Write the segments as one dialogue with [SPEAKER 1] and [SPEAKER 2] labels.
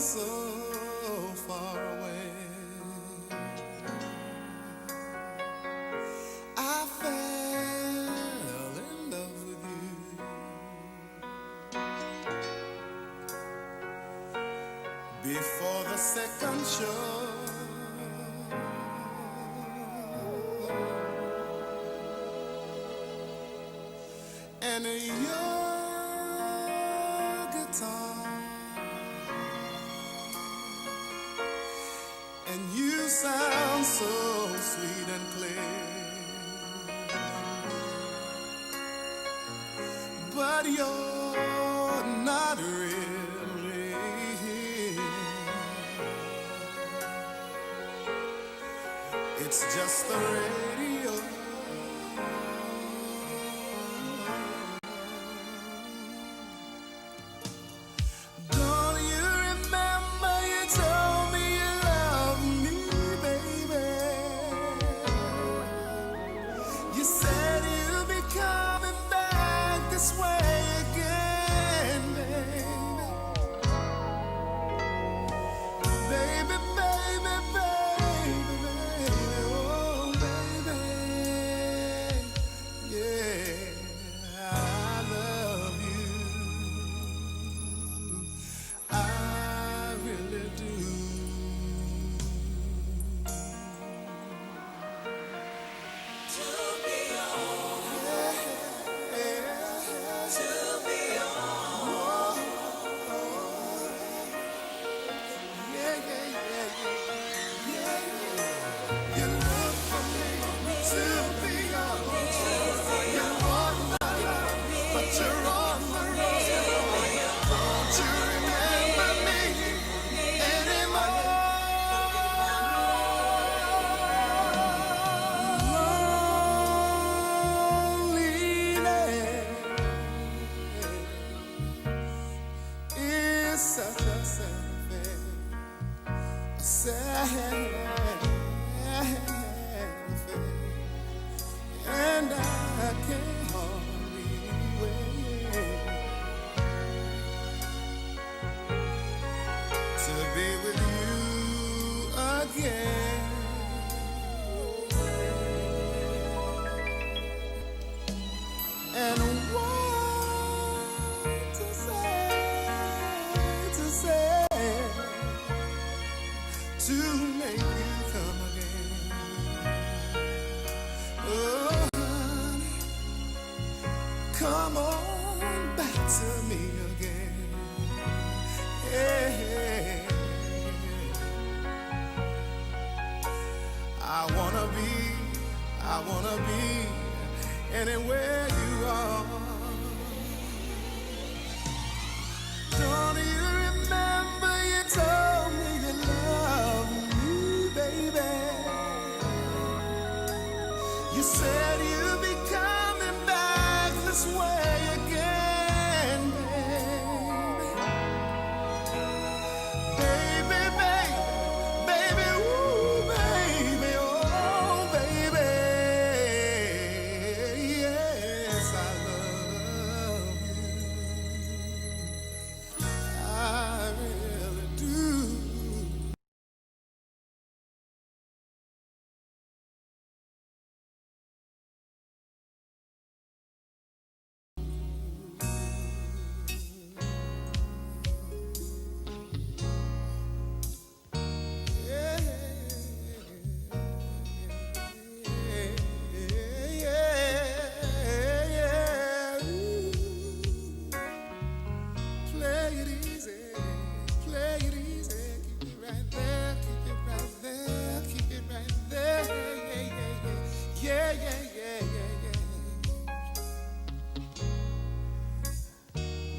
[SPEAKER 1] so far away. I fell in love with you before the second show. And your guitar, and you sound so sweet and clear, but you're not really here. It's just the radio. And I can't hardly wait to be with you again. And what to say to make you come again. Oh, honey, come on back to me again. Yeah. I wanna be anywhere you are. Don't you remember you told me you love me, baby? You said you'd be coming back this way again, baby. Baby, baby, baby, ooh, baby, oh, baby. Yes, I love you. I really do.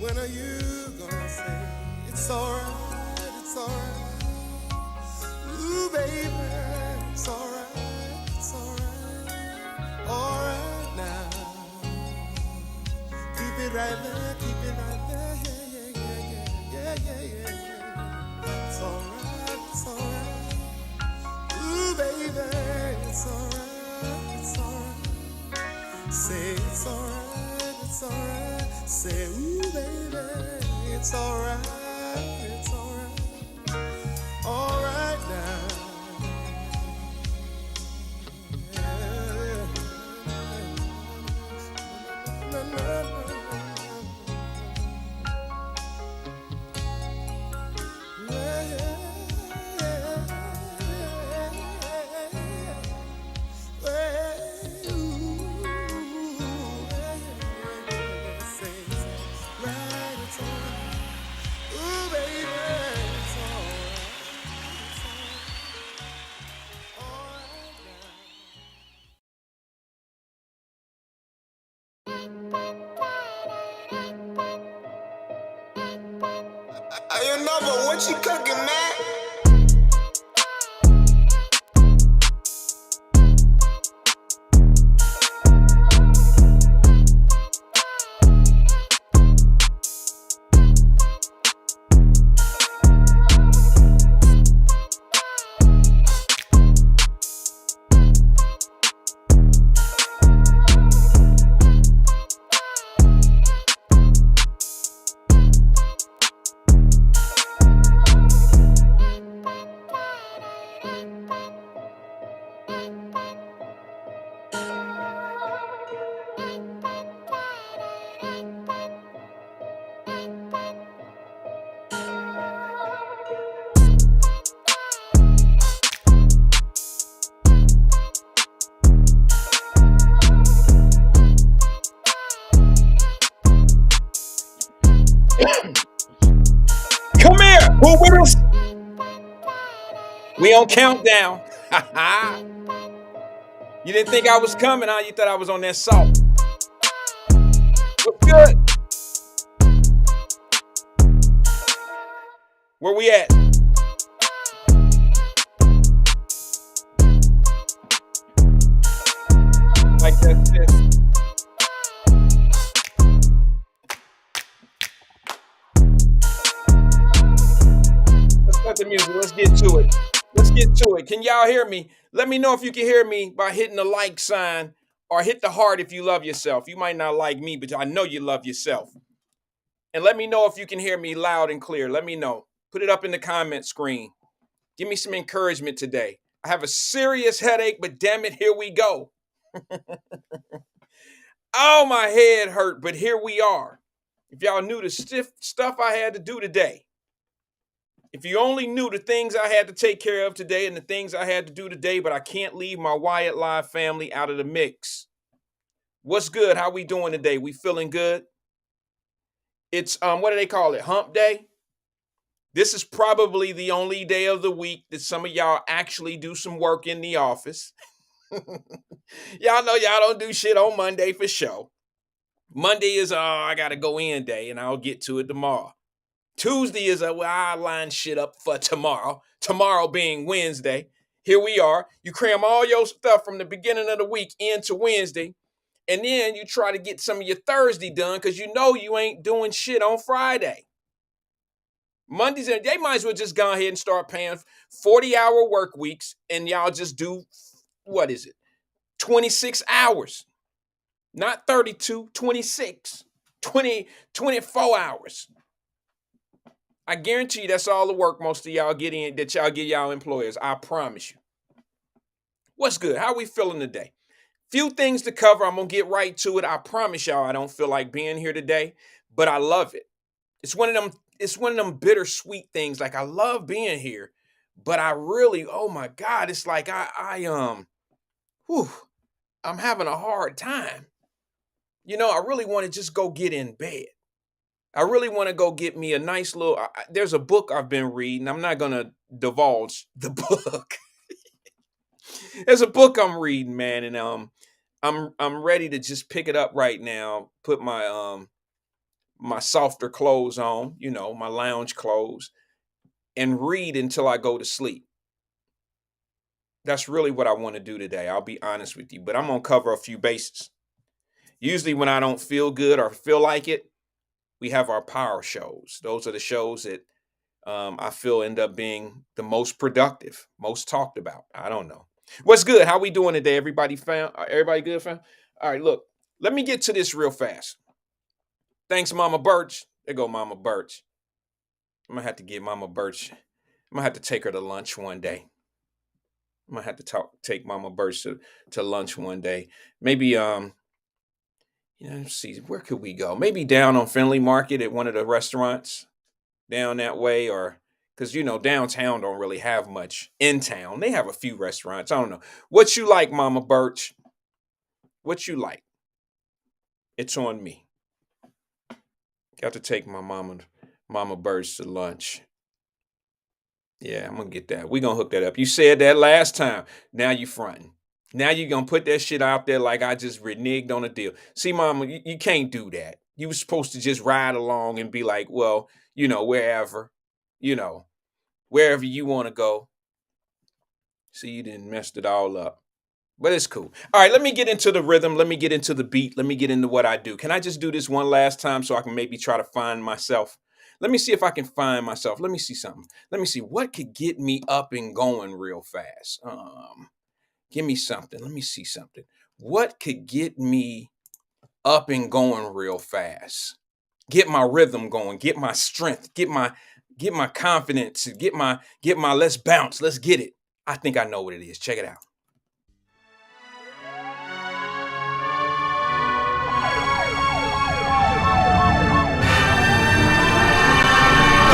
[SPEAKER 1] When are you gonna say it's alright, it's alright? Ooh, baby, it's alright now. Keep it right there, yeah. It's alright. Ooh, baby, it's alright. Say it's alright. Say, ooh, baby, it's alright. Hey, another, what you cooking, man?
[SPEAKER 2] Come here. Who with us? We on countdown. You didn't think I was coming, huh? You thought I was on that salt. What's good? Where we at? Like that. Let's cut the music. Let's get to it. Let's get to it. Can y'all hear me? Let me know if you can hear me by hitting the like sign or hit the heart if you love yourself. You might not like me, but I know you love yourself. And let me know if you can hear me loud and clear. Let me know. Put it up in the comment screen. Give me some encouragement today. I have a serious headache, but damn it, here we go. Oh, my head hurt, but here we are. If y'all knew the stiff stuff I had to do today, if you only knew the things I had to take care of today and the things I had to do today, but I can't leave my Wyatt Live family out of the mix. What's good? How we doing today? We feeling good? It's what do they call it? Hump day? This is probably the only day of the week that some of y'all actually do some work in the office. Y'all know y'all don't do shit on Monday for sure. Monday is I gotta go in day, and I'll get to it tomorrow. Tuesday is I line shit up for tomorrow. Tomorrow being Wednesday. Here we are. You cram all your stuff from the beginning of the week into Wednesday, and then you try to get some of your Thursday done because you know you ain't doing shit on Friday. Mondays, and they might as well just go ahead and start paying 40-hour work weeks, and y'all just do, what is it, 26 hours. Not 32, 26, 20, 24 hours. I guarantee you that's all the work most of y'all get in that y'all get y'all employers. I promise you. What's good? How we feeling today? Few things to cover. I'm gonna get right to it. I promise y'all I don't feel like being here today, but I love it. It's one of them bittersweet things. Like I love being here, but I really, oh my God, it's like whew, I'm having a hard time. I really want to just go get in bed. I really want to go get me a nice little. There's a book I've been reading. I'm not gonna divulge the book. There's a book I'm reading, man, and I'm ready to just pick it up right now. Put my softer clothes on, my lounge clothes, and read until I go to sleep. That's really what I want to do today. I'll be honest with you, but I'm gonna cover a few bases. Usually, when I don't feel good or feel like it, we have our power shows. Those are the shows that I feel end up being the most productive, most talked about. I don't know. What's good? How we doing today? Everybody found? Everybody good, fam? All right, look. Let me get to this real fast. Thanks, Mama Birch. There go Mama Birch. I'm gonna have to get Mama Birch. I'm gonna have to take her to lunch one day. I'm gonna have to take Mama Birch to lunch one day. Maybe let's see, where could we go? Maybe down on Finley Market at one of the restaurants down that way, or because downtown don't really have much. In town they have a few restaurants. I don't know what you like, Mama Birch. What you like? It's on me. Got to take my Mama Birch to lunch. Yeah, I'm gonna get that. We gonna hook that up. You said that last time. Now you fronting. Now you gonna put that shit out there like I just reneged on a deal. See, Mama, you can't do that. You was supposed to just ride along and be like, well, wherever, you know, wherever you want to go. See, you didn't messed it all up. But it's cool. All right, let me get into the rhythm. Let me get into the beat. Let me get into what I do. Can I just do this one last time so I can maybe try to find myself? Let me see if I can find myself. Let me see something. Let me see what could get me up and going real fast. Give me something. Let me see something. What could get me up and going real fast? Get my rhythm going. Get my strength. Get my confidence. Get my let's bounce. Let's get it. I think I know what it is. Check it out.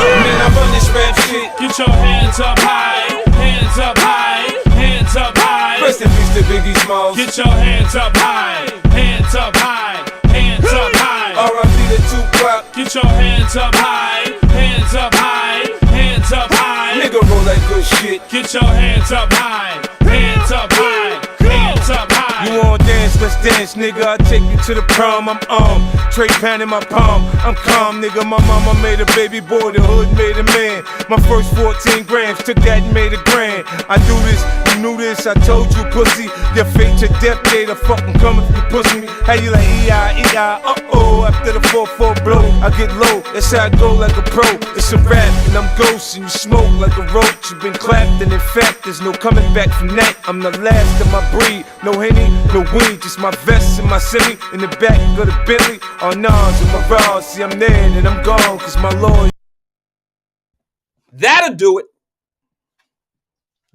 [SPEAKER 3] Man, I run this rap shit. Get your hands up high, hands up high, hands up high. Rest in peace to Biggie Smalls. Get your hands up high, hands up high, hands up high. R.I.P. to Tupac. Get your hands up high, hands up high, hands up high. Nigga roll that good shit. Get your hands up high, hands up high, hands up high. You wanna dance, let's dance, nigga. I'll take you to the prom. I'm Trey pan in my palm. I'm calm, nigga. My mama made a baby boy, the hood made a man. My first 14 grams, took that and made a grand. I do this, you knew this, I told you, pussy. Your fate to death day, the fucking come if you pussy me. How you like E.I., E.I., uh-oh. After the 4-4 blow, I get low, that's how I go like a pro. It's a rap, and I'm ghost, and you smoke like a roach. You've been clapped, and in fact, there's no coming back from that. I'm the last of my breed, no Henny, no weed, just my vest and my semi in the back of the Bentley. On Nas and my raw, see I'm there and I'm gone, cause my lord.
[SPEAKER 2] That'll do it.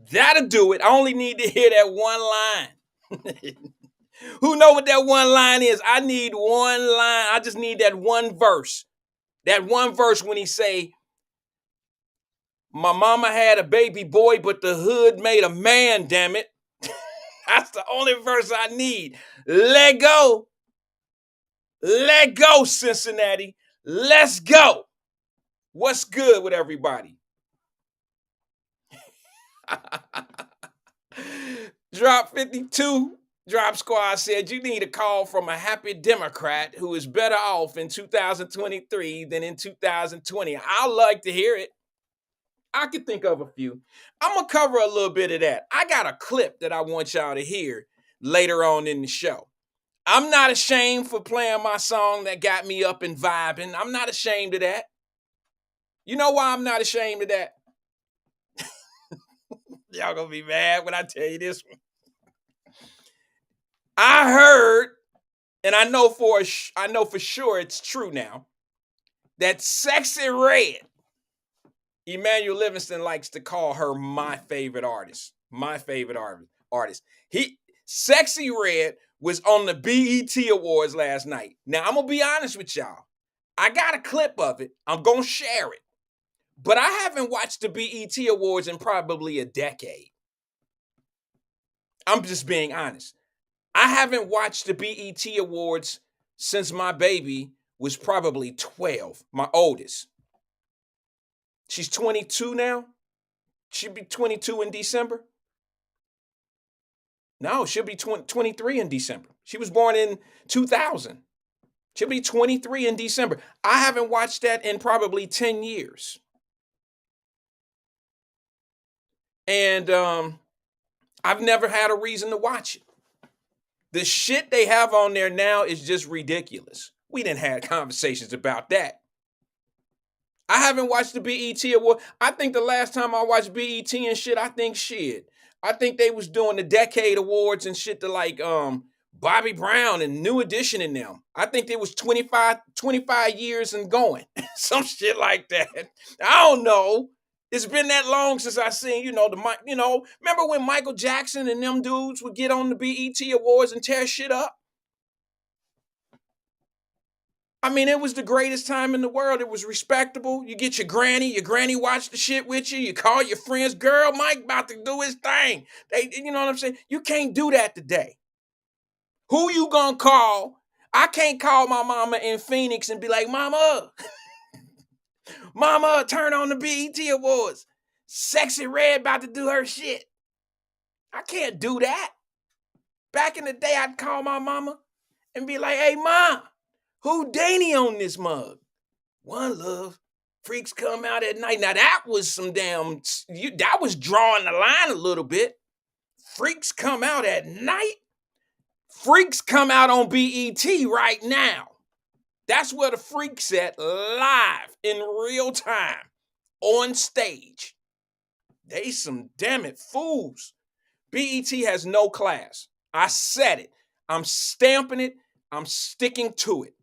[SPEAKER 2] That'll do it. I only need to hear that one line. Who know what that one line is? I need one line. I just need that one verse. That one verse when he say, my mama had a baby boy, but the hood made a man, damn it. That's the only verse I need. Let go. Let go, Cincinnati. Let's go. What's good with everybody? Drop 52. Drop Squad said you need a call from a happy Democrat who is better off in 2023 than in 2020. I'd like to hear it. I could think of a few. I'm going to cover a little bit of that. I got a clip that I want y'all to hear later on in the show. I'm not ashamed for playing my song that got me up and vibing. I'm not ashamed of that. You know why I'm not ashamed of that? Y'all gonna be mad when I tell you this one. I heard, and I know for sure it's true now, that Sexy Red, Emmanuel Livingston likes to call her my favorite artist. My favorite artist. Sexy Red was on the BET Awards last night. Now, I'm going to be honest with y'all. I got a clip of it. I'm going to share it. But I haven't watched the BET Awards in probably a decade. I'm just being honest. I haven't watched the BET Awards since my baby was probably 12, my oldest. She's 22 now. She'll be 22 in December. No, she'll be 23 in December. She was born in 2000. She'll be 23 in December. I haven't watched that in probably 10 years. And I've never had a reason to watch it. The shit they have on there now is just ridiculous. We didn't have conversations about that. I haven't watched the BET Award. I think the last time I watched BET and shit, I think they was doing the Decade Awards and shit to like Bobby Brown and New Edition in them. I think it was 25 years and going. Some shit like that. I don't know. It's been that long since I seen, remember when Michael Jackson and them dudes would get on the BET Awards and tear shit up? I mean, it was the greatest time in the world. It was respectable. You get your granny watch the shit with you. You call your friends, girl, Mike about to do his thing. You know what I'm saying? You can't do that today. Who you gonna call? I can't call my mama in Phoenix and be like, Mama, turn on the BET Awards. Sexy Red about to do her shit. I can't do that. Back in the day, I'd call my mama and be like, hey, Mom, who Danny on this mug? One Love. Freaks come out at night. Now that was some that was drawing the line a little bit. Freaks come out at night. Freaks come out on BET right now. That's where the Freaks at, live in real time on stage. They some damn it fools. BET has no class. I said it. I'm stamping it. I'm sticking to it.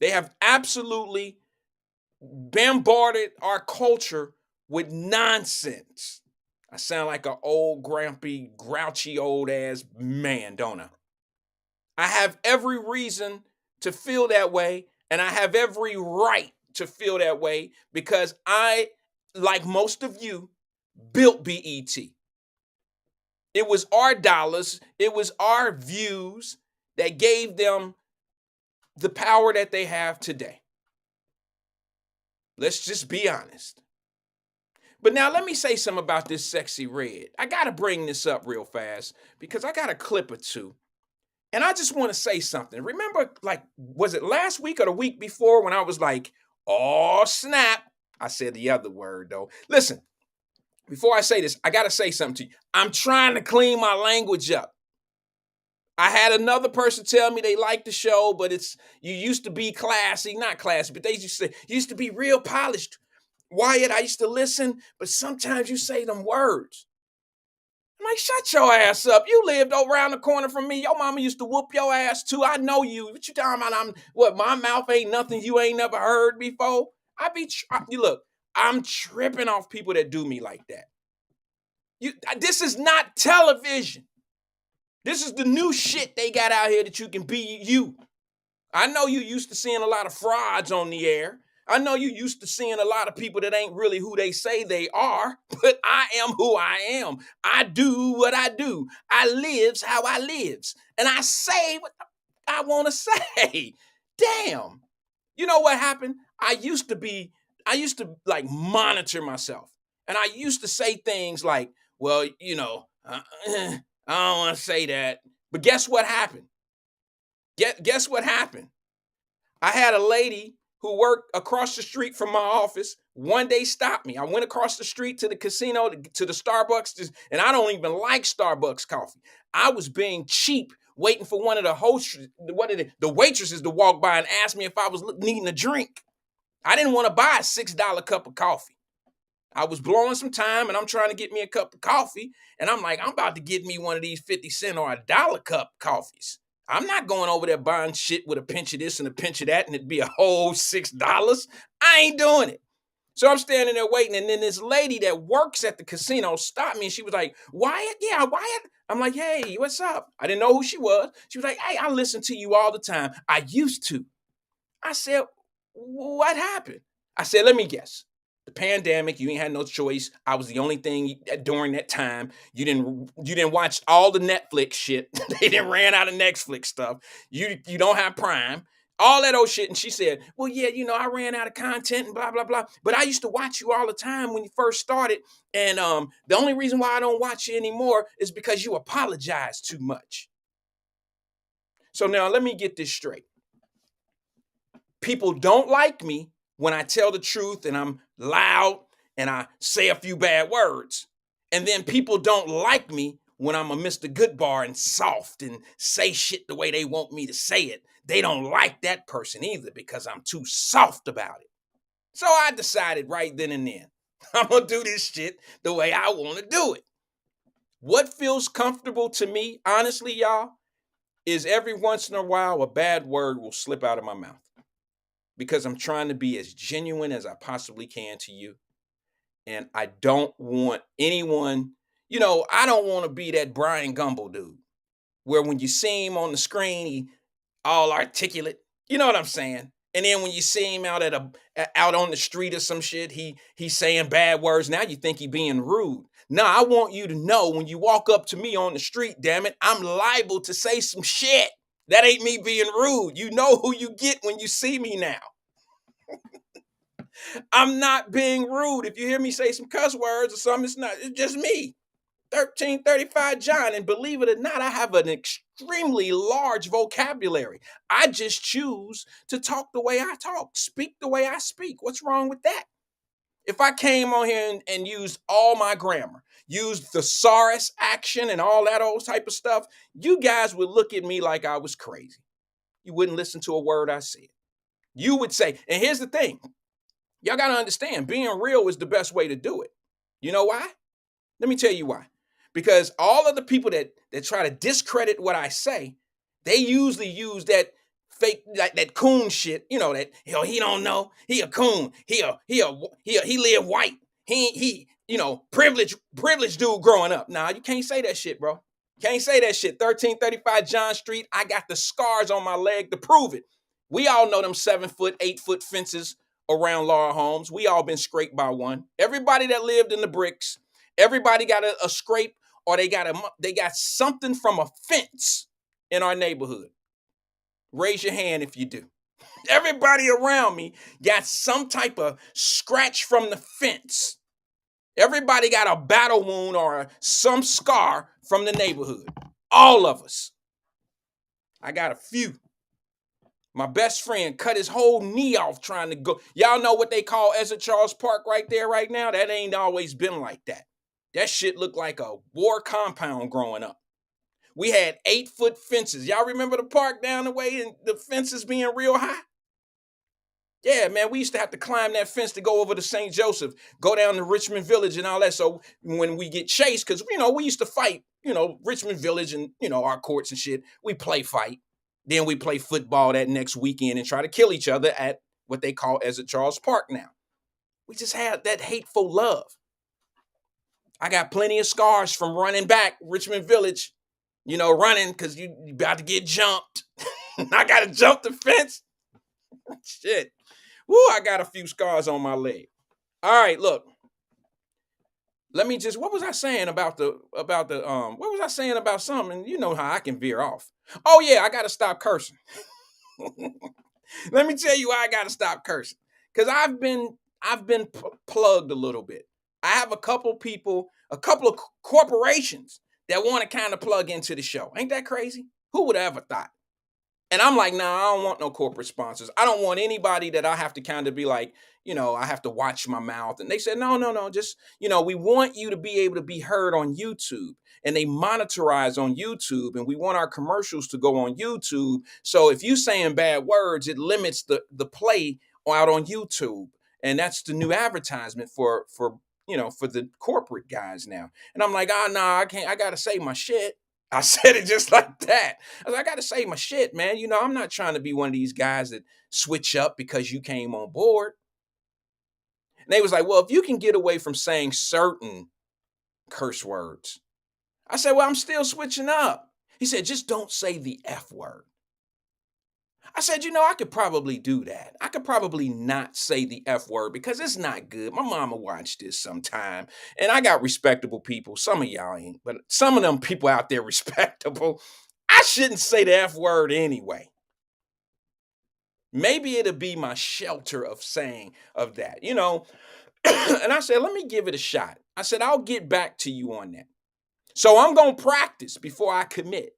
[SPEAKER 2] They have absolutely bombarded our culture with nonsense. I sound like an old, grumpy, grouchy, old ass man, don't I? I have every reason to feel that way, and I have every right to feel that way because I, like most of you, built BET. It was our dollars, it was our views that gave them the power that they have today. Let's just be honest. But now let me say something about this Sexy Red. I got to bring this up real fast because I got a clip or two. And I just want to say something. Remember, like, was it last week or the week before when I was like, oh, snap? I said the other word, though. Listen, before I say this, I got to say something to you. I'm trying to clean my language up. I had another person tell me they liked the show, but you used to be classy, not classy, but they used to say, you used to be real polished. Wyatt, I used to listen, but sometimes you say them words. I'm like, shut your ass up. You lived around the corner from me. Your mama used to whoop your ass too. I know you. What you talking about? My mouth ain't nothing you ain't never heard before? Look, I'm tripping off people that do me like that. This is not television. This is the new shit they got out here that you can be you. I know you used to seeing a lot of frauds on the air. I know you used to seeing a lot of people that ain't really who they say they are, but I am who I am. I do what I do. I lives how I lives. And I say what I want to say. Damn. You know what happened? I used to like monitor myself. And I used to say things like, well, I don't want to say that. But guess what happened? Guess what happened? I had a lady who worked across the street from my office one day stopped me. I went across the street to the casino, to the Starbucks, and I don't even like Starbucks coffee. I was being cheap, waiting for one of the waitresses to walk by and ask me if I was needing a drink. I didn't want to buy a $6 cup of coffee. I was blowing some time, and I'm trying to get me a cup of coffee, and I'm like, I'm about to get me one of these 50-cent or $1 cup coffees. I'm not going over there buying shit with a pinch of this and a pinch of that and it'd be a whole $6. I ain't doing it. So I'm standing there waiting, and then this lady that works at the casino stopped me, and she was like, Wyatt? Yeah, Wyatt. I'm like, hey, what's up? I didn't know who she was. She was like, hey, I listen to you all the time. I used to. I said, what happened? I said, let me guess. The pandemic, you ain't had no choice. I was the only thing during that time. You didn't watch all the Netflix shit. They didn't ran out of Netflix stuff. You don't have Prime. All that old shit. And she said, well, yeah, I ran out of content and blah, blah, blah. But I used to watch you all the time when you first started. And the only reason why I don't watch you anymore is because you apologize too much. So now let me get this straight. People don't like me when I tell the truth and I'm loud and I say a few bad words. And then people don't like me when I'm a Mr. Goodbar and soft and say shit the way they want me to say it. They don't like that person either because I'm too soft about it. So I decided right then and there, I'm going to do this shit the way I want to do it. What feels comfortable to me, honestly, y'all, is every once in a while a bad word will slip out of my mouth. Because I'm trying to be as genuine as I possibly can to you. And I don't want anyone, I don't want to be that Brian Gumble dude. Where when you see him on the screen, he all articulate. You know what I'm saying? And then when you see him out out on the street or some shit, he's saying bad words. Now you think he being rude. No, I want you to know when you walk up to me on the street, damn it, I'm liable to say some shit. That ain't me being rude. You know who you get when you see me now. I'm not being rude. If you hear me say some cuss words or something, it's just me. 1335 John. And believe it or not, I have an extremely large vocabulary. I just choose to talk the way I talk, speak the way I speak. What's wrong with that? If I came on here and used all my grammar, used thesaurus action and all that old type of stuff, you guys would look at me like I was crazy. You wouldn't listen to a word I said. You would say, and here's the thing, y'all got to understand, being real is the best way to do it. You know why? Let me tell you why. Because all of the people that try to discredit what I say, they usually use that fake, like that coon shit. You know that he don't know. He a coon. He live white. He privileged dude growing up. Nah, you can't say that shit, bro. Can't say that shit. 1335 John Street. I got the scars on my leg to prove it. We all know them 7-foot, 8-foot fences around Laura homes. We all been scraped by one. Everybody that lived in the bricks, everybody got a scrape, or they got something from a fence in our neighborhood. Raise your hand if you do. Everybody around me got some type of scratch from the fence. Everybody got a battle wound or some scar from the neighborhood. All of us. I got a few. My best friend cut his whole knee off trying to go. Y'all know what they call Ezra Charles Park right there right now? That ain't always been like that. That shit looked like a war compound growing up. We had 8-foot fences. Y'all remember the park down the way and the fences being real high? Yeah, man, we used to have to climb that fence to go over to St. Joseph, go down to Richmond Village and all that. So when we get chased, because, we used to fight, Richmond Village and, our courts and shit, we play fight. Then we play football that next weekend and try to kill each other at what they call Ezra Charles Park now. We just had that hateful love. I got plenty of scars from running back Richmond Village, running because you about to get jumped. I got to jump the fence. Shit. Woo, I got a few scars on my leg. All right, look. Let me what was I saying about what was I saying about something? You know how I can veer off. Oh yeah, I got to stop cursing. Let me tell you why I got to stop cursing. Cuz I've been plugged a little bit. I have a couple of corporations that want to kind of plug into the show. Ain't that crazy? Who would have ever thought? And I'm like, nah, I don't want no corporate sponsors. I don't want anybody that I have to kind of be like, I have to watch my mouth. And they said, no, just, we want you to be able to be heard on YouTube. And they monitorize on YouTube. And we want our commercials to go on YouTube. So if you saying bad words, it limits the play out on YouTube. And that's the new advertisement for the corporate guys now. And I'm like, I can't, I got to say my shit. I said it just like that. I was like, I got to say my shit, man. I'm not trying to be one of these guys that switch up because you came on board. And they was like, well, if you can get away from saying certain curse words. I said, well, I'm still switching up. He said, just don't say the F word. I said, I could probably do that. I could probably not say the F word because it's not good. My mama watched this sometime. And I got respectable people. Some of y'all ain't, but some of them people out there respectable. I shouldn't say the F word anyway. Maybe it'll be my shelter of saying of that, And I said, let me give it a shot. I said, I'll get back to you on that. So I'm going to practice before I commit.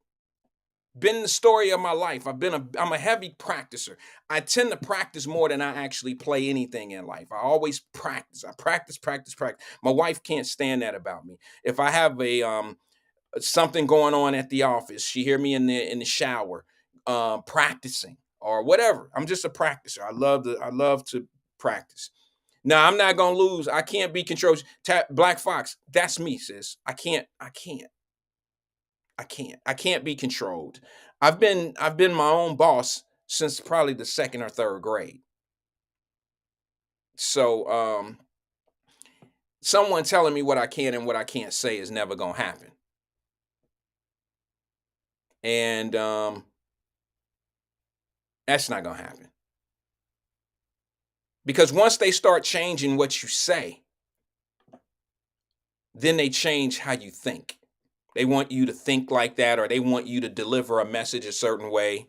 [SPEAKER 2] Been the story of my life. I'm a heavy practicer. I tend to practice more than I actually play anything in life. I always practice. I practice. My wife can't stand that about me. If I have something going on at the office, she hear me in the shower, practicing or whatever. I'm just a practicer. I love to practice. Now I'm not gonna lose. I can't be controlled. Black Fox, that's me, sis. I can't be controlled. I've been my own boss since probably the second or third grade. So someone telling me what I can and what I can't say is never gonna happen. And that's not gonna happen. Because once they start changing what you say, then they change how you think. They want you to think like that, or they want you to deliver a message a certain way.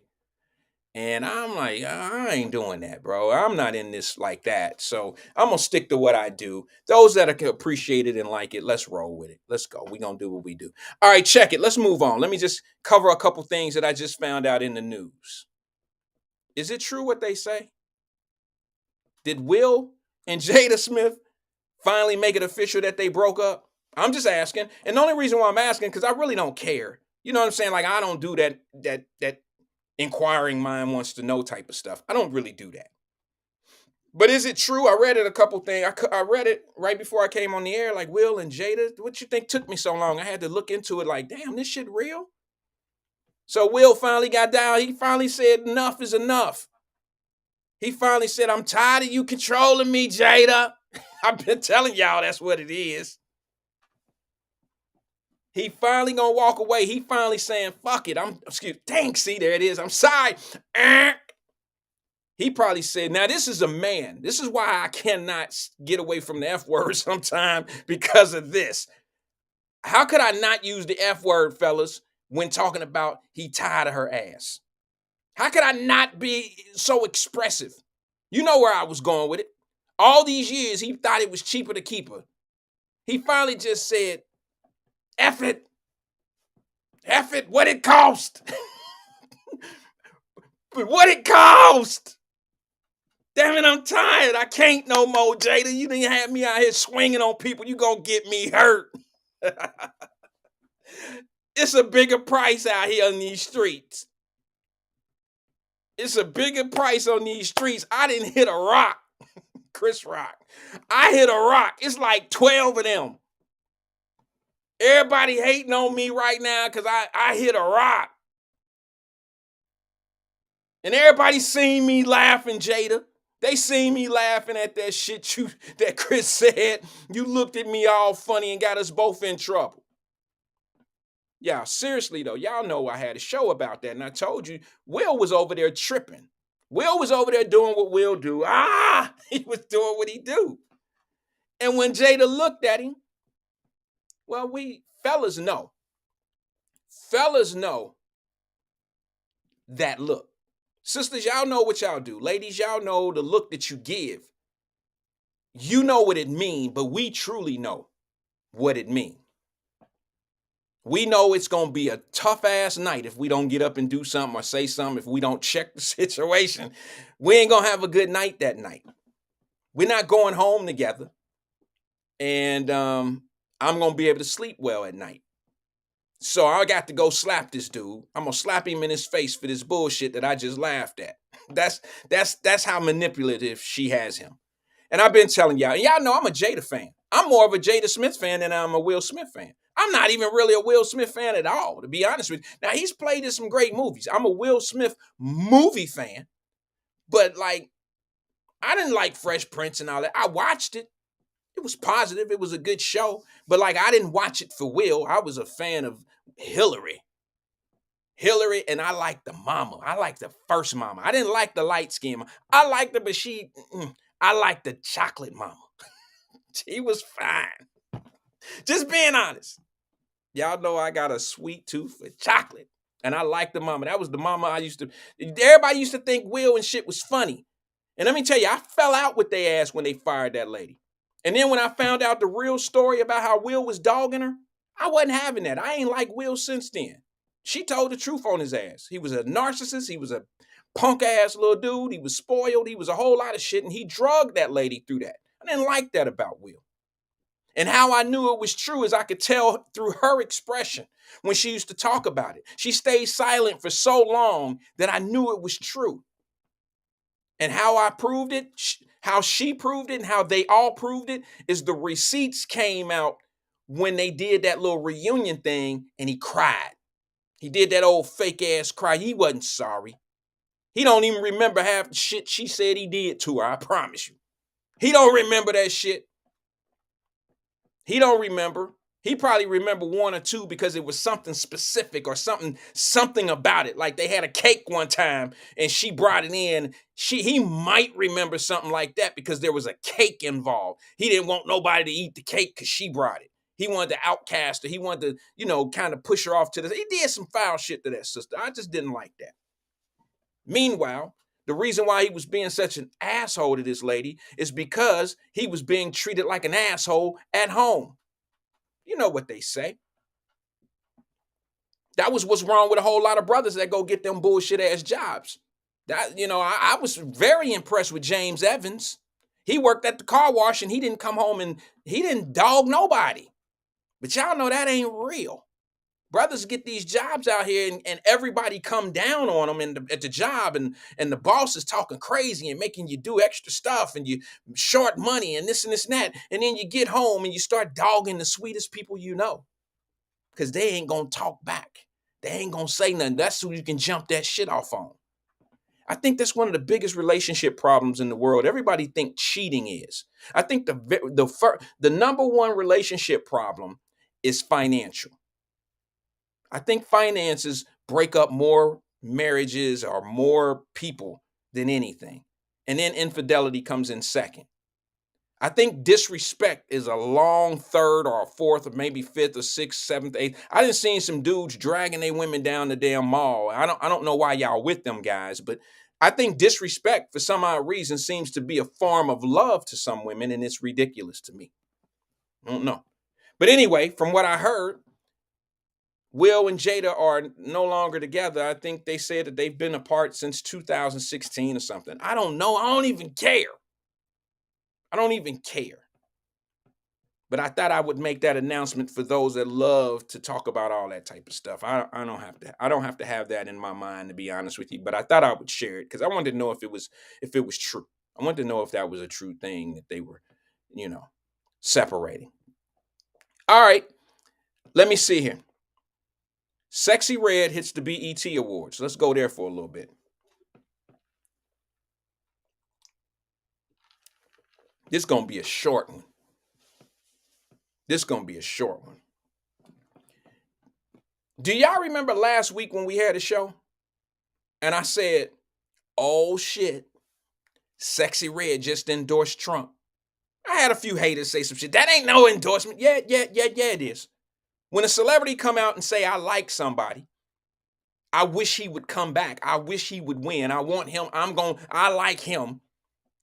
[SPEAKER 2] And I'm like, I ain't doing that, bro. I'm not in this like that. So I'm gonna stick to what I do. Those that can appreciate it and like it, let's roll with it. Let's go. We're gonna do what we do. All right, check it. Let's move on. Let me just cover a couple things that I just found out in the news. Is it true what they say? Did Will and Jada Smith finally make it official that they broke up? I'm just asking. And the only reason why I'm asking, because I really don't care. You know what I'm saying? Like, I don't do that inquiring mind wants to know type of stuff. I don't really do that. But is it true? I read it a couple things. I read it right before I came on the air, like Will and Jada. What you think took me so long? I had to look into it like, damn, this shit real? So Will finally got down. He finally said enough is enough. He finally said, I'm tired of you controlling me, Jada. I've been telling y'all that's what it is. He finally gonna walk away. He finally saying, fuck it. Thanks, see, there it is. I'm sorry. He probably said, now this is a man. This is why I cannot get away from the F word sometime because of this. How could I not use the F word, fellas, when talking about he tired of her ass? How could I not be so expressive? You know where I was going with it. All these years, he thought it was cheaper to keep her. He finally just said, F it. F it, what it cost. What it cost. Damn it, I'm tired. I can't no more, Jada. You didn't have me out here swinging on people. You gonna get me hurt. It's a bigger price out here on these streets. It's a bigger price on these streets. I didn't hit a rock. Chris Rock. I hit a rock. It's like 12 of them. Everybody hating on me right now because I hit a rock. And everybody seen me laughing, Jada. They seen me laughing at that shit that Chris said. You looked at me all funny and got us both in trouble. Yeah, seriously though, y'all know I had a show about that, and I told you, Will was over there tripping. Will was over there doing what Will do. He was doing what he do. And when Jada looked at him, well, fellas know. Fellas know that look. Sisters, y'all know what y'all do. Ladies, y'all know the look that you give. You know what it mean, but we truly know what it mean. We know it's going to be a tough-ass night if we don't get up and do something or say something, if we don't check the situation. We ain't going to have a good night that night. We're not going home together. And I'm going to be able to sleep well at night. So I got to go slap this dude. I'm going to slap him in his face for this bullshit that I just laughed at. That's how manipulative she has him. And I've been telling y'all, and y'all know I'm a Jada fan. I'm more of a Jada Smith fan than I'm a Will Smith fan. I'm not even really a Will Smith fan at all, to be honest with you. Now, he's played in some great movies. I'm a Will Smith movie fan. But, like, I didn't like Fresh Prince and all that. I watched it. It was positive. It was a good show. But, like, I didn't watch it for Will. I was a fan of Hillary. And I liked the mama. I liked the first mama. I didn't like the light skin mama. I liked her, but I liked the chocolate mama. She was fine. Just being honest. Y'all know I got a sweet tooth for chocolate. And I like the mama. That was the mama everybody used to think Will and shit was funny. And let me tell you, I fell out with their ass when they fired that lady. And then when I found out the real story about how Will was dogging her, I wasn't having that. I ain't like Will since then. She told the truth on his ass. He was a narcissist. He was a punk ass little dude. He was spoiled. He was a whole lot of shit. And he drugged that lady through that. I didn't like that about Will. And how I knew it was true is I could tell through her expression when she used to talk about it. She stayed silent for so long that I knew it was true. And how I proved it, how she proved it, and how they all proved it is the receipts came out when they did that little reunion thing and he cried. He did that old fake ass cry. He wasn't sorry. He don't even remember half the shit she said he did to her, I promise you. He don't remember that shit. He don't remember. He probably remember one or two because it was something specific or something about it. Like they had a cake one time and she brought it in. He might remember something like that because there was a cake involved. He didn't want nobody to eat the cake because she brought it. He wanted to outcast her. He wanted to, kind of push her off to this. He did some foul shit to that sister. I just didn't like that. Meanwhile, the reason why he was being such an asshole to this lady is because he was being treated like an asshole at home. You know what they say. That was what's wrong with a whole lot of brothers that go get them bullshit ass jobs. I was very impressed with James Evans. He worked at the car wash and he didn't come home and he didn't dog nobody. But y'all know that ain't real. Brothers get these jobs out here and everybody come down on them at the job and the boss is talking crazy and making you do extra stuff and you short money and this and this and that. And then you get home and you start dogging the sweetest people you know because they ain't going to talk back. They ain't going to say nothing. That's who you can jump that shit off on. I think that's one of the biggest relationship problems in the world. Everybody think cheating is. I think the number one relationship problem is financial. I think finances break up more marriages or more people than anything. And then infidelity comes in second. I think disrespect is a long third or a fourth or maybe fifth or sixth, seventh, eighth. I done seen some dudes dragging their women down the damn mall. I don't know why y'all with them guys, but I think disrespect for some odd reason seems to be a form of love to some women, and it's ridiculous to me. I don't know. But anyway, from what I heard, Will and Jada are no longer together. I think they said that they've been apart since 2016 or something. I don't know. I don't even care. But I thought I would make that announcement for those that love to talk about all that type of stuff. I don't have to have that in my mind, to be honest with you. But I thought I would share it because I wanted to know if it was true. I wanted to know if that was a true thing that they were, separating. All right, let me see here. Sexy Red hits the BET Awards. Let's go there for a little bit. This is going to be a short one. Do y'all remember last week when we had a show? And I said, oh shit, Sexy Red just endorsed Trump. I had a few haters say some shit. That ain't no endorsement. Yeah, it is. When a celebrity come out and say, I like somebody, I wish he would come back. I wish he would win. I want him. I like him.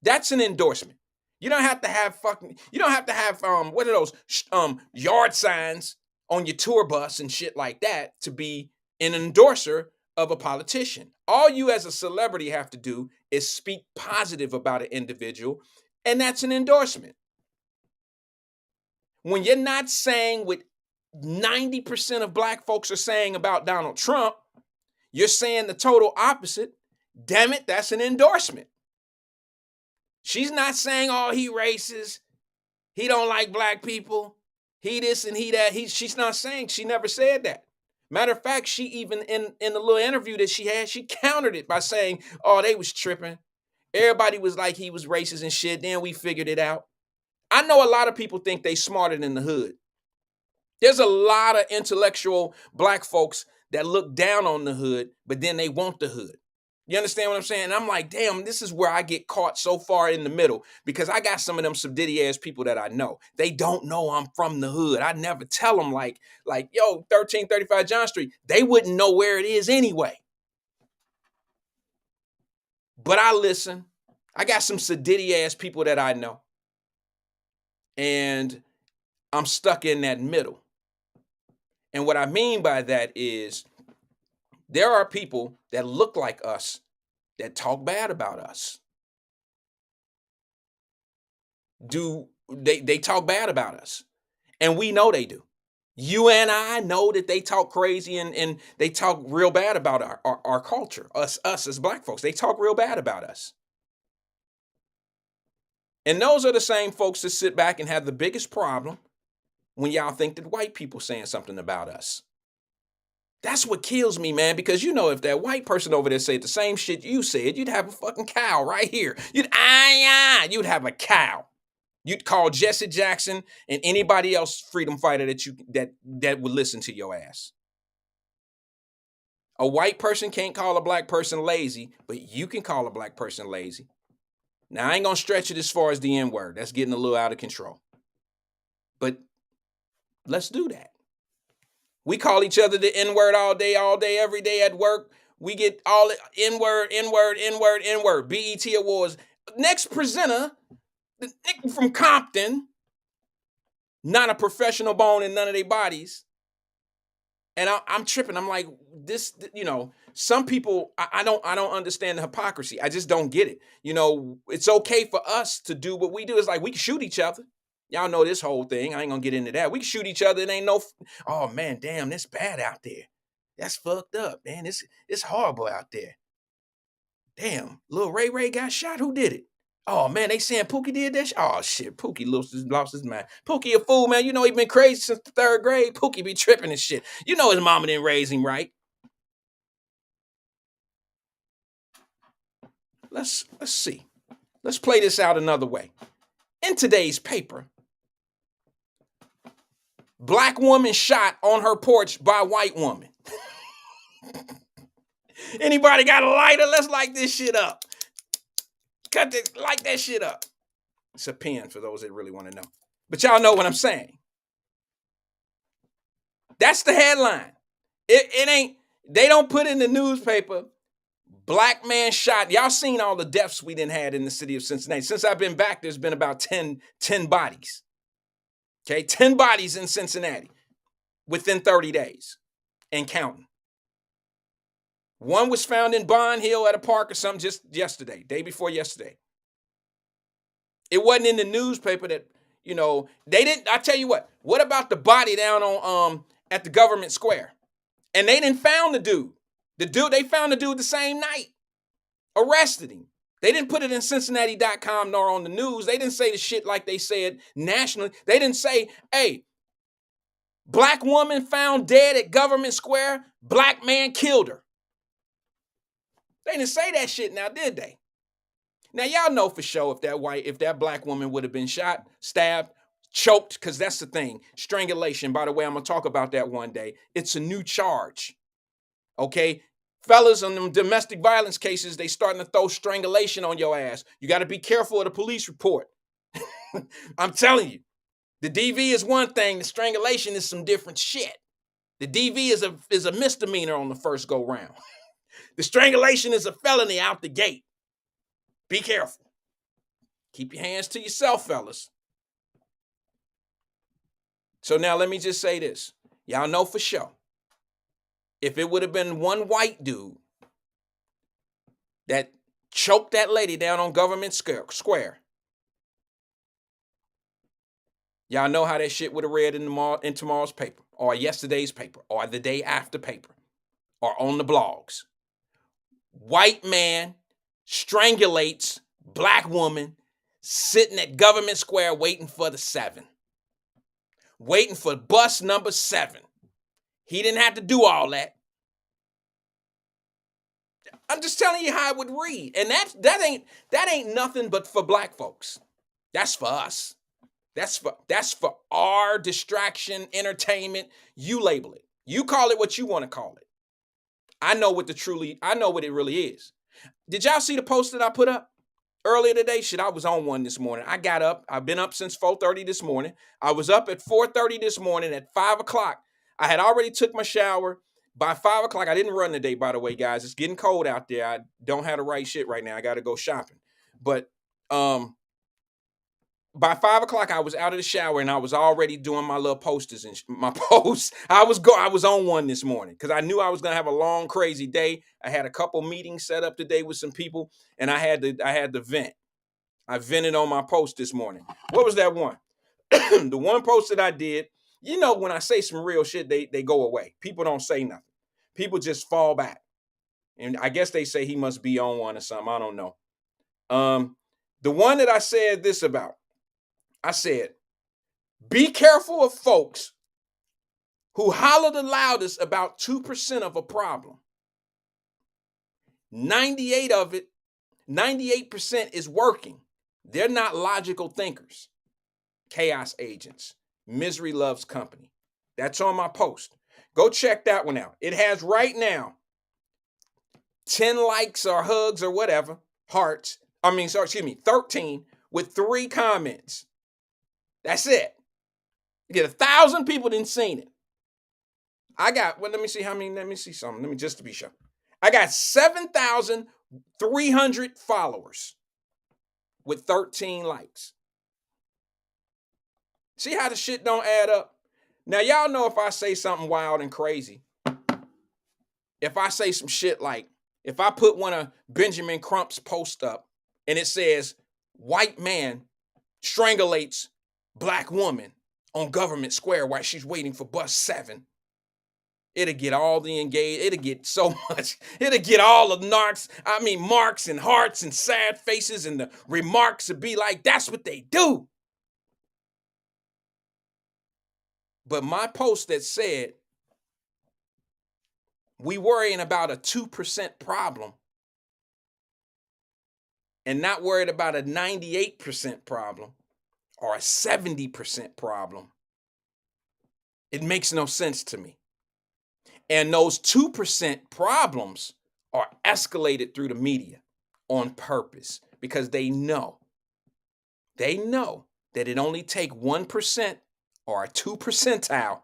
[SPEAKER 2] That's an endorsement. You don't have to have what are those yard signs on your tour bus and shit like that to be an endorser of a politician. All you as a celebrity have to do is speak positive about an individual, and that's an endorsement. When you're not saying what 90% of black folks are saying about Donald Trump, you're saying the total opposite. Damn it, that's an endorsement. She's not saying, oh, he racist. He don't like black people. He this and he that. She's not saying, she never said that. Matter of fact, she even in the little interview that she had, she countered it by saying, oh, they was tripping. Everybody was like he was racist and shit. Then we figured it out. I know a lot of people think they smarter than the hood. There's a lot of intellectual black folks that look down on the hood, but then they want the hood. You understand what I'm saying? And I'm like, damn, this is where I get caught so far in the middle because I got some of them subdiddy ass people that I know. They don't know I'm from the hood. I never tell them like, yo, 1335 John Street. They wouldn't know where it is anyway. But I listen. I got some subdiddy ass people that I know. And I'm stuck in that middle. And what I mean by that is there are people that look like us that talk bad about us. They talk bad about us. And we know they do. You and I know that they talk crazy and they talk real bad about our culture, us as black folks. They talk real bad about us. And those are the same folks that sit back and have the biggest problem when y'all think that white people saying something about us. That's what kills me, man, because if that white person over there said the same shit you said, you'd have a fucking cow right here. You'd have a cow. You'd call Jesse Jackson and anybody else freedom fighter that would listen to your ass. A white person can't call a black person lazy, but you can call a black person lazy. Now, I ain't going to stretch it as far as the N-word. That's getting a little out of control. But let's do that. We call each other the N-word all day, every day at work. We get all N-word, N-word, N-word, N-word, BET Awards. Next presenter, the nigga from Compton, not a professional bone in none of their bodies. And I'm tripping. I'm like, this, some people, I don't understand the hypocrisy. I just don't get it. It's okay for us to do what we do. It's like we can shoot each other. Y'all know this whole thing. I ain't gonna get into that. We can shoot each other. It ain't oh man, damn, that's bad out there. That's fucked up, man. It's horrible out there. Damn, little Ray got shot. Who did it? Oh man, they saying Pookie did that shit? Oh shit, Pookie lost his mind. Pookie a fool, man. He been crazy since the 3rd grade. Pookie be tripping and shit. His mama didn't raise him right. Let's see. Let's play this out another way. In today's paper, black woman shot on her porch by white woman. Anybody got a lighter? Let's light this shit up. Light that shit up. It's a pen for those that really want to know. But y'all know what I'm saying. That's the headline. It ain't, they don't put in the newspaper, black man shot. Y'all seen all the deaths we didn't had in the city of Cincinnati. Since I've been back, there's been about 10 bodies. Okay, 10 bodies in Cincinnati within 30 days and counting. One was found in Bond Hill at a park or something just yesterday, day before yesterday. It wasn't in the newspaper that, they didn't. I tell you what about the body down on at the government square? And they didn't found the dude. They found the dude the same night. Arrested him. They didn't put it in Cincinnati.com nor on the news. They didn't say the shit like they said nationally. They didn't say, hey, black woman found dead at government square, black man killed her. They didn't say that shit now, did they? Now, y'all know for sure if that black woman would have been shot, stabbed, choked, because that's the thing. Strangulation, by the way, I'm going to talk about that one day. It's a new charge. Okay? Fellas, on them domestic violence cases, they starting to throw strangulation on your ass. You got to be careful of the police report. I'm telling you. The DV is one thing. The strangulation is some different shit. The DV is a misdemeanor on the first go round. The strangulation is a felony out the gate. Be careful. Keep your hands to yourself, fellas. So now let me just say this. Y'all know for sure. If it would have been one white dude that choked that lady down on Government Square, y'all know how that shit would have read in tomorrow's paper, or yesterday's paper, or the day after paper, or on the blogs. White man strangulates black woman sitting at Government Square waiting for the 7. Waiting for bus number 7. He didn't have to do all that. I'm just telling you how it would read. And that ain't nothing but for black folks. That's for us. That's for our distraction, entertainment. You label it. You call it what you want to call it. I know what it really is. Did y'all see the post that I put up earlier today? Shit, I was on one this morning. I got up. I've been up since 4:30 this morning. I was up at 4:30 this morning. At 5 o'clock, I had already took my shower. By 5 o'clock, I didn't run today, by the way, guys. It's getting cold out there. I don't have the right shit right now. I got to go shopping. But by 5 o'clock, I was out of the shower and I was already doing my little posters and my posts. I was on one this morning because I knew I was gonna have a long, crazy day. I had a couple meetings set up today with some people, and I had to vent. I vented on my post this morning. What was that one? The one post that I did. When I say some real shit, they go away. People don't say nothing. People just fall back, and I guess they say he must be on one or something. I don't know. The one that I said this about. I said, be careful of folks who holler the loudest about 2% of a problem. 98% is working. They're not logical thinkers. Chaos agents. Misery loves company. That's on my post. Go check that one out. It has right now 10 likes or hugs or whatever, hearts. 13 with 3 comments. That's it. You get 1,000 people didn't seen it. I got, let me see how many, let me see something. Just to be sure. I got 7,300 followers with 13 likes. See how the shit don't add up? Now, y'all know if I say something wild and crazy, if I say some shit like, if I put one of Benjamin Crump's post up and it says, white man strangulates black woman on Government Square while she's waiting for bus 7, it'll get all the engaged, it'll get so much, it'll get all the marks and hearts and sad faces, and the remarks will be like, that's what they do. But my post that said, we worrying about a 2% problem and not worried about a 98% problem or a 70% problem, it makes no sense to me. And those 2% problems are escalated through the media on purpose because they know that it only take 1% or a 2 percentile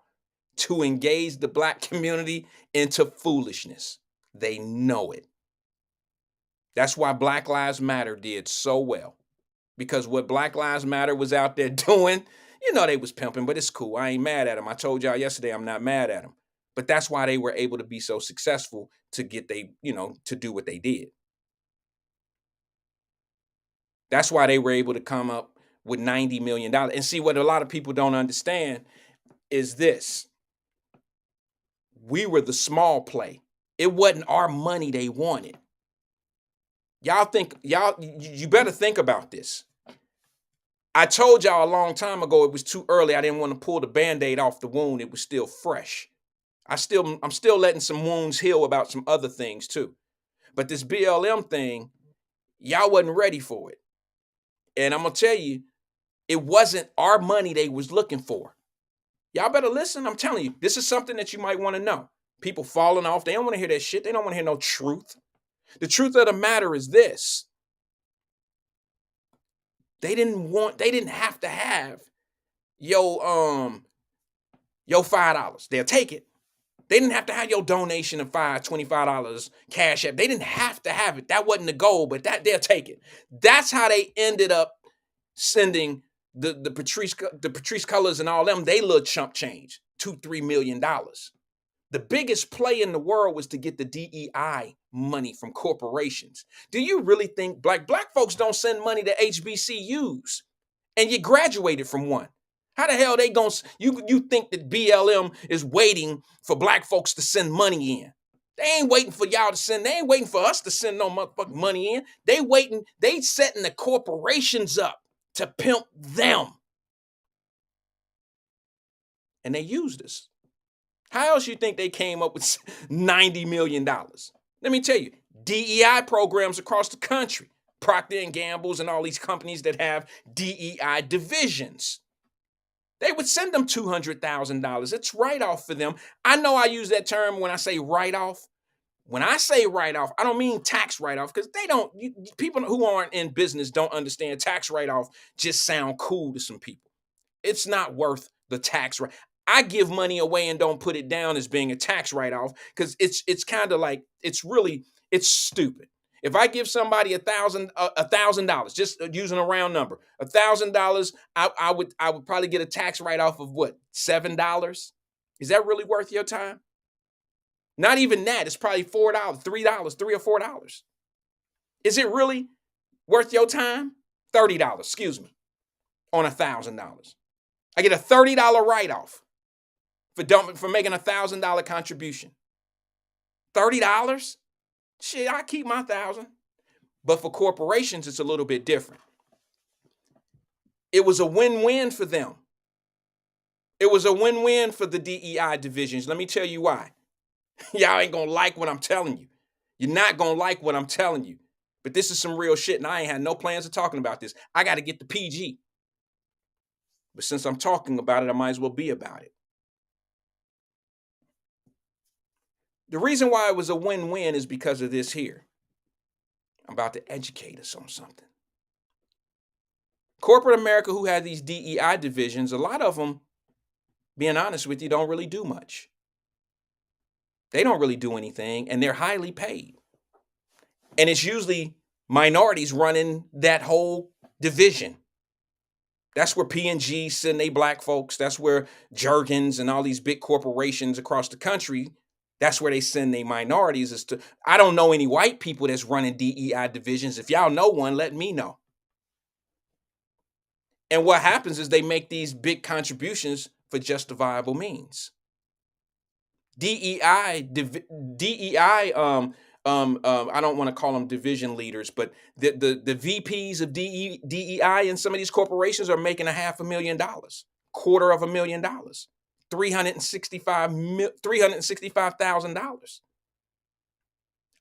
[SPEAKER 2] to engage the black community into foolishness. They know it. That's why Black Lives Matter did so well. Because what Black Lives Matter was out there doing, they was pimping, but it's cool. I ain't mad at them. I told y'all yesterday I'm not mad at them. But that's why they were able to be so successful to get to do what they did. That's why they were able to come up with $90 million. And see, what a lot of people don't understand is this. We were the small play. It wasn't our money they wanted. You better think about this. I told y'all a long time ago it was too early. I didn't want to pull the Band-Aid off the wound. It was still fresh. I'm still letting some wounds heal about some other things too. But this BLM thing, y'all wasn't ready for it. And I'm going to tell you, it wasn't our money they was looking for. Y'all better listen. I'm telling you, this is something that you might want to know. People falling off. They don't want to hear that shit. They don't want to hear no truth. The truth of the matter is this. They didn't have to have your $5. They'll take it. They didn't have to have your donation of $25 cash app. They didn't have to have it. That wasn't the goal, but they'll take it. That's how they ended up sending the Patrice Colors and all them, they little chump change, $2-3 million. The biggest play in the world was to get the DEI money from corporations. Do you really think black folks don't send money to HBCUs? And you graduated from one. How the hell they gonna, you think that BLM is waiting for black folks to send money in? They ain't waiting for y'all to send, they ain't waiting for us to send no motherfucking money in. They setting the corporations up to pimp them. And they used us. How else you think they came up with $90 million? Let me tell you, DEI programs across the country, Procter & Gamble's and all these companies that have DEI divisions. They would send them $200,000. It's write-off for them. I know I use that term when I say write-off. When I say write-off, I don't mean tax write-off because people who aren't in business don't understand tax write-off just sound cool to some people. It's not worth the tax write-off. I give money away and don't put it down as being a tax write-off because it's kind of like, it's stupid. If I give somebody $1,000, just using a round number, $1,000, I would probably get a tax write-off of what, $7? Is that really worth your time? Not even that. It's probably $4, $3 or $4. Is it really worth your time? $30, excuse me, on $1,000. I get a $30 write-off for making a $1,000 contribution. $30? Shit, I keep my $1,000. But for corporations, it's a little bit different. It was a win-win for them. It was a win-win for the DEI divisions. Let me tell you why. Y'all ain't gonna like what I'm telling you. You're not gonna like what I'm telling you. But this is some real shit, and I ain't had no plans of talking about this. I got to get the PG. But since I'm talking about it, I might as well be about it. The reason why it was a win-win is because of this here. I'm about to educate us on something. Corporate America, who had these DEI divisions, a lot of them, being honest with you, don't really do much. They don't really do anything, and they're highly paid. And it's usually minorities running that whole division. That's where P&G send they black folks. That's where Jergens and all these big corporations across the country, that's where they send their minorities. Is to, I don't know any white people that's running DEI divisions. If y'all know one, let me know. And what happens is they make these big contributions for justifiable means. DEI, I don't want to call them division leaders, but the VPs of DEI in some of these corporations are making $500,000, $250,000, $365,000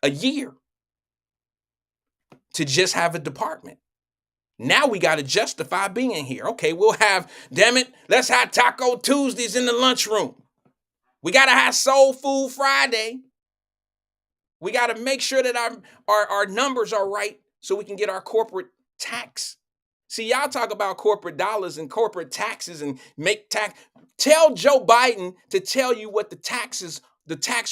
[SPEAKER 2] a year to just have a department. Now we got to justify being here. Okay, we'll have, damn it, let's have Taco Tuesdays in the lunchroom. We got to have Soul Food Friday. We got to make sure that our numbers are right so we can get our corporate tax. See, y'all talk about corporate dollars and corporate taxes and make tax. Tell Joe Biden to tell you what the tax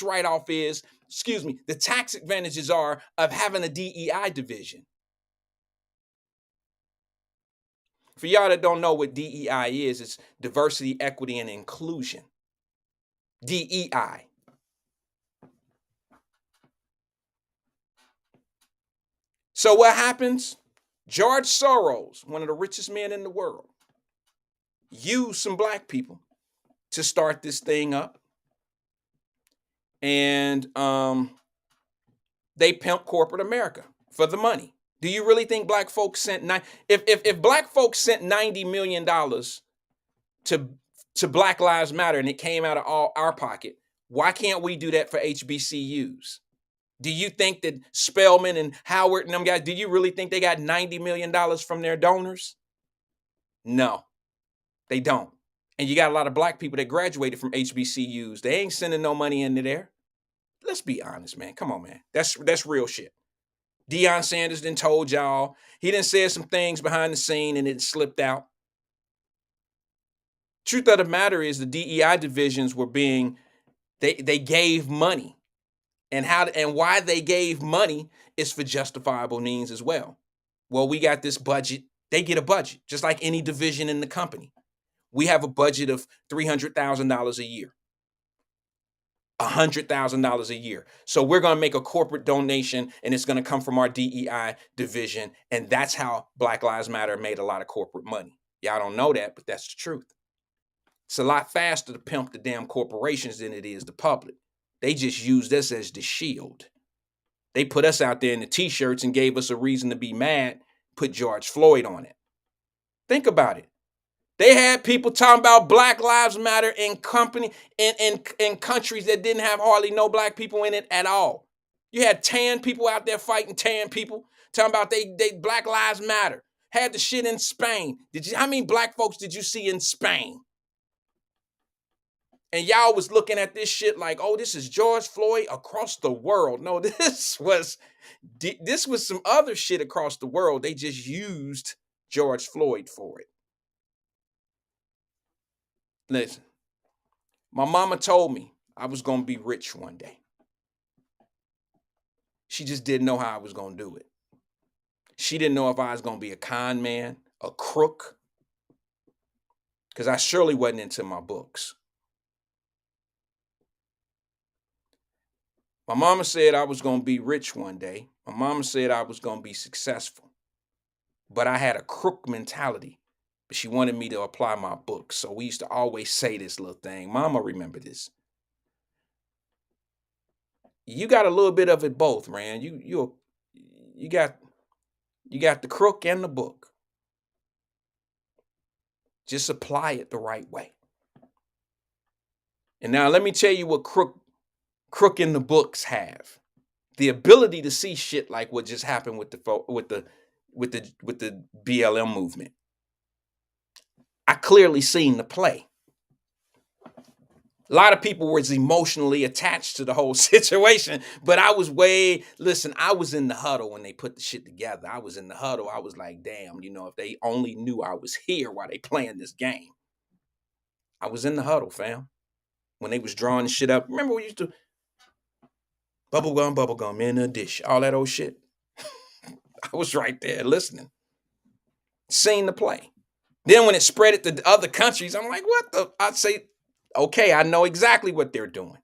[SPEAKER 2] write-off is, the tax advantages are of having a DEI division. For y'all that don't know what DEI is, it's diversity, equity, and inclusion. DEI. So what happens? George Soros, one of the richest men in the world, used some black people to start this thing up. And they pimp corporate America for the money. Do you really think black folks sent if black folks sent $90 million to Black Lives Matter and it came out of all our pocket, why can't we do that for HBCUs? Do you think that Spelman and Howard and them guys, do you really think they got $90 million from their donors? No, they don't. And you got a lot of black people that graduated from HBCUs. They ain't sending no money into there. Let's be honest, man. Come on, man. That's real shit. Deion Sanders done told y'all. He done said some things behind the scene and it slipped out. Truth of the matter is the DEI divisions were being, they gave money. And why they gave money is for justifiable means as well. Well, we got this budget. They get a budget, just like any division in the company. We have a budget of $300,000 a year. $100,000 a year. So we're going to make a corporate donation and it's going to come from our DEI division. And that's how Black Lives Matter made a lot of corporate money. Y'all don't know that, but that's the truth. It's a lot faster to pimp the damn corporations than it is the public. They just used us as the shield. They put us out there in the t-shirts and gave us a reason to be mad, put George Floyd on it. Think about it. They had people talking about Black Lives Matter in countries that didn't have hardly no black people in it at all. You had tan people out there fighting tan people, talking about they Black Lives Matter. Had the shit in Spain. How many black folks did you see in Spain? And y'all was looking at this shit like, oh, this is George Floyd across the world. No, this was some other shit across the world. They just used George Floyd for it. Listen, my mama told me I was going to be rich one day. She just didn't know how I was going to do it. She didn't know if I was going to be a con man, a crook, because I surely wasn't into my books. My mama said I was going to be rich one day. My mama said I was going to be successful. But I had a crook mentality. But she wanted me to apply my books. So we used to always say this little thing. Mama, remember this. You got a little bit of it both, man. You got the crook and the book. Just apply it the right way. And now let me tell you what crook in the books have. The ability to see shit like what just happened with the BLM movement. I clearly seen the play. A lot of people was emotionally attached to the whole situation, but I was I was in the huddle when they put the shit together. I was in the huddle. I was like, damn, if they only knew I was here while they playing this game. I was in the huddle, fam. When they was drawing shit up. Remember we used to Bubble gum in a dish, all that old shit. I was right there listening, seeing the play. Then when it spread it to other countries, I'm like, what the? I'd say, okay, I know exactly what they're doing.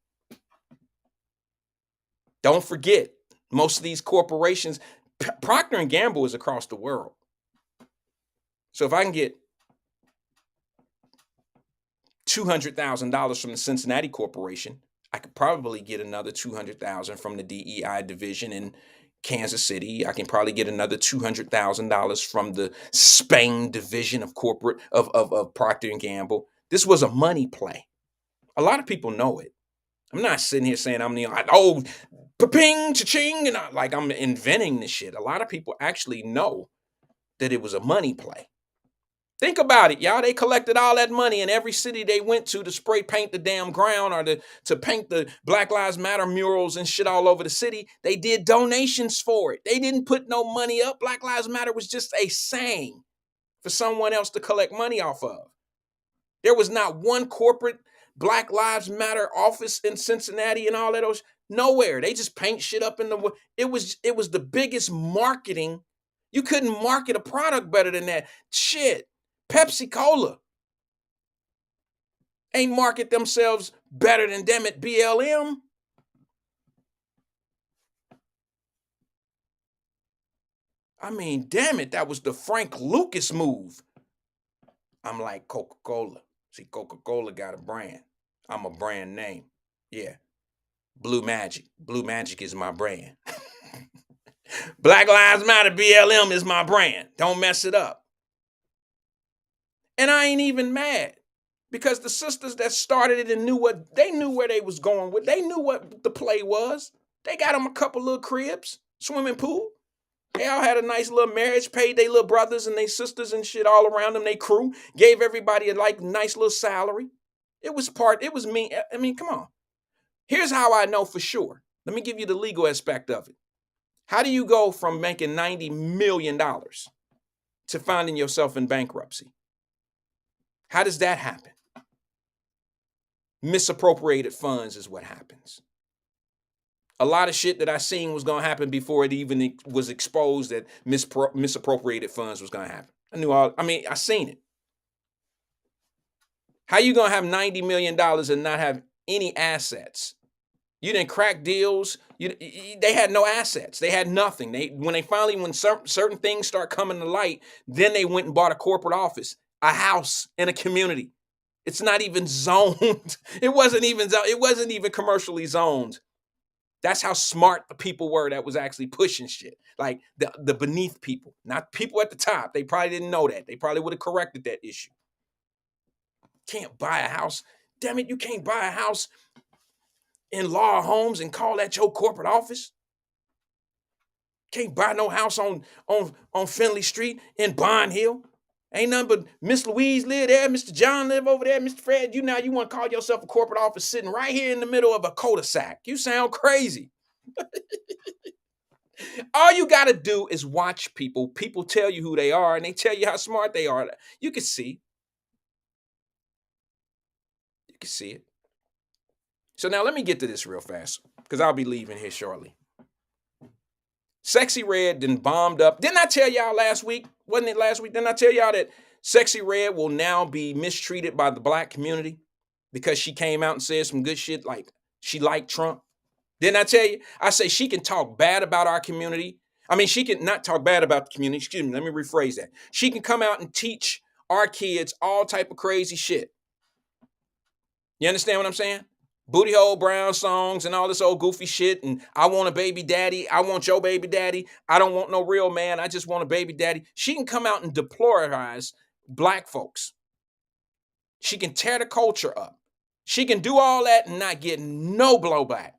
[SPEAKER 2] Don't forget, most of these corporations, Procter and Gamble is across the world. So if I can get $200,000 from the Cincinnati Corporation, I could probably get another $200,000 from the DEI division in Kansas City. I can probably get another $200,000 from the Spain division of corporate of Procter and Gamble. This was a money play. A lot of people know it. I'm not sitting here saying I'm the pa-ping, cha-ching, and like I'm inventing this shit. A lot of people actually know that it was a money play. Think about it, y'all. They collected all that money in every city they went to spray paint the damn ground or to paint the Black Lives Matter murals and shit all over the city. They did donations for it. They didn't put no money up. Black Lives Matter was just a saying for someone else to collect money off of. There was not one corporate Black Lives Matter office in Cincinnati and all that. Nowhere. They just paint shit up in the. It was the biggest marketing. You couldn't market a product better than that. Shit. Pepsi Cola ain't market themselves better than them at BLM. I mean, damn it, that was the Frank Lucas move. I'm like Coca-Cola. See, Coca-Cola got a brand. I'm a brand name. Yeah. Blue Magic. Blue Magic is my brand. Black Lives Matter BLM is my brand. Don't mess it up. And I ain't even mad because the sisters that started it and knew where they was going with. They knew what the play was. They got them a couple little cribs, swimming pool. They all had a nice little marriage, paid their little brothers and their sisters and shit all around them. They crew, gave everybody a nice little salary. It was me. I mean, come on. Here's how I know for sure. Let me give you the legal aspect of it. How do you go from making $90 million to finding yourself in bankruptcy? How does that happen? Misappropriated funds is what happens. A lot of shit that I seen was going to happen before it even was exposed that misappropriated funds was going to happen. I seen it. How you going to have $90 million and not have any assets? You didn't crack deals. They had no assets. They had nothing. When certain things start coming to light, then they went and bought a corporate office, a house in a community. It's not even zoned. It wasn't even commercially zoned. That's how smart the people were that was actually pushing shit. Like the beneath people, not people at the top. They probably didn't know that. They probably would have corrected that issue. Can't buy a house. Damn it, you can't buy a house in Law Homes and call that your corporate office. Can't buy no house on Finley Street in Bond Hill. Ain't nothing but Miss Louise live there, Mr. John live over there, Mr. Fred. You want to call yourself a corporate office sitting right here in the middle of a cul-de-sac. You sound crazy. All you got to do is watch people. People tell you who they are, and they tell you how smart they are. You can see. You can see it. So now let me get to this real fast, because I'll be leaving here shortly. Sexy Red then bombed up. Didn't I tell y'all last week? Wasn't it last week? Didn't I tell y'all that Sexy Red will now be mistreated by the black community because she came out and said some good shit like she liked Trump? Didn't I tell you? I say she can talk bad about our community. I mean, she can not talk bad about the community. Excuse me, let me rephrase that. She can come out and teach our kids all type of crazy shit. You understand what I'm saying? Booty hole brown songs and all this old goofy shit. And I want a baby daddy. I want your baby daddy. I don't want no real man. I just want a baby daddy. She can come out and deplorize black folks. She can tear the culture up. She can do all that and not get no blowback.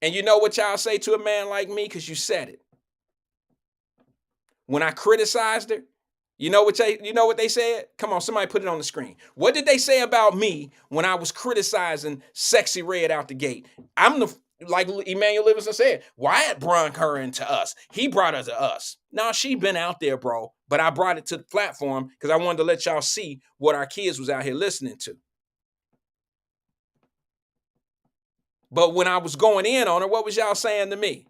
[SPEAKER 2] And you know what y'all say to a man like me? Because you said it. When I criticized her, you know what they said? Come on, somebody put it on the screen. What did they say about me when I was criticizing Sexy Red out the gate? Like Emmanuel Livingston said, Wyatt brought her into us. He brought her to us. Now, she been out there, bro, but I brought it to the platform because I wanted to let y'all see what our kids was out here listening to. But when I was going in on her, what was y'all saying to me?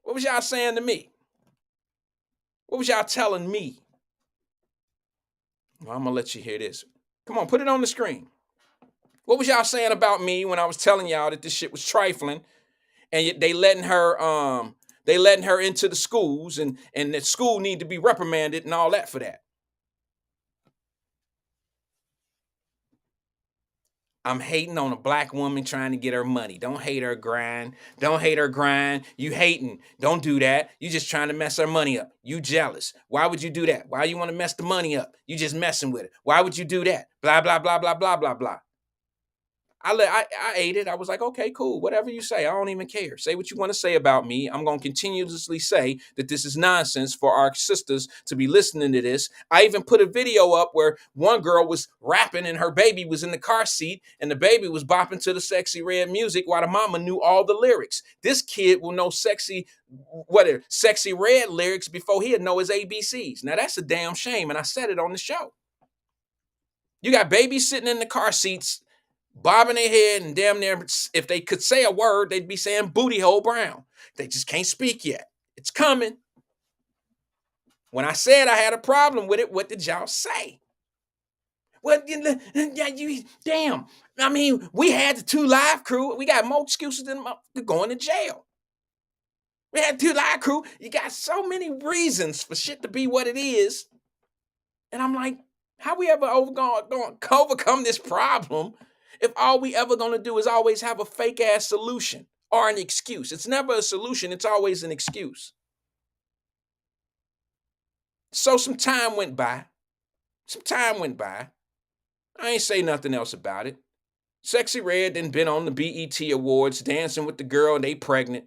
[SPEAKER 2] What was y'all saying to me? What was y'all telling me? Well, I'm going to let you hear this. Come on, put it on the screen. What was y'all saying about me when I was telling y'all that this shit was trifling, and they letting her into the schools, and that school need to be reprimanded and all that for that? I'm hating on a black woman trying to get her money. Don't hate her grind. Don't hate her grind. You hating. Don't do that. You just trying to mess her money up. You jealous. Why would you do that? Why you want to mess the money up? You just messing with it. Why would you do that? Blah, blah, blah, blah, blah, blah, blah. I ate it. I was like, okay, cool. Whatever you say, I don't even care. Say what you want to say about me. I'm going to continuously say that this is nonsense for our sisters to be listening to this. I even put a video up where one girl was rapping and her baby was in the car seat and the baby was bopping to the Sexy Red music while the mama knew all the lyrics. This kid will know Sexy Red lyrics before he'd know his ABCs. Now that's a damn shame. And I said it on the show. You got babies sitting in the car seats, bobbing their head, and damn near, if they could say a word, they'd be saying booty hole brown. They just can't speak yet. It's coming. When I said I had a problem with it, what did y'all say? Well, damn. I mean, we had the 2 Live crew. We got more excuses than going to jail. We had 2 Live crew. You got so many reasons for shit to be what it is. And I'm like, how we ever overcome this problem if all we ever gonna do is always have a fake ass solution or an excuse? It's never a solution, it's always an excuse. So some time went by. I ain't say nothing else about it. Sexy Red then been on the BET Awards dancing with the girl and they pregnant.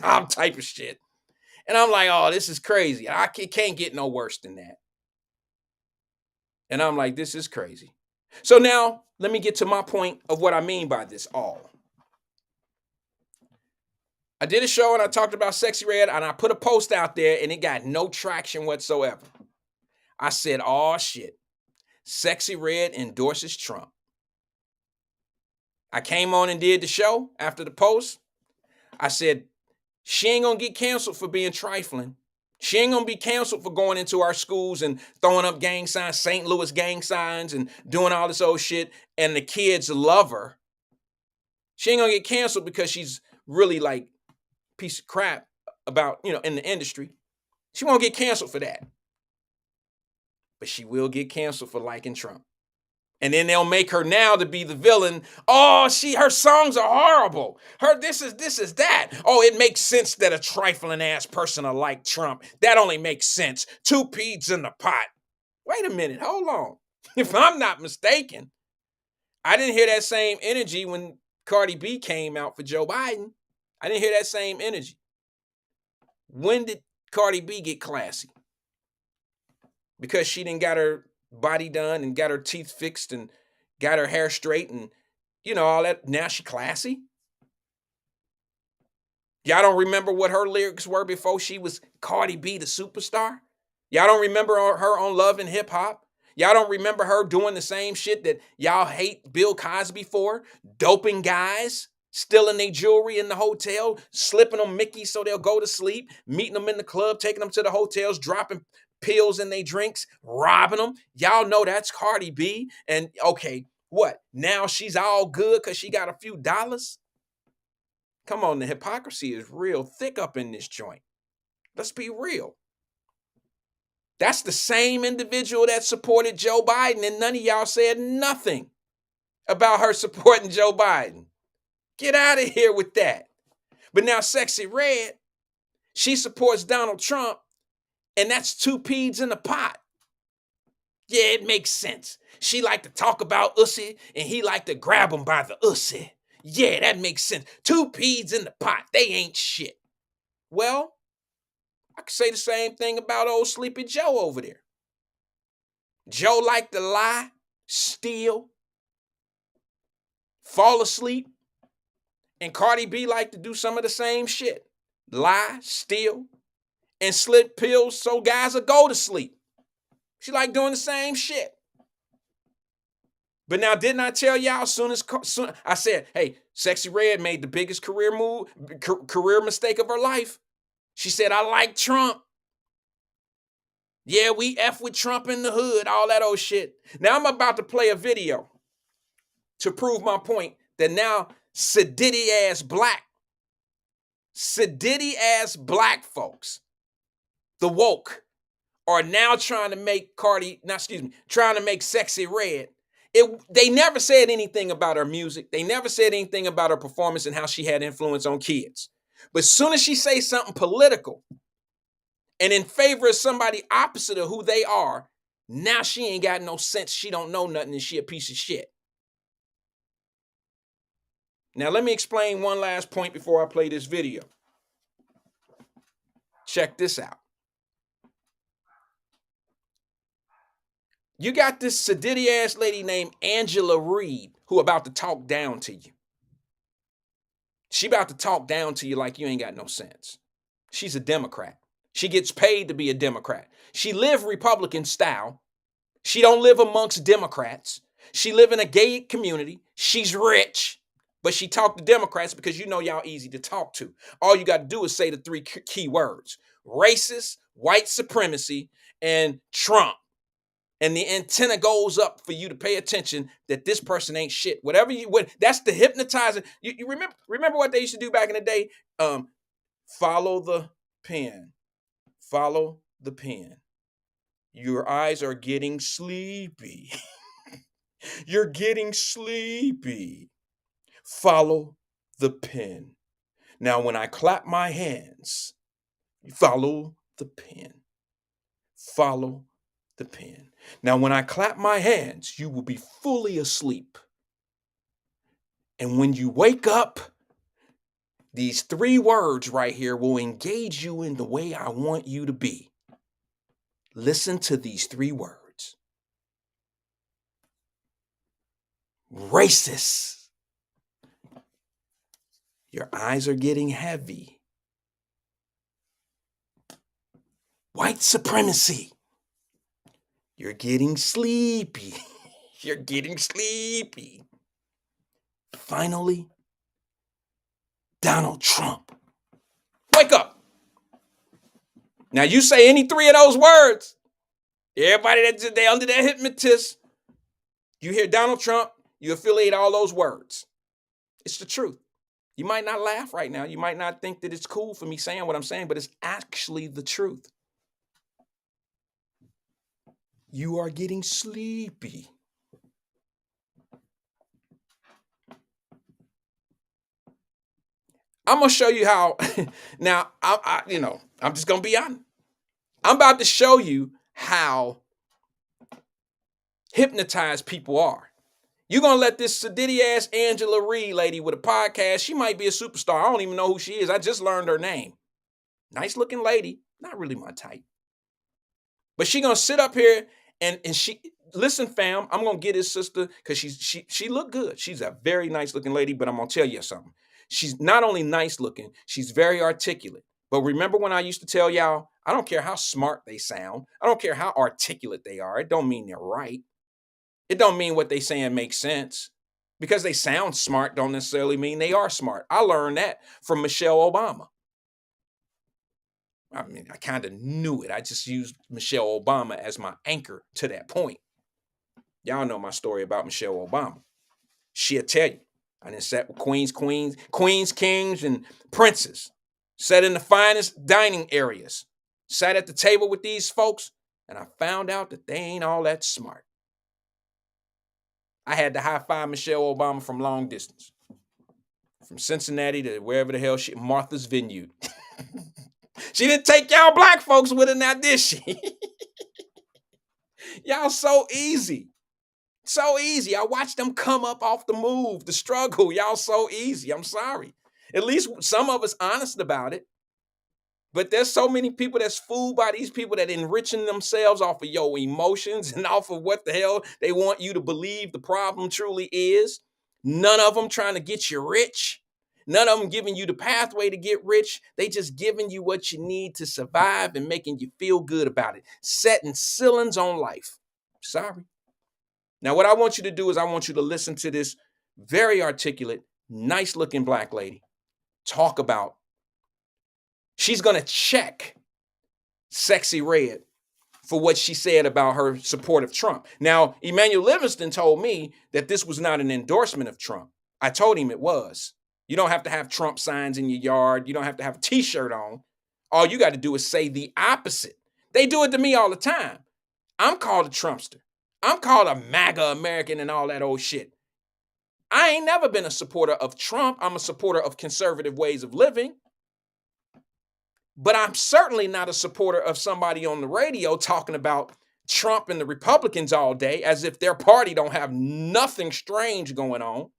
[SPEAKER 2] All type of shit. And I'm like, oh, this is crazy. It can't get no worse than that. And I'm like, this is crazy. So now let me get to my point of what I mean by this all. I did a show and I talked about Sexy Red and I put a post out there and it got no traction whatsoever. I said, oh shit, Sexy Red endorses Trump. I came on and did the show after the post. I said, she ain't gonna get canceled for being trifling. She ain't gonna be canceled for going into our schools and throwing up gang signs, St. Louis gang signs, and doing all this old shit, and the kids love her. She ain't gonna get canceled because she's really like a piece of crap about, in the industry. She won't get canceled for that. But she will get canceled for liking Trump. And then they'll make her now to be the villain. Oh, her songs are horrible. This is that. Oh, it makes sense that a trifling ass person will like Trump. That only makes sense. 2 peas in the pot. Wait a minute, hold on. If I'm not mistaken, I didn't hear that same energy when Cardi B came out for Joe Biden. I didn't hear that same energy. When did Cardi B get classy? Because she didn't got her body done and got her teeth fixed and got her hair straight and all that. Now she classy. Y'all don't remember what her lyrics were before she was Cardi B the superstar? Y'all don't remember her on Love and Hip Hop? Y'all don't remember her doing the same shit that y'all hate Bill Cosby for? Doping guys, stealing their jewelry in the hotel, slipping them Mickey so they'll go to sleep, meeting them in the club, taking them to the hotels, dropping pills in their drinks, robbing them. Y'all know that's Cardi B. And okay, what? Now she's all good because she got a few dollars? Come on, the hypocrisy is real thick up in this joint. Let's be real. That's the same individual that supported Joe Biden, and none of y'all said nothing about her supporting Joe Biden. Get out of here with that. But now Sexy Red, she supports Donald Trump, and that's 2 peas in the pot. Yeah, it makes sense. She like to talk about ussy, and he like to grab him by the ussy. Yeah, that makes sense. 2 peas in the pot. They ain't shit. Well, I could say the same thing about old Sleepy Joe over there. Joe like to lie, steal, fall asleep, and Cardi B like to do some of the same shit. Lie, steal, and slip pills so guys will go to sleep. She like doing the same shit. But now, didn't I tell y'all soon I said, hey, Sexy Red made the biggest career mistake of her life. She said, I like Trump. Yeah, we F with Trump in the hood, all that old shit. Now I'm about to play a video to prove my point that now sedity ass black folks, the woke, are now trying to make trying to make Sexy Red. They never said anything about her music. They never said anything about her performance and how she had influence on kids. But as soon as she says something political and in favor of somebody opposite of who they are, now she ain't got no sense. She don't know nothing and she a piece of shit. Now let me explain one last point before I play this video. Check this out. You got this sedity ass lady named Angela Reed who about to talk down to you. She about to talk down to you like you ain't got no sense. She's a Democrat. She gets paid to be a Democrat. She live Republican style. She don't live amongst Democrats. She live in a gay community. She's rich, but she talk to Democrats because you know y'all easy to talk to. All you got to do is say the three key words: racist, white supremacy, and Trump. And the antenna goes up for you to pay attention that this person ain't shit. That's the hypnotizer. You remember what they used to do back in the day? Follow the pen. Follow the pen. Your eyes are getting sleepy. You're getting sleepy. Follow the pen. Now, when I clap my hands, follow the pen. Follow the pen. Now, when I clap my hands, you will be fully asleep. And when you wake up, these three words right here will engage you in the way I want you to be. Listen to these three words. Racist. Your eyes are getting heavy. White supremacy. You're getting sleepy. You're getting sleepy. Finally, Donald Trump. Wake up. Now you say any three of those words. Everybody they under that hypnotist. You hear Donald Trump, you affiliate all those words. It's the truth. You might not laugh right now. You might not think that it's cool for me saying what I'm saying, but it's actually the truth. You are getting sleepy. I'm going to show you how. Now, I'm just going to be honest. I'm about to show you how hypnotized people are. You're going to let this sedity ass Angela Reed lady with a podcast, she might be a superstar. I don't even know who she is. I just learned her name. Nice looking lady. Not really my type. But she going to sit up here and she, listen, fam, I'm going to get his sister because she look good. She's a very nice looking lady, but I'm going to tell you something. She's not only nice looking, she's very articulate. But remember when I used to tell y'all, I don't care how smart they sound. I don't care how articulate they are. It don't mean they're right. It don't mean what they saying makes sense. Because they sound smart don't necessarily mean they are smart. I learned that from Michelle Obama. I mean, I kind of knew it. I just used Michelle Obama as my anchor to that point. Y'all know my story about Michelle Obama. She'll tell you. I done sat with queens, kings, and princes. Sat in the finest dining areas. Sat at the table with these folks, and I found out that they ain't all that smart. I had to high-five Michelle Obama from long distance. From Cincinnati to wherever the hell Martha's Vineyard. She didn't take y'all black folks with her now, did she? Y'all so easy. So easy. I watched them come up off the move, the struggle. Y'all so easy. I'm sorry. At least some of us honest about it. But there's so many people that's fooled by these people that enriching themselves off of your emotions and off of what the hell they want you to believe the problem truly is. None of them trying to get you rich. None of them giving you the pathway to get rich. They just giving you what you need to survive and making you feel good about it. Setting ceilings on life. Sorry. Now, what I want you to do is I want you to listen to this very articulate, nice looking black lady talk about, she's going to check Sexy Red for what she said about her support of Trump. Now, Emmanuel Livingston told me that this was not an endorsement of Trump. I told him it was. You don't have to have Trump signs in your yard. You don't have to have a t-shirt on. All you got to do is say the opposite. They do it to me all the time. I'm called a Trumpster. I'm called a MAGA American and all that old shit. I ain't never been a supporter of Trump. I'm a supporter of conservative ways of living. But I'm certainly not a supporter of somebody on the radio talking about Trump and the Republicans all day as if their party don't have nothing strange going on.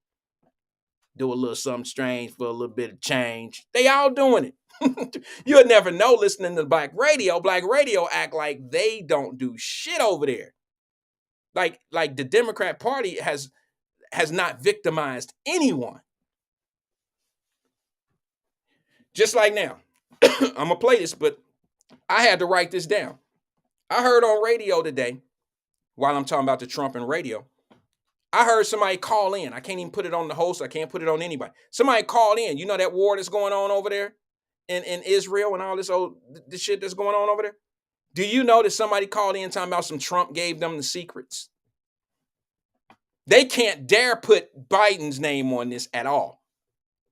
[SPEAKER 2] Do a little something strange for a little bit of change. They all doing it. You'll never know listening to black radio. Black radio act like they don't do shit over there. Like the Democrat Party has not victimized anyone. Just like now. I'm going to play this, but I had to write this down. I heard on radio today, while I'm talking about the Trump and radio, I heard somebody call in. I can't even put it on the host. I can't put it on anybody. Somebody called in. You know that war that's going on over there in Israel and all this shit that's going on over there? Do you know that somebody called in talking about some Trump gave them the secrets? They can't dare put Biden's name on this at all.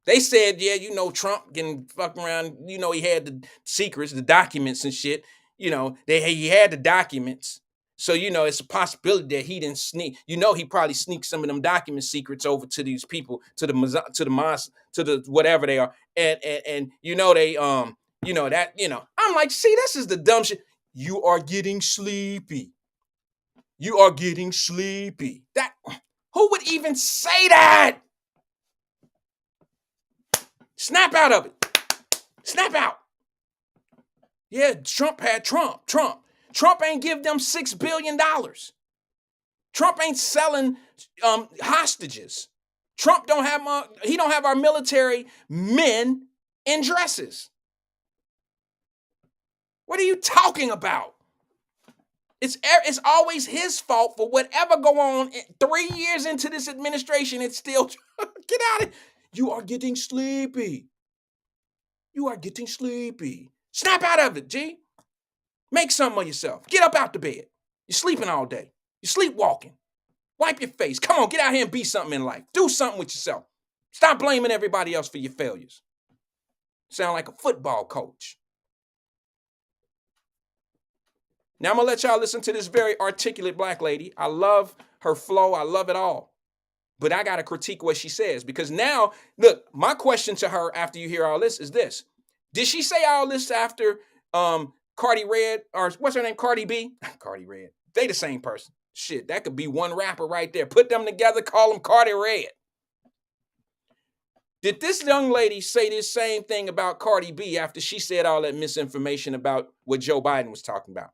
[SPEAKER 2] They said, yeah, you know, Trump getting fucked around. You know, he had the secrets, the documents and shit. You know, he had the documents. So, you know, it's a possibility that he didn't sneak. You know, he probably sneaked some of them document secrets over to these people, to the mosque, to the whatever they are. And you know, they, you know, that, you know, I'm like, see, this is the dumb shit. You are getting sleepy. You are getting sleepy. That, who would even say that? Snap out of it. Snap out. Yeah, Trump had Trump. Trump ain't give them $6 billion. Trump ain't selling hostages. Trump don't have our military men in dresses. What are you talking about? It's always his fault for whatever go on 3 years into this administration. It's still, get out of it. You are getting sleepy. You are getting sleepy. Snap out of it, G. Make something of yourself. Get up out the bed. You're sleeping all day. You're sleepwalking. Wipe your face. Come on, get out here and be something in life. Do something with yourself. Stop blaming everybody else for your failures. Sound like a football coach. Now I'm going to let y'all listen to this very articulate black lady. I love her flow. I love it all. But I got to critique what she says because now, look, my question to her after you hear all this is this. Did she say all this after Cardi Red, or what's her name, Cardi B? Cardi Red. They the same person. Shit, that could be one rapper right there. Put them together, call them Cardi Red. Did this young lady say this same thing about Cardi B after she said all that misinformation about what Joe Biden was talking about?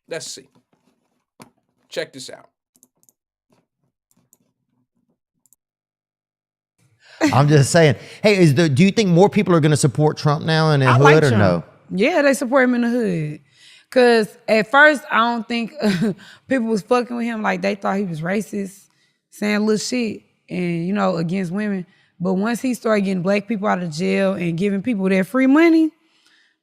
[SPEAKER 2] Let's see. Check this out.
[SPEAKER 4] I'm just saying. Hey, do you think more people are going to support Trump now in the hood
[SPEAKER 5] like
[SPEAKER 4] or
[SPEAKER 5] Trump.
[SPEAKER 4] no?
[SPEAKER 5] Yeah, they support him in the hood. Cause at first I don't think people was fucking with him like they thought he was racist, saying little shit and you know against women. But once he started getting black people out of jail and giving people their free money,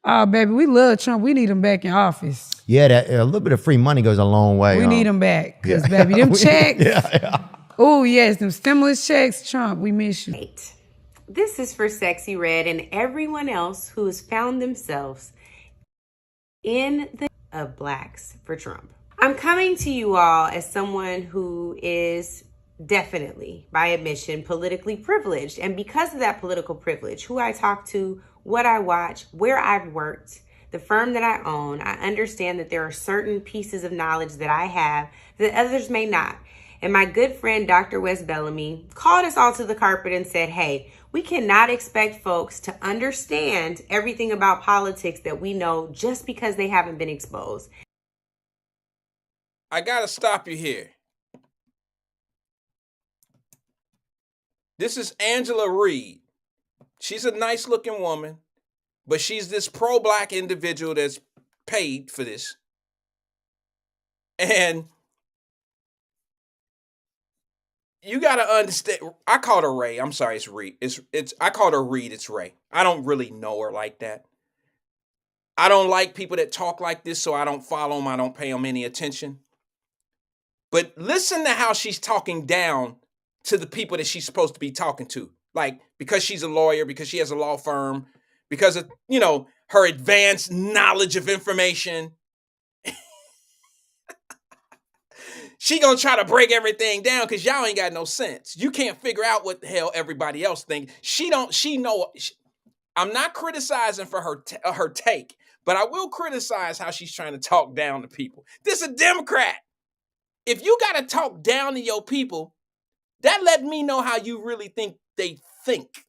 [SPEAKER 5] oh baby, we love Trump. We need him back in office.
[SPEAKER 4] Yeah, that a little bit of free money goes a long way.
[SPEAKER 5] We need him back. Cause baby, them checks.
[SPEAKER 4] Yeah.
[SPEAKER 5] Oh yes, them stimulus checks, Trump, we miss you.
[SPEAKER 6] This is for Sexy Red and everyone else who has found themselves in the of blacks for Trump. I'm coming to you all as someone who is definitely, by admission, politically privileged. And because of that political privilege, who I talk to, what I watch, where I've worked, the firm that I own, I understand that there are certain pieces of knowledge that I have that others may not. And my good friend, Dr. Wes Bellamy, called us all to the carpet and said, hey, we cannot expect folks to understand everything about politics that we know just because they haven't been exposed.
[SPEAKER 2] I got to stop you here. This is Angela Reed. She's a nice looking woman. but she's this pro-black individual that's paid for this. And you got to understand, I called her Ray. I'm sorry, it's Reed. I called her Reed, it's Ray. I don't really know her like that. I don't like people that talk like this, so I don't follow them. I don't pay them any attention. But listen to how she's talking down to the people that she's supposed to be talking to. Like, because she's a lawyer, because she has a law firm, because of, her advanced knowledge of information. She gonna try to break everything down because y'all ain't got no sense. You can't figure out what the hell everybody else thinks. I'm not criticizing for her take, but I will criticize how she's trying to talk down to people. This is a Democrat. If you got to talk down to your people, that let me know how you really think they think.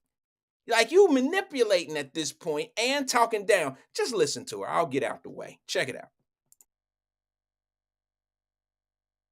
[SPEAKER 2] Like, you manipulating at this point and talking down. Just listen to her. I'll get out the way. Check it out.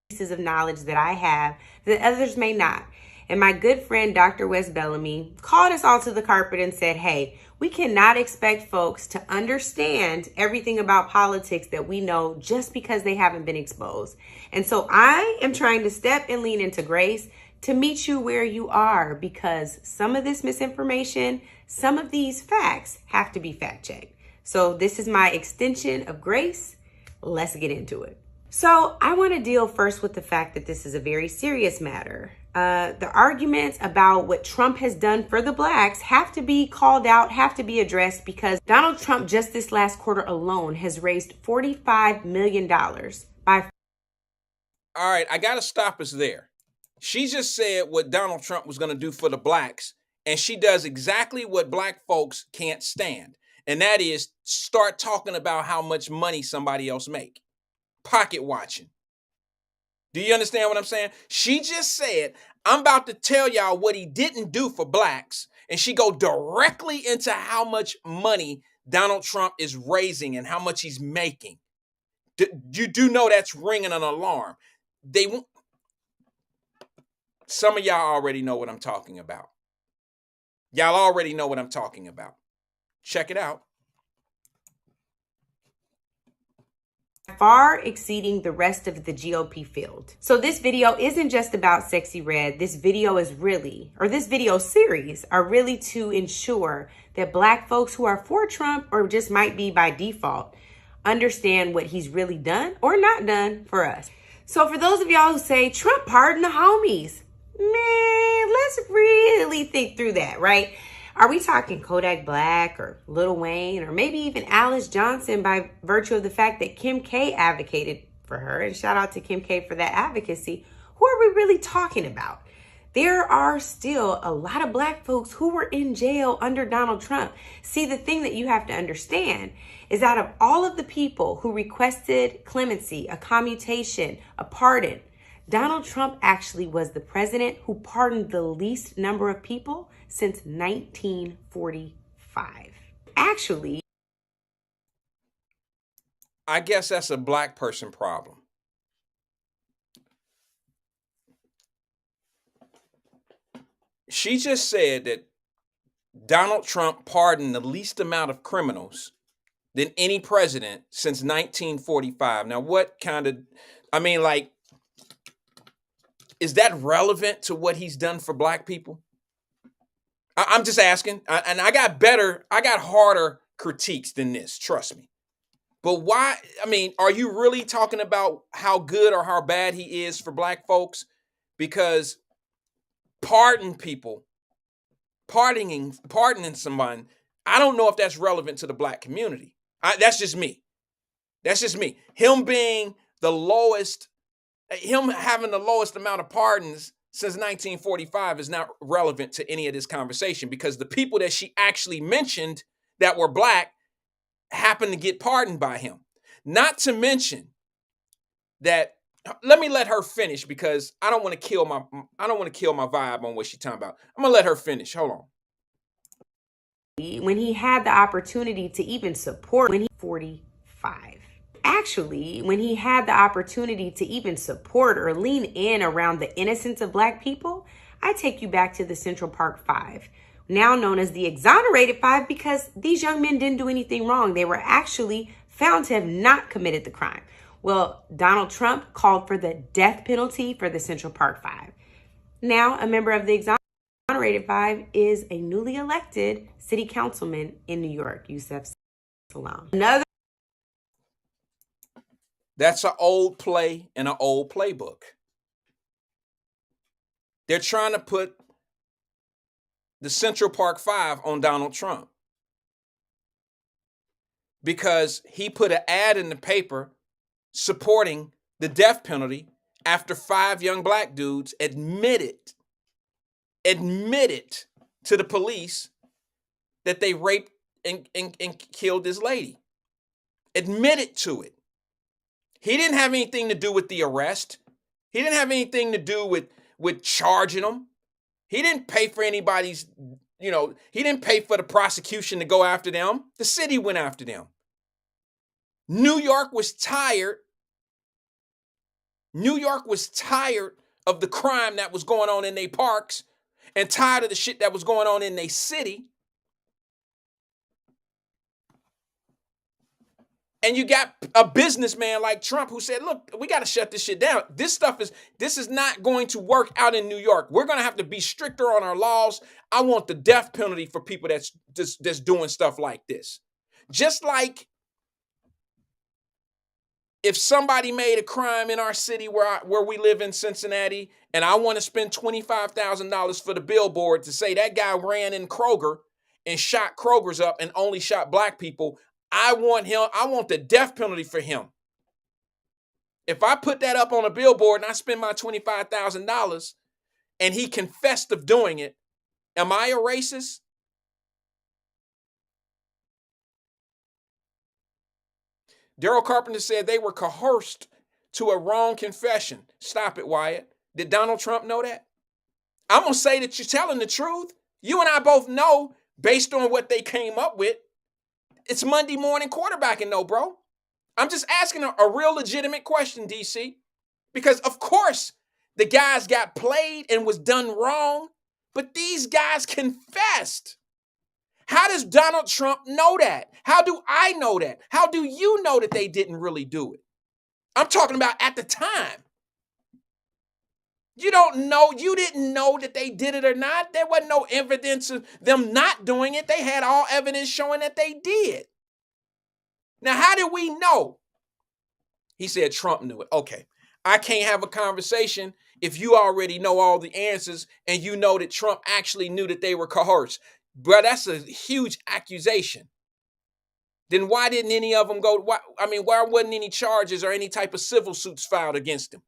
[SPEAKER 6] Pieces of knowledge that I have that others may not. And my good friend, Dr. Wes Bellamy, called us all to the carpet and said, hey, we cannot expect folks to understand everything about politics that we know just because they haven't been exposed. And so I am trying to step and lean into grace to meet you where you are, because some of this misinformation, some of these facts have to be fact checked. So this is my extension of grace. Let's get into it. So I want to deal first with the fact that this is a very serious matter. The arguments about what Trump has done for the blacks have to be called out, have to be addressed, because Donald Trump just this last quarter alone has raised $45 million by...
[SPEAKER 2] All right, I got to stop us there. She just said what Donald Trump was going to do for the blacks, and she does exactly what black folks can't stand, and that is start talking about how much money somebody else make. Pocket watching. Do you understand what I'm saying? She just said, I'm about to tell y'all what he didn't do for blacks, and she go directly into how much money Donald Trump is raising and how much he's making. You do know that's ringing an alarm. Some of y'all already know what I'm talking about. Y'all already know what I'm talking about. Check it out.
[SPEAKER 6] Far exceeding the rest of the GOP field. So this video isn't just about Sexy Red. This video series are really to ensure that black folks who are for Trump, or just might be by default, understand what he's really done or not done for us. So for those of y'all who say Trump pardoned the homies, man, let's really think through that, right? Are we talking Kodak Black or Lil Wayne or maybe even Alice Johnson by virtue of the fact that Kim K advocated for her? And shout out to Kim K for that advocacy. Who are we really talking about? There are still a lot of black folks who were in jail under Donald Trump. See, the thing that you have to understand is out of all of the people who requested clemency, a commutation, a pardon, Donald Trump actually was the president who pardoned the least number of people since 1945. Actually,
[SPEAKER 2] I guess that's a black person problem. She just said that Donald Trump pardoned the least amount of criminals than any president since 1945. Now, is that relevant to what he's done for black people? I'm just asking. And I got harder critiques than this, trust me. But why? Are you really talking about how good or how bad he is for black folks? Because pardoning someone, I don't know if that's relevant to the black community. That's just me. Him having the lowest amount of pardons since 1945 is not relevant to any of this conversation, because the people that she actually mentioned that were black happened to get pardoned by him. Not to mention that, let me let her finish, because I don't want to kill my vibe on what she's talking about. I'm gonna let her finish. Hold on.
[SPEAKER 6] when he had the opportunity to even support, when he 45. Actually, when he had the opportunity to even support or lean in around the innocence of black people, I take you back to the Central Park Five, now known as the exonerated five, because these young men didn't do anything wrong. They were actually found to have not committed the crime. Well, Donald Trump called for the death penalty for the Central Park Five. Now, a member of the exonerated five is a newly elected city councilman in New York, Yusef Salaam.
[SPEAKER 2] That's an old play and an old playbook. They're trying to put the Central Park Five on Donald Trump because he put an ad in the paper supporting the death penalty after 5 young black dudes admitted to the police that they raped and killed this lady. Admitted to it. He didn't have anything to do with the arrest. He didn't have anything to do with charging them. He didn't pay for anybody's, he didn't pay for the prosecution to go after them. The city went after them. New York was tired. New York was tired of the crime that was going on in their parks and tired of the shit that was going on in their city. And you got a businessman like Trump who said, look, we got to shut this shit down. This is not going to work out in New York. We're going to have to be stricter on our laws. I want the death penalty for people that's doing stuff like this. Just like if somebody made a crime in our city where we live in Cincinnati, and I want to spend $25,000 for the billboard to say that guy ran in Kroger and shot Kroger's up and only shot black people, I want the death penalty for him. If I put that up on a billboard and I spend my $25,000 and he confessed of doing it, am I a racist? Daryl Carpenter said they were coerced to a wrong confession. Stop it, Wyatt. Did Donald Trump know that? I'm going to say that you're telling the truth. You and I both know, based on what they came up with, it's Monday morning quarterbacking though, bro. I'm just asking a real legitimate question, DC. Because of course the guys got played and was done wrong, but these guys confessed. How does Donald Trump know that? How do I know that? How do you know that they didn't really do it? I'm talking about at the time. You didn't know that they did it or not. There wasn't no evidence of them not doing it. They had all evidence showing that they did. Now, how did we know? He said Trump knew it. Okay, I can't have a conversation if you already know all the answers and you know that Trump actually knew that they were coerced. Bro, that's a huge accusation. Then why didn't any of them go? Why wasn't any charges or any type of civil suits filed against him?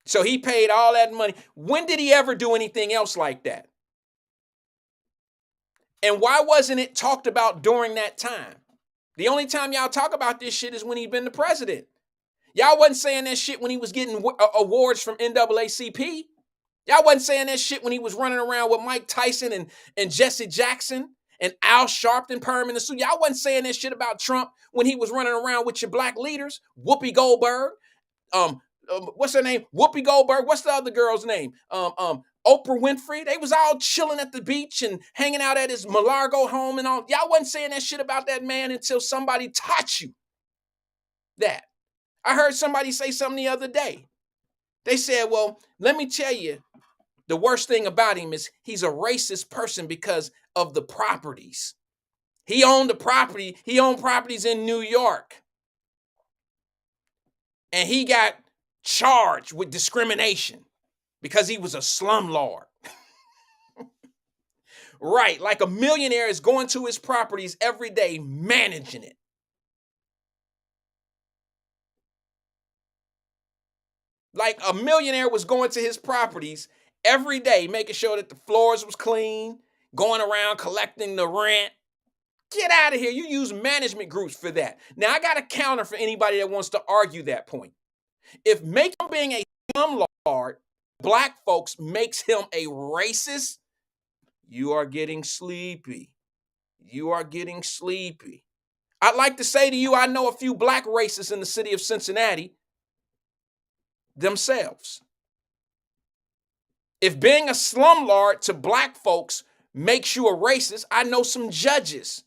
[SPEAKER 2] So he paid all that money. When did he ever do anything else like that? And why wasn't it talked about during that time? The only time y'all talk about this shit is when he's been the president. Y'all wasn't saying that shit when he was getting awards from NAACP. Y'all wasn't saying that shit when he was running around with Mike Tyson and Jesse Jackson and Al Sharpton, perm in the suit. Y'all wasn't saying that shit about Trump when he was running around with your black leaders, Whoopi Goldberg, what's her name? Whoopi Goldberg. What's the other girl's name? Oprah Winfrey. They was all chilling at the beach and hanging out at his Malargo home and all. Y'all wasn't saying that shit about that man until somebody taught you that. I heard somebody say something the other day. They said, well, let me tell you, the worst thing about him is he's a racist person because of the properties. He owned the property. He owned properties in New York. And he got charged with discrimination because he was a slumlord. Right, like a millionaire is going to his properties every day, managing it. Like a millionaire was going to his properties every day, making sure that the floors was clean, going around collecting the rent. Get out of here. You use management groups for that. Now, I got a counter for anybody that wants to argue that point. If making him being a slumlord, black folks, makes him a racist, you are getting sleepy. You are getting sleepy. I'd like to say to you, I know a few black racists in the city of Cincinnati themselves. If being a slumlord to black folks makes you a racist, I know some judges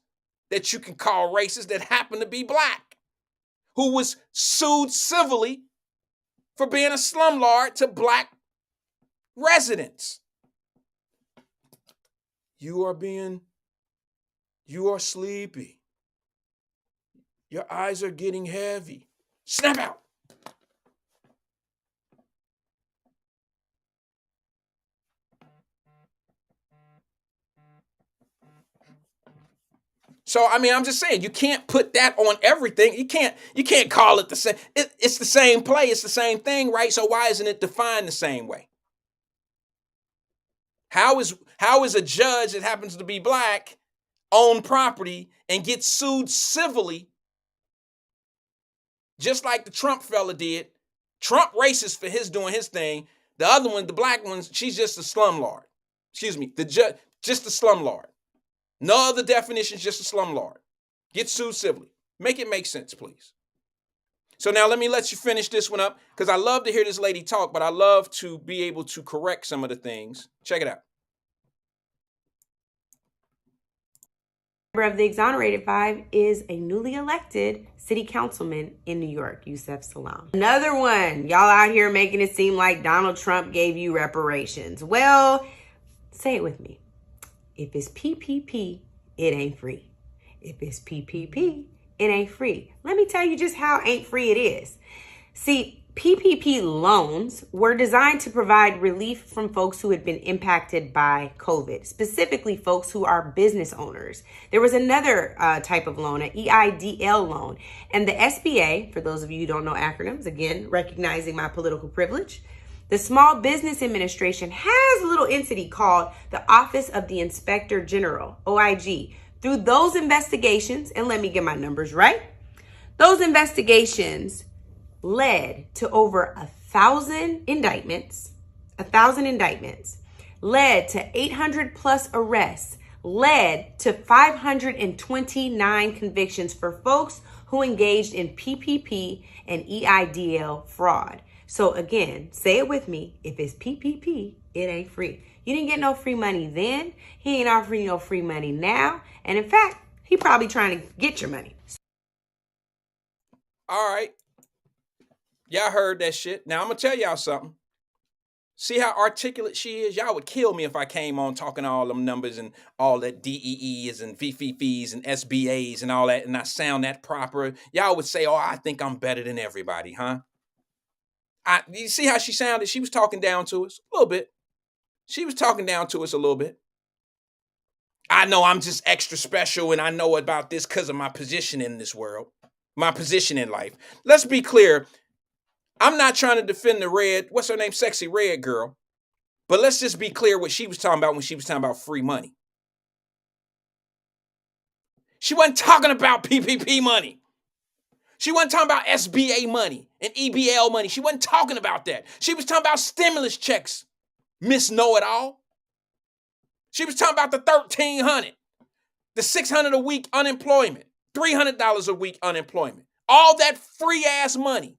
[SPEAKER 2] that you can call racist that happen to be black, who was sued civilly for being a slumlord to black residents. You are sleepy. Your eyes are getting heavy. Snap out. So, I mean, I'm just saying, you can't put that on everything. You can't call it the same. It's the same play. It's the same thing, right? So why isn't it defined the same way? How is a judge that happens to be black own property and get sued civilly, just like the Trump fella did? Trump racist for his doing his thing. The other one, the black one, she's just a slumlord. Excuse me, the judge, just a slumlord. No other definitions, just a slumlord. Get sued civilly. Make it make sense, please. So now let you finish this one up, because I love to hear this lady talk, but I love to be able to correct some of the things. Check it out.
[SPEAKER 6] Member of the exonerated five is a newly elected city councilman in New York, Yusef Salaam. Another one, y'all out here making it seem like Donald Trump gave you reparations. Well, say it with me. If it's PPP, it ain't free. If it's PPP, it ain't free. Let me tell you just how ain't free it is. See, PPP loans were designed to provide relief from folks who had been impacted by COVID, specifically folks who are business owners. There was another type of loan, an EIDL loan. And the SBA, for those of you who don't know acronyms, again, recognizing my political privilege, the Small Business Administration has a little entity called the Office of the Inspector General, OIG. Through those investigations, and let me get my numbers right, those investigations led to over 1,000 indictments, led to 800 plus arrests, led to 529 convictions for folks who engaged in PPP and EIDL fraud. So again, say it with me. If it's PPP, it ain't free. You didn't get no free money then. He ain't offering you no free money now. And in fact, he probably trying to get your money.
[SPEAKER 2] All right. Y'all heard that shit. Now I'm going to tell y'all something. See how articulate she is? Y'all would kill me if I came on talking all them numbers and all that DEEs and VFFs and SBAs and all that, and I sound that proper. Y'all would say, oh, I think I'm better than everybody, huh? You see how she sounded? She was talking down to us a little bit. She was talking down to us a little bit. I know I'm just extra special and I know about this because of my position in this world, my position in life. Let's be clear. I'm not trying to defend the red, what's her name, sexy red girl. But let's just be clear what she was talking about when she was talking about free money. She wasn't talking about PPP money. She wasn't talking about SBA money and EBL money. She wasn't talking about that. She was talking about stimulus checks, Miss Know-It-All. She was talking about the $1,300, the $600 a week unemployment, $300 a week unemployment, all that free ass money.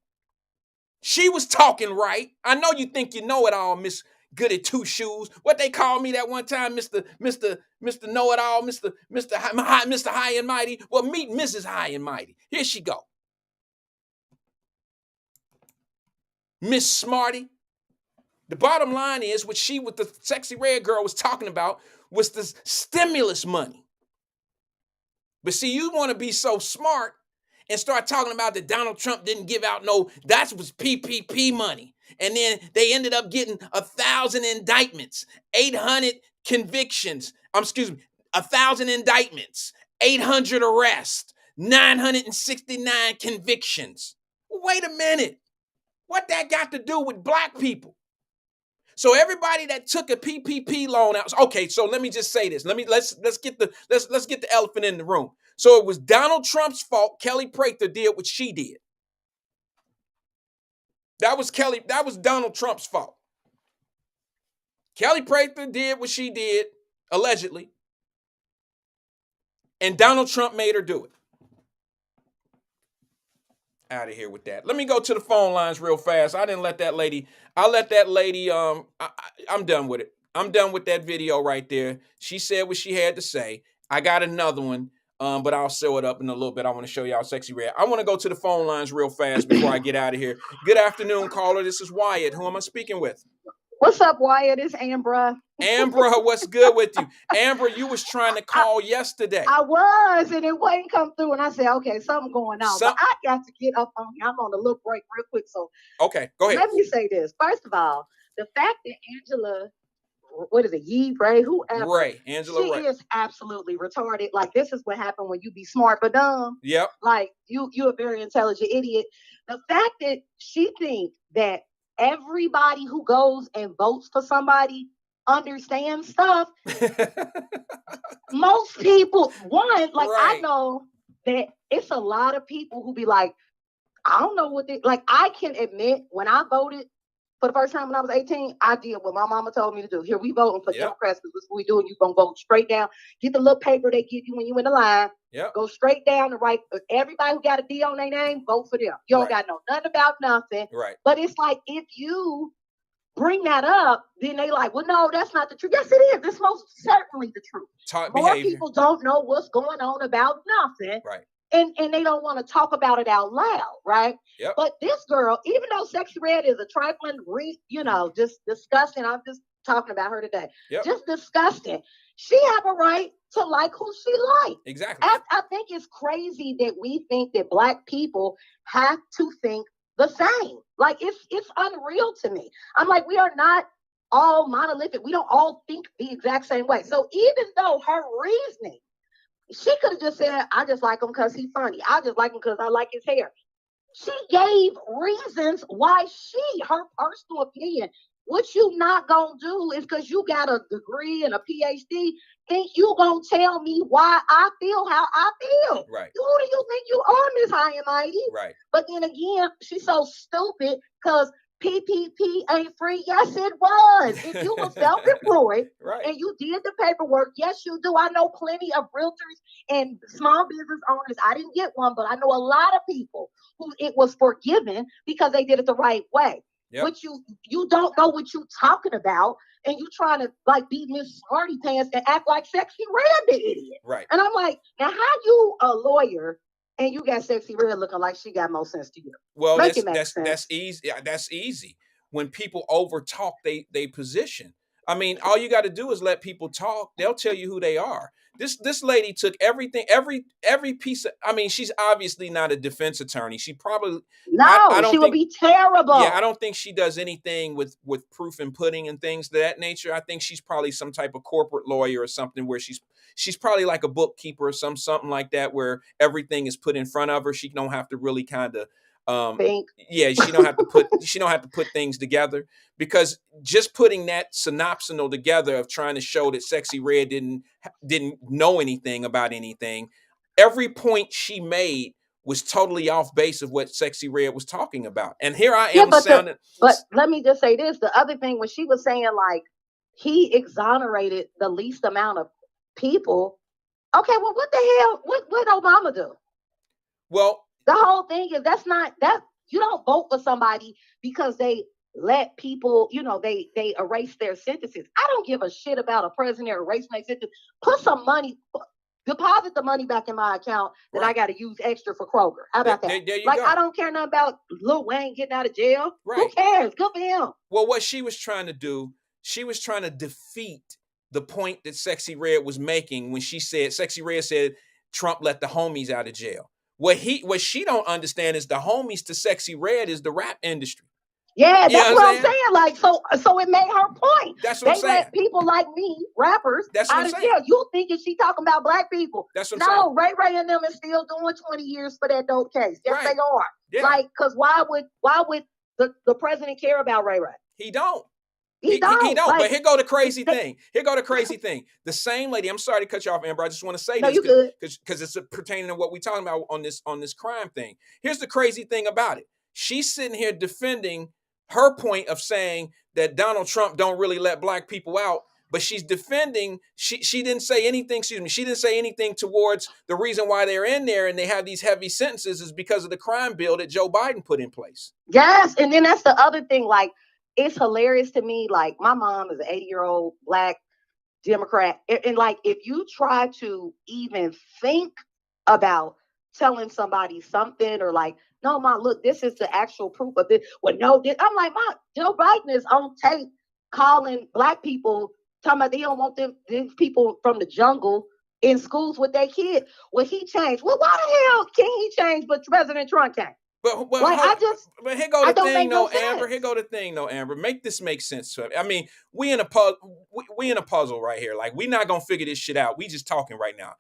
[SPEAKER 2] She was talking right. I know you think you know it all, Miss Good at Two Shoes. What they called me that one time, Mr. Know It All, Mr. High and Mighty. Well, meet Mrs. High and Mighty. Here she go. Miss Smarty. The bottom line is what the sexy red girl was talking about was the stimulus money. But see, you want to be so smart and start talking about that Donald Trump didn't give out that was PPP money. And then they ended up getting 1,000 indictments, 800 convictions. 1,000 indictments, 800 arrests, 969 convictions. Wait a minute. What that got to do with black people? So everybody that took a PPP loan out. Okay, so let me just say this. Let's get the elephant in the room. So it was Donald Trump's fault Kelly Prather did what she did. That was Donald Trump's fault. Kelly Prather did what she did, allegedly. And Donald Trump made her do it. out of here with that. Let me go to the phone lines real fast. I didn't let that lady. I'm done with it. I'm done with that video right there. She said what she had to say. I got another one, but I'll sew it up in a little bit. I want to show y'all Sexy Red. I want to go to the phone lines real fast before I get out of here. Good afternoon, caller. This is Wyatt. Who am I speaking with?
[SPEAKER 7] What's up, Wyatt? It's Ambra.
[SPEAKER 2] Ambra, what's good with you? Ambra, you was trying to call yesterday.
[SPEAKER 7] I was, and it wouldn't come through. And I said, okay, something going on. But I got to get up on here. I'm on a little break real quick. So
[SPEAKER 2] okay, go ahead.
[SPEAKER 7] Let me say this. First of all, the fact that Angela, what is it, Ray, whoever.
[SPEAKER 2] Angela Ray.
[SPEAKER 7] She is absolutely retarded. Like, this is what happened when you be smart but dumb.
[SPEAKER 2] Yep.
[SPEAKER 7] Like, you're a very intelligent idiot. The fact that she thinks that everybody who goes and votes for somebody understands stuff. Most people, I know that it's a lot of people who be like, I don't know what they, like, I can admit when I voted for the first time when I was 18, I did what my mama told me to do. Here, we voting for Democrats because this is what we do, and you're going to go straight down. Get the little paper they give you when you in the line.
[SPEAKER 2] Yep.
[SPEAKER 7] Go straight down and write. Everybody who got a D on their name, vote for them. You don't got to know nothing about nothing.
[SPEAKER 2] Right.
[SPEAKER 7] But it's like, if you bring that up, then they like, well, no, that's not the truth. Yes, it is. It's most certainly the truth. More people don't know what's going on about nothing.
[SPEAKER 2] Right.
[SPEAKER 7] And they don't want to talk about it out loud, right?
[SPEAKER 2] Yep.
[SPEAKER 7] But this girl, even though Sexy Red is a trifling, just disgusting. I'm just talking about her today.
[SPEAKER 2] Yep.
[SPEAKER 7] Just disgusting. She have a right to like who she like.
[SPEAKER 2] Exactly.
[SPEAKER 7] I think it's crazy that we think that Black people have to think the same. Like, it's unreal to me. I'm like, we are not all monolithic. We don't all think the exact same way. So even though her reasoning, she could have just said, I just like him because he's funny. I just like him because I like his hair. She gave reasons why her personal opinion. What you not going to do is because you got a degree and a PhD, think you going to tell me why I feel how I feel.
[SPEAKER 2] Right.
[SPEAKER 7] Who do you think you are, Miss High and Mighty?
[SPEAKER 2] Right.
[SPEAKER 7] But then again, she's so stupid because PPP ain't free. Yes, it was. If you were self-employed
[SPEAKER 2] right.
[SPEAKER 7] and you did the paperwork, yes, you do. I know plenty of realtors and small business owners. I didn't get one, but I know a lot of people who it was forgiven because they did it the right way.
[SPEAKER 2] Yep.
[SPEAKER 7] But you don't know what you're talking about, and you trying to like be Miss Smarty Pants and act like Sexy Red the idiot.
[SPEAKER 2] Right.
[SPEAKER 7] And I'm like, now how you a lawyer and you got Sexy Red looking like she got more sense to you?
[SPEAKER 2] Well, that's easy. That's easy. When people over talk they position. I mean, all you got to do is let people talk. They'll tell you who they are. This lady took everything, every piece of. I mean, she's obviously not a defense attorney. She probably
[SPEAKER 7] she would be terrible.
[SPEAKER 2] Yeah, I don't think she does anything with proof and pudding and things of that nature. I think she's probably some type of corporate lawyer or something where she's probably like a bookkeeper or something like that where everything is put in front of her. She don't have to really kind of. She don't have to put things together, because just putting that synopsinal together of trying to show that Sexy Red didn't know anything about anything, every point she made was totally off base of what Sexy Red was talking about. And here I am sounding.
[SPEAKER 7] But let me just say this: the other thing when she was saying like he exonerated the least amount of people. Okay, well, what the hell? What Obama do?
[SPEAKER 2] Well.
[SPEAKER 7] The whole thing is that you don't vote for somebody because they let people, they erase their sentences. I don't give a shit about a president erasing their sentence. Put some money, deposit the money back in my account that I got to use extra for Kroger. How about that?
[SPEAKER 2] There you go.
[SPEAKER 7] I don't care nothing about Lil Wayne getting out of jail.
[SPEAKER 2] Right.
[SPEAKER 7] Who cares? Good for him.
[SPEAKER 2] Well, what she was trying to do, she was trying to defeat the point that Sexy Red was making when Sexy Red said Trump let the homies out of jail. What she don't understand is the homies to Sexy Red is the rap industry.
[SPEAKER 7] Yeah, that's what I'm saying. Like, so it made her point.
[SPEAKER 2] That's what I'm saying.
[SPEAKER 7] They let people like me, rappers, out of jail. You thinking she talking about Black people?
[SPEAKER 2] That's what I'm saying.
[SPEAKER 7] No, Ray and them is still doing 20 years for that dope case. Yes, they are.
[SPEAKER 2] Yeah.
[SPEAKER 7] Like, because why would the president care about Ray?
[SPEAKER 2] He don't.
[SPEAKER 7] He don't.
[SPEAKER 2] Like, but here go the crazy thing. The same lady. I'm sorry to cut you off, Amber. I just want to say this because it's pertaining to what we're talking about on this crime thing. Here's the crazy thing about it. She's sitting here defending her point of saying that Donald Trump don't really let Black people out, but she's defending. She didn't say anything. Excuse me. She didn't say anything towards the reason why they're in there and they have these heavy sentences is because of the crime bill that Joe Biden put in place.
[SPEAKER 7] Yes, and then that's the other thing. Like, it's hilarious to me. Like, my mom is an 80-year-old Black Democrat, and like, if you try to even think about telling somebody something or like, no, ma, look, this is the actual proof of this. Well, no, I'm like, ma, Joe Biden is on tape calling Black people, talking about they don't want these people from the jungle in schools with their kids. Well, he changed. Well, why the hell can he change, but President Trump can't?
[SPEAKER 2] But
[SPEAKER 7] Like,
[SPEAKER 2] but here go the
[SPEAKER 7] don't
[SPEAKER 2] thing,
[SPEAKER 7] make no
[SPEAKER 2] though, Amber.
[SPEAKER 7] sense.
[SPEAKER 2] Here go the thing, though, Amber. Make this make sense to it. I mean, we in a puzzle right here. Like, we not gonna figure this shit out. We just talking right now.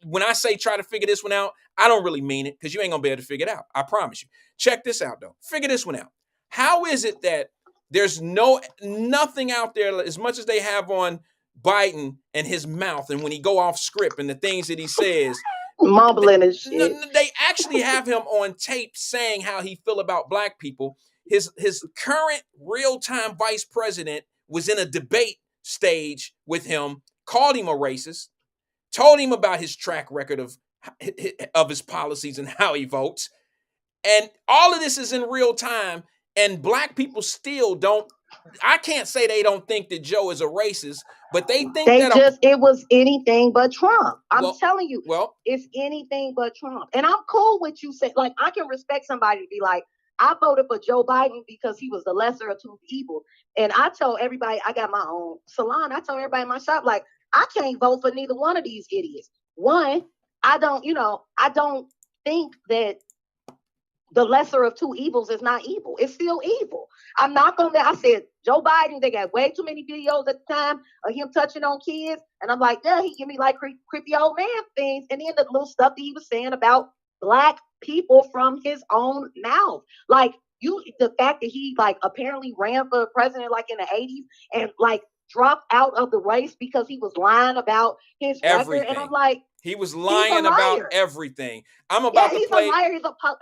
[SPEAKER 2] When I say try to figure this one out, I don't really mean it because you ain't gonna be able to figure it out. I promise you. Check this out, though. Figure this one out. How is it that there's nothing out there as much as they have on Biden and his mouth, and when he go off script and the things that he says?
[SPEAKER 7] Mumbling and shit.
[SPEAKER 2] They actually have him on tape saying how he feel about Black people. His current real-time vice president was in a debate stage with him, called him a racist, told him about his track record of his policies and how he votes. And all of this is in real time, and Black people still don't. I can't say they don't think that Joe is a racist, but they think
[SPEAKER 7] it was anything but Trump. I'm telling you, it's anything but Trump. And I'm cool with you saying, like, I can respect somebody to be like, I voted for Joe Biden because he was the lesser of two evils. And I tell everybody, I got my own salon. I tell everybody in my shop, like, I can't vote for neither one of these idiots. One, I don't think that the lesser of two evils is not evil. It's still evil. I'm not gonna. I said Joe Biden. They got way too many videos at the time of him touching on kids, and I'm like, yeah, he give me like creepy old man things, and then the little stuff that he was saying about Black people from his own mouth, like the fact that he like apparently ran for president like in the 80s and like dropped out of the race because he was lying about his
[SPEAKER 2] everything.
[SPEAKER 7] record, and I'm like,
[SPEAKER 2] he was lying about everything. I'm about to play.
[SPEAKER 7] He's a liar.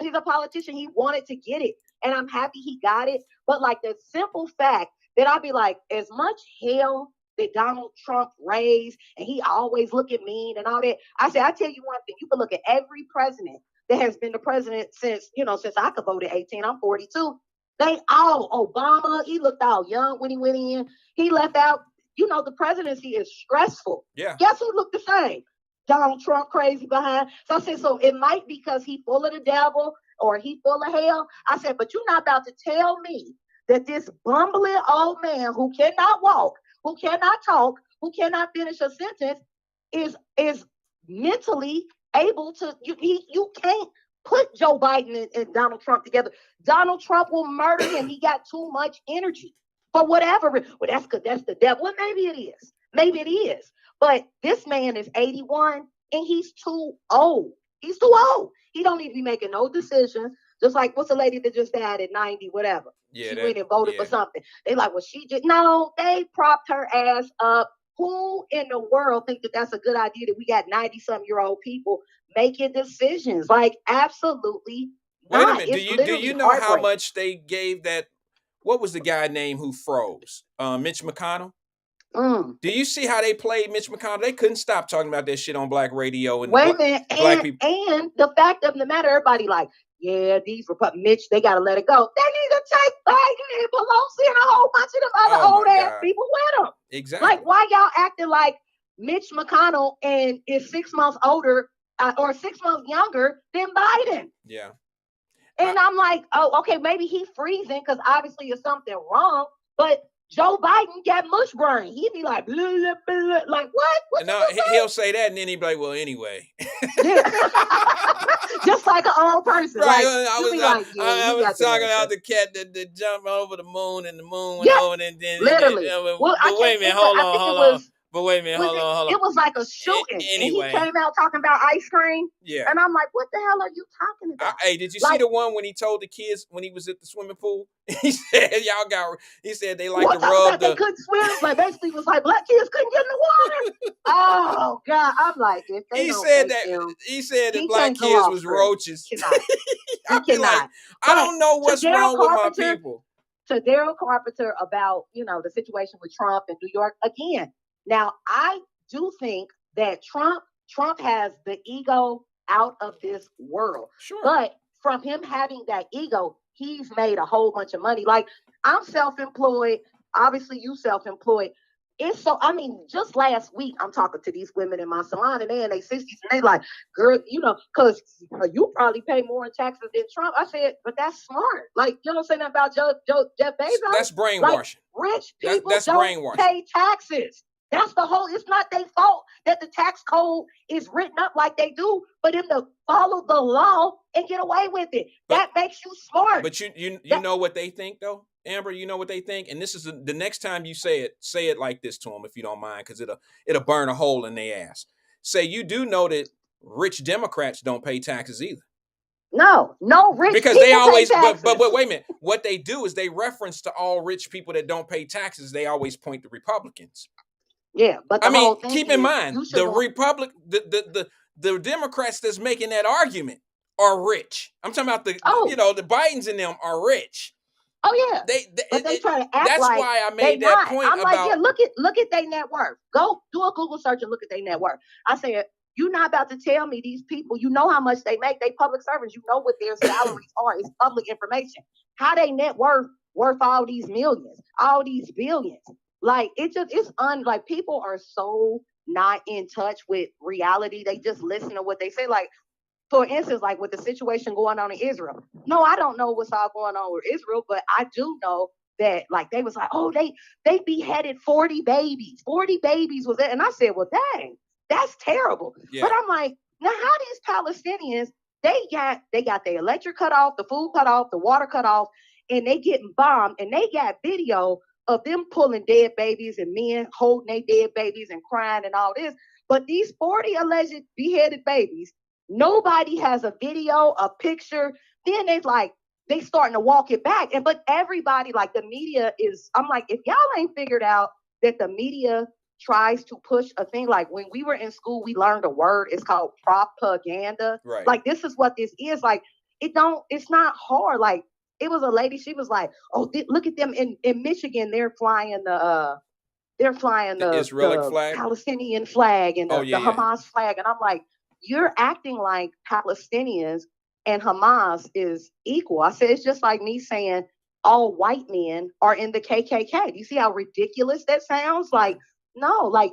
[SPEAKER 7] He's a politician. He wanted to get it, and I'm happy he got it. But like the simple fact that I'd be like, as much hell that Donald Trump raised, and he always looking mean and all that. I said, I tell you one thing: you can look at every president that has been the president since I could vote at 18. I'm 42. They all, Obama, he looked all young when he went in. He left out. The presidency is stressful.
[SPEAKER 2] Yeah.
[SPEAKER 7] Guess who looked the same? Donald Trump crazy behind. So I said, so it might be because he full of the devil or he full of hell. I said, but you're not about to tell me that this bumbling old man who cannot walk, who cannot talk, who cannot finish a sentence is mentally able to, you can't put Joe Biden and Donald Trump together. Donald Trump will murder him. He got too much energy for whatever. Well, that's because that's the devil. Well, maybe it is. Maybe it is. But this man is 81 and he's too old. He's too old. He don't need to be making no decisions. Just like what's the lady that just died at 90, whatever.
[SPEAKER 2] Yeah,
[SPEAKER 7] she went and voted for something. They like, well, she just no. They propped her ass up. Who in the world think that that's a good idea that we got 90-some-year-old people making decisions? Like, absolutely not.
[SPEAKER 2] Wait a minute. Do you know how much they gave that? What was the guy name who froze? Mitch McConnell. Do you see how they played Mitch McConnell? They couldn't stop talking about that shit on Black radio and
[SPEAKER 7] Wait a minute.
[SPEAKER 2] Black people.
[SPEAKER 7] And the fact of the matter, everybody like, yeah, these Mitch, they gotta let it go. They need to take Biden and Pelosi and a whole bunch of them other old ass people with them.
[SPEAKER 2] Exactly.
[SPEAKER 7] Like, why y'all acting like Mitch McConnell and is 6 months older or 6 months younger than Biden?
[SPEAKER 2] Yeah.
[SPEAKER 7] And I'm like, oh, okay, maybe he's freezing because obviously there's something wrong, but Joe Biden got mush brain. He'd be like, blah, blah, blah. Like, what?
[SPEAKER 2] No, he'll say that, and then he'd be like, well, anyway.
[SPEAKER 7] Just like an old person.
[SPEAKER 2] Right.
[SPEAKER 7] Like,
[SPEAKER 2] I was talking about the cat that jumped over the moon, and the moon went over, and then
[SPEAKER 7] literally.
[SPEAKER 2] Wait a minute, hold on. But wait a minute, hold on.
[SPEAKER 7] It was like a shooting.
[SPEAKER 2] Anyway.
[SPEAKER 7] And he came out talking about ice cream.
[SPEAKER 2] Yeah.
[SPEAKER 7] And I'm like, what the hell are you talking about?
[SPEAKER 2] Hey, did you see the one when he told the kids when he was at the swimming pool? He said they like to rub
[SPEAKER 7] they couldn't swim. Like, basically was like, Black kids couldn't get in the water. Oh God. I'm like, if they
[SPEAKER 2] he said that Black kids was roaches.
[SPEAKER 7] He cannot.
[SPEAKER 2] Like, I don't know what's wrong with my people.
[SPEAKER 7] To Daryl Carpenter about, the situation with Trump in New York, again, Now, I do think that Trump has the ego out of this world.
[SPEAKER 2] Sure.
[SPEAKER 7] But from him having that ego, he's made a whole bunch of money. Like, I'm self-employed. Obviously, you self-employed. It's so, I mean, just last week, I'm talking to these women in my salon, and they in their 60s, and they like, girl, because you probably pay more in taxes than Trump. I said, but that's smart. Like, you don't say nothing about Jeff Bezos.
[SPEAKER 2] That's brainwashing.
[SPEAKER 7] Like, rich people
[SPEAKER 2] that's
[SPEAKER 7] don't
[SPEAKER 2] brainwashing.
[SPEAKER 7] pay taxes. That's the whole, it's not their fault that the tax code is written up like they do, for them to follow the law and get away with it. That makes you smart.
[SPEAKER 2] But you know what they think, though, Amber? You know what they think? And this is the next time you say it like this to them, if you don't mind, because it'll burn a hole in their ass. Say, you do know that rich Democrats don't pay taxes either.
[SPEAKER 7] No rich
[SPEAKER 2] because
[SPEAKER 7] people
[SPEAKER 2] they always
[SPEAKER 7] pay taxes.
[SPEAKER 2] but wait a minute. What they do is they reference to all rich people that don't pay taxes. They always point to Republicans.
[SPEAKER 7] Yeah, but
[SPEAKER 2] I mean, keep in mind the the Democrats that's making that argument are rich. I'm talking about the Bidens and them are rich.
[SPEAKER 7] Oh yeah, but they try to act
[SPEAKER 2] that's
[SPEAKER 7] like
[SPEAKER 2] why I made that point.
[SPEAKER 7] I'm like, yeah, look at their net worth. Go do a Google search and look at their net worth. I said, you're not about to tell me these people, you know how much they make. They public servants, you know what their salaries are. It's public information. How they net worth all these millions, all these billions. Like, it's like, people are so not in touch with reality. They just listen to what they say. Like, for instance, like with the situation going on in Israel. No, I don't know what's all going on with Israel, but I do know that, like, they was like, oh, they beheaded 40 babies. 40 babies was it? And I said, well, dang, that's terrible. Yeah. But I'm like, now how these Palestinians, they got their electric cut off, the food cut off, the water cut off, and they getting bombed, and they got video of them pulling dead babies and men holding their dead babies and crying and all this. But these 40 alleged beheaded babies, nobody has a video, a picture. Then they starting to walk it back. But everybody, like the media I'm like, if y'all ain't figured out that the media tries to push a thing, like when we were in school, we learned a word. It's called propaganda.
[SPEAKER 2] Right.
[SPEAKER 7] Like, this is what this is. Like, it's not hard. Like, it was a lady, she was like, oh, look at them in Michigan. They're flying the
[SPEAKER 2] Israeli flag,
[SPEAKER 7] Palestinian flag, and the Hamas flag. And I'm like, you're acting like Palestinians and Hamas is equal. I said, it's just like me saying all white men are in the KKK. Do you see how ridiculous that sounds? Like, no, like,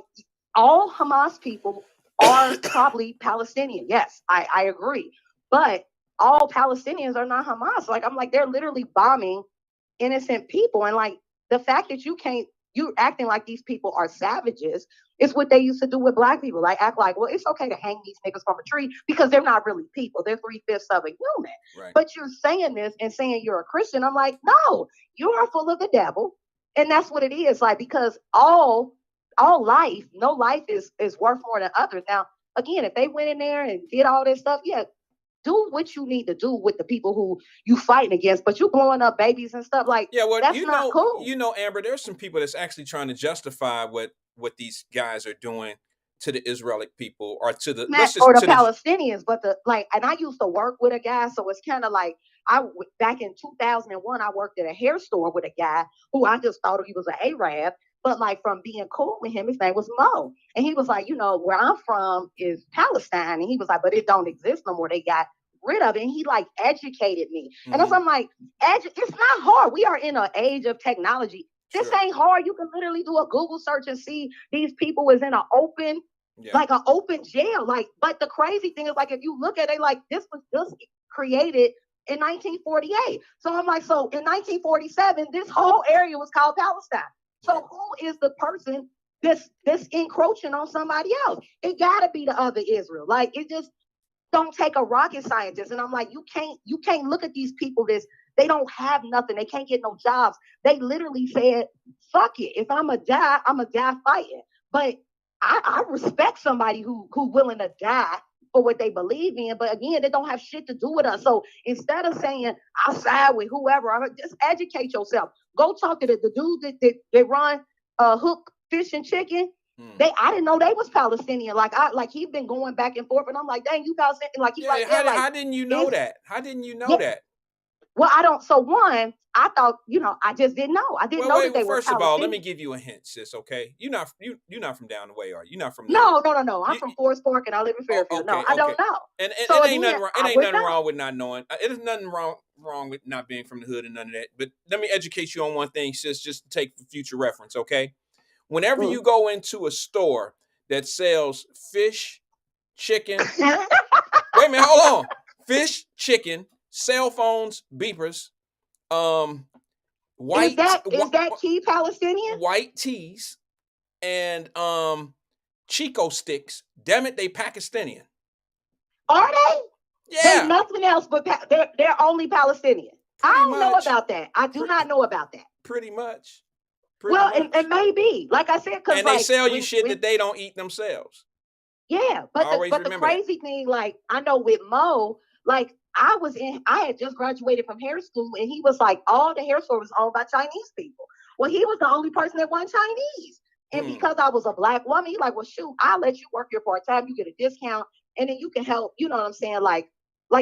[SPEAKER 7] all Hamas people are probably Palestinian. Yes, I agree. But all Palestinians are not Hamas. Like, I'm like, they're literally bombing innocent people. And like, the fact that you're acting like these people are savages is what they used to do with black people. Like, act like, well, it's okay to hang these niggas from a tree because they're not really people. They're 3/5 of a human.
[SPEAKER 2] Right.
[SPEAKER 7] But you're saying this and saying you're a Christian. I'm like, no, you are full of the devil. And that's what it is. Like, because all life, no life is worth more than others. Now, again, if they went in there and did all this stuff, yeah, do what you need to do with the people who you fighting against, but you blowing up babies and stuff, like, yeah, well, that's not cool.
[SPEAKER 2] You know, Amber, there's some people that's actually trying to justify what these guys are doing to the Israeli people or to the
[SPEAKER 7] Palestinians. But and I used to work with a guy, so it's kind of like back in 2001, I worked at a hair store with a guy who I just thought he was an Arab. But like, from being cool with him, his name was Mo. And he was like, where I'm from is Palestine. And he was like, but it don't exist no more. They got rid of it. And he like educated me. Mm-hmm. And I'm like, it's not hard. We are in an age of technology. This ain't hard. You can literally do a Google search and see these people is in an open, like an open jail. Like, but the crazy thing is, like, if you look at it, like, this was just created in 1948. So I'm like, so in 1947, this whole area was called Palestine. So who is the person that's encroaching on somebody else? It gotta be the other Israel. Like, it just don't take a rocket scientist. And I'm like, you can't look at these people they don't have nothing. They can't get no jobs. They literally said, fuck it. If I'm a die fighting. But I respect somebody who willing to die for what they believe in. But again, they don't have shit to do with us. So instead of saying I'll side with whoever, just educate yourself. Go talk to the dude that run Hook Fish and Chicken. I didn't know they was Palestinian. Like, he's been going back and forth, and I'm like, dang, you Palestinian? Like,
[SPEAKER 2] how didn't you know that? How didn't you know that?
[SPEAKER 7] Well, I don't. So one, I thought, I just didn't know. I didn't know that they were
[SPEAKER 2] First of all, let me
[SPEAKER 7] Palestinian.
[SPEAKER 2] give you a hint, sis. Okay, you're not from down the way, are you? You're not from the
[SPEAKER 7] No,
[SPEAKER 2] hood.
[SPEAKER 7] no. I'm from Forest Park and I live in Fairfield. No,
[SPEAKER 2] Okay,
[SPEAKER 7] I
[SPEAKER 2] okay.
[SPEAKER 7] don't know.
[SPEAKER 2] And
[SPEAKER 7] So
[SPEAKER 2] it ain't
[SPEAKER 7] again,
[SPEAKER 2] nothing wrong. It
[SPEAKER 7] I
[SPEAKER 2] ain't
[SPEAKER 7] would
[SPEAKER 2] nothing
[SPEAKER 7] know.
[SPEAKER 2] wrong with not knowing. It is nothing wrong with not being from the hood and none of that. But let me educate you on one thing, sis, just to take for future reference. Okay, whenever you go into a store that sells fish, chicken. Wait a minute, hold on. Fish, chicken, cell phones, beepers, white
[SPEAKER 7] Is that key Palestinian?
[SPEAKER 2] white tees, and Chico sticks. Damn it, they Pakistani.
[SPEAKER 7] Are they? They
[SPEAKER 2] Yeah,
[SPEAKER 7] nothing else but they're only Palestinian. I don't know about that. I do not know about that.
[SPEAKER 2] Pretty much.
[SPEAKER 7] Well, and maybe, like I said, because
[SPEAKER 2] And they sell you shit that they don't eat themselves.
[SPEAKER 7] Yeah, but the crazy thing, like, I know with Mo, like, I had just graduated from hair school, and he was like, all the hair store was owned by Chinese people. Well, he was the only person that wasn't Chinese. And because I was a black woman, he's like, well, shoot, I'll let you work your part-time, you get a discount, and then you can help, you know what I'm saying? Like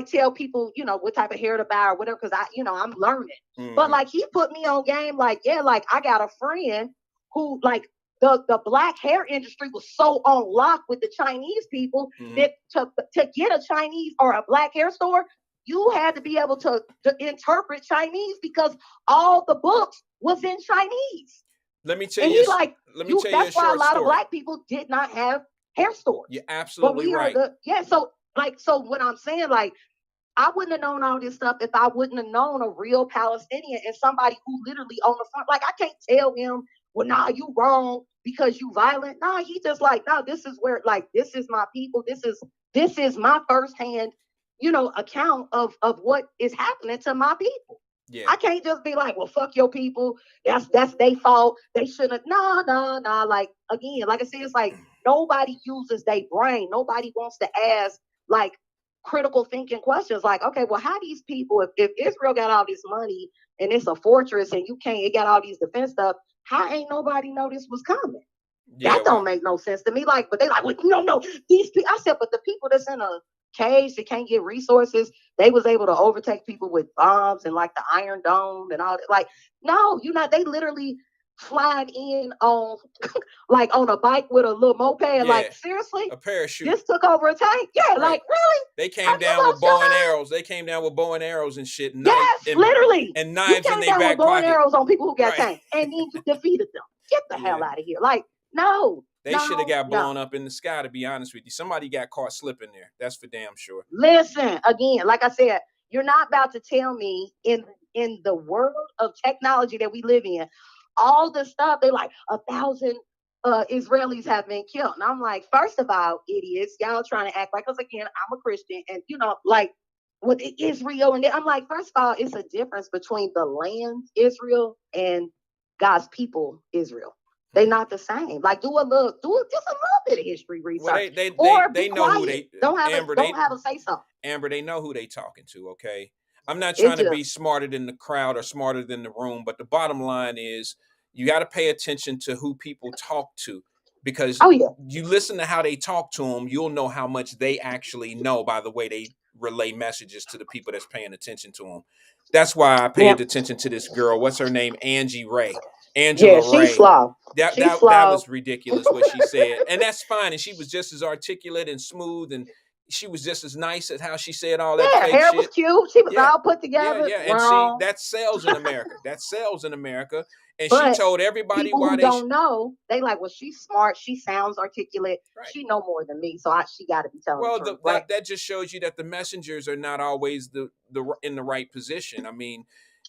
[SPEAKER 7] tell people, what type of hair to buy or whatever, because I'm learning. But like, he put me on game, like, yeah, like, I got a friend who, like, the black hair industry was so on lock with the Chinese people that to get a Chinese or a black hair store, you had to be able to interpret Chinese because all the books was in Chinese.
[SPEAKER 2] Let me tell you.
[SPEAKER 7] That's why a lot of black people did not have hair stores.
[SPEAKER 2] You're absolutely right.
[SPEAKER 7] So what I'm saying, like, I wouldn't have known all this stuff if I wouldn't have known a real Palestinian and somebody who literally on the front. Like, I can't tell him, well, nah, you wrong because you violent. Nah, he just like, nah, this is where, like, this is my people. This is my firsthand, account of what is happening to my people. Yeah. I can't just be like, well, fuck your people. That's their fault. They shouldn't. No. Like, again, like I said, it's like nobody uses their brain. Nobody wants to ask, like, critical thinking questions. Like, okay, well, how these people, if Israel got all this money and it's a fortress and it got all these defense stuff, how ain't nobody know this was coming? Yeah, that don't make no sense to me. Like, but they like, well, no, these people. I said, but the people that's in a cage that can't get resources, they was able to overtake people with bombs and like the Iron Dome and all that. Like, no, they literally flying in on like on a bike with a little moped. Yeah. Like, seriously,
[SPEAKER 2] a parachute
[SPEAKER 7] just took over a tank. Yeah, right. Like, really?
[SPEAKER 2] They came down with bow and arrows. They came down with bow and arrows and shit.
[SPEAKER 7] Literally,
[SPEAKER 2] and knives in their back
[SPEAKER 7] pocket. Bow
[SPEAKER 2] and
[SPEAKER 7] arrows on people who got tanks, and then you defeated them. Get the hell out of here! Like, no.
[SPEAKER 2] They should have got blown up in the sky, to be honest with you. Somebody got caught slipping there. That's for damn sure.
[SPEAKER 7] Listen, again, like I said, you're not about to tell me in the world of technology that we live in, all the stuff, they like 1,000 Israelis have been killed. And I'm like, first of all, idiots, y'all trying to act like, because again, I'm a Christian, and like with Israel, and I'm like, first of all, it's a difference between the land Israel and God's people Israel. They're not the same. Like, do just a little bit of history research.
[SPEAKER 2] Well, they know who they
[SPEAKER 7] don't have a say so.
[SPEAKER 2] Amber, they know who they talking to. Okay, I'm not trying to be smarter than the crowd or smarter than the room, but the bottom line is you got to pay attention to who people talk to, because you listen to how they talk to them, you'll know how much they actually know by the way they relay messages to the people that's paying attention to them. That's why I paid attention to this girl. What's her name? Angela Ray.
[SPEAKER 7] She's slow.
[SPEAKER 2] That was ridiculous what she said. And that's fine. And she was just as articulate and smooth, and she was just as nice at how she said all that fake
[SPEAKER 7] hair
[SPEAKER 2] shit.
[SPEAKER 7] Was cute. She was all put together.
[SPEAKER 2] Yeah. And see, that sells in America. And but she told everybody why they
[SPEAKER 7] don't know. They like, well, she's smart. She sounds articulate. Right. She know more than me, so she got to be telling the truth. Well,
[SPEAKER 2] that just shows you that the messengers are not always the in the right position. I mean,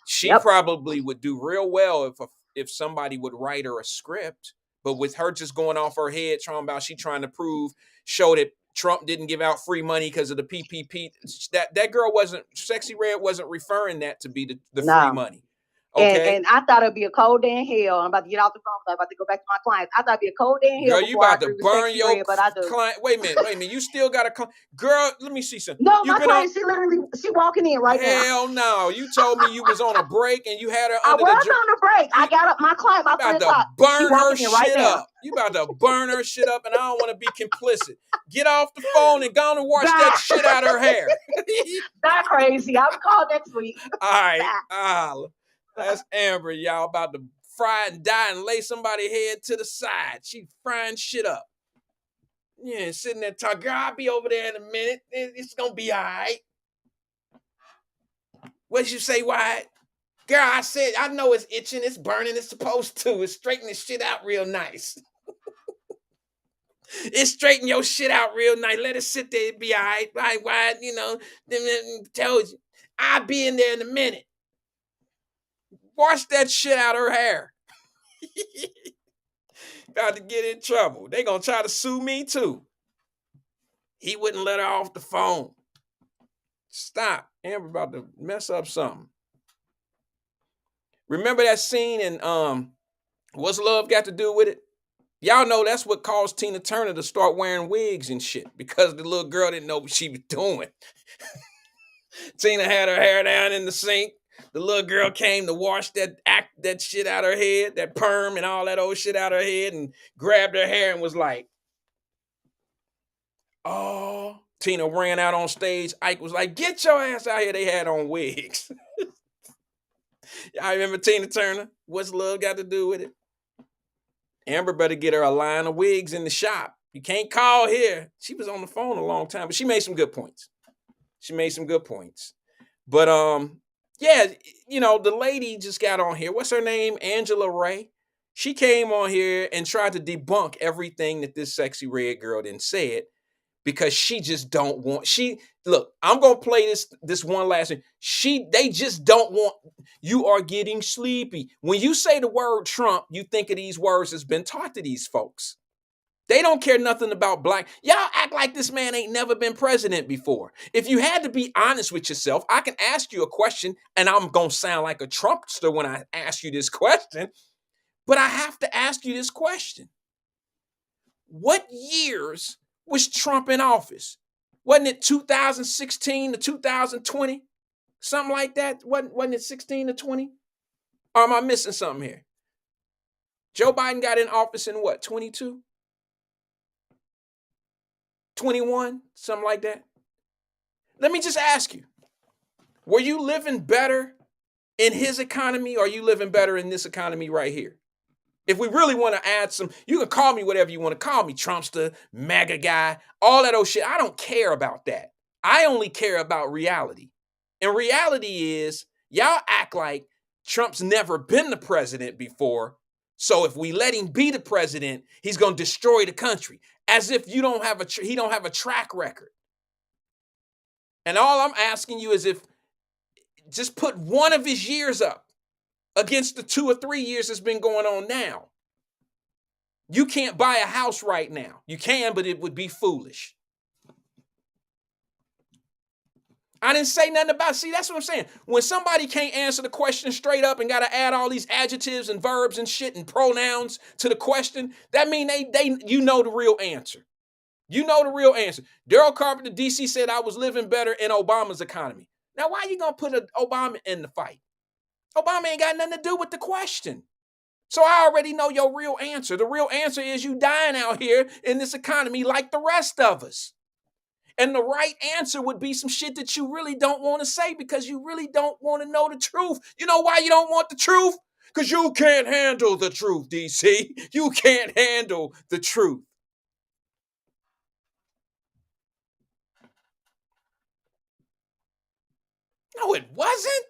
[SPEAKER 2] she probably would do real well if somebody would write her a script, but with her just going off her head, trying to show that Trump didn't give out free money because of the PPP. That girl Sexy Red wasn't referring that to be the free money. Okay.
[SPEAKER 7] And I thought it'd be a cold day in hell. I'm about to get off the phone. I'm about to go back to my clients. I thought it'd be a cold day in hell.
[SPEAKER 2] Girl, you about to burn your client. Wait a minute. You still got to come. Girl, let me see something.
[SPEAKER 7] No, my client, she walking in right now.
[SPEAKER 2] Hell no. You told me you was on a break and you had her under
[SPEAKER 7] I was on a break. I got up my client about 3 o'clock.
[SPEAKER 2] Burn her shit up. You about to burn her shit up, and I don't want to be complicit. Get off the phone and go and wash that shit out of her hair.
[SPEAKER 7] Not crazy. I'll call next week.
[SPEAKER 2] All right. That's Amber, y'all, about to fry and die and lay somebody's head to the side. She frying shit up. Yeah, sitting there talking, girl, I'll be over there in a minute. It's gonna be all right. What'd you say, Wyatt? Girl, I said, I know it's itching, it's burning, it's supposed to. It's straightening shit out real nice. It's straighten your shit out real nice. Let it sit there, be all right. Right, Wyatt, you know, told you. I'll be in there in a minute. Wash that shit out her hair. About to get in trouble. They gonna try to sue me too. He wouldn't let her off the phone. Stop. Amber about to mess up something. Remember that scene in What's Love Got to Do with It? Y'all know that's what caused Tina Turner to start wearing wigs and shit, because the little girl didn't know what she was doing. Tina had her hair down in the sink. The little girl came to wash that shit out her head, that perm and all that old shit out her head, and grabbed her hair and was like, oh. Tina ran out on stage. Ike was like, get your ass out here. They had on wigs. Y'all remember Tina Turner? What's Love Got to Do with It? Amber better get her a line of wigs in the shop. You can't call here. She was on the phone a long time, but she made some good points. But yeah, you know, the lady just got on here. What's her name? Angela Ray. She came on here and tried to debunk everything that this sexy red girl didn't said, because she just don't want. Look, I'm gonna play this one last thing. They just don't want. You are getting sleepy. When you say the word Trump, you think of these words that's been taught to these folks. They don't care nothing about black. Y'all act like this man ain't never been president before. If you had to be honest with yourself, I can ask you a question, and I'm gonna sound like a Trumpster when I ask you this question, but I have to ask you this question. What years was Trump in office? Wasn't it 2016 to 2020? Something like that? Wasn't it 16 to 20? Or am I missing something here? Joe Biden got in office in what, 22? 21? Something like that? Let me just ask you, were you living better in his economy, or are you living better in this economy right here? If we really want to add some, you can call me whatever you want to call me, Trumpster, MAGA guy, all that old shit. I don't care about that. I only care about reality. And reality is, y'all act like Trump's never been the president before. So if we let him be the president, he's going to destroy the country. As if he don't have a track record. And all I'm asking you is, if just put one of his years up against the 2 or 3 years that's been going on now. You can't buy a house right now. You can, but it would be foolish. I didn't say nothing about, see, that's what I'm saying. When somebody can't answer the question straight up and got to add all these adjectives and verbs and shit and pronouns to the question, that mean you know the real answer. You know the real answer. Daryl Carpenter, DC, said I was living better in Obama's economy. Now, why you going to put Obama in the fight? Obama ain't got nothing to do with the question. So I already know your real answer. The real answer is you dying out here in this economy like the rest of us. And the right answer would be some shit that you really don't want to say, because you really don't want to know the truth. You know why you don't want the truth? Because you can't handle the truth, DC. You can't handle the truth. No, it wasn't.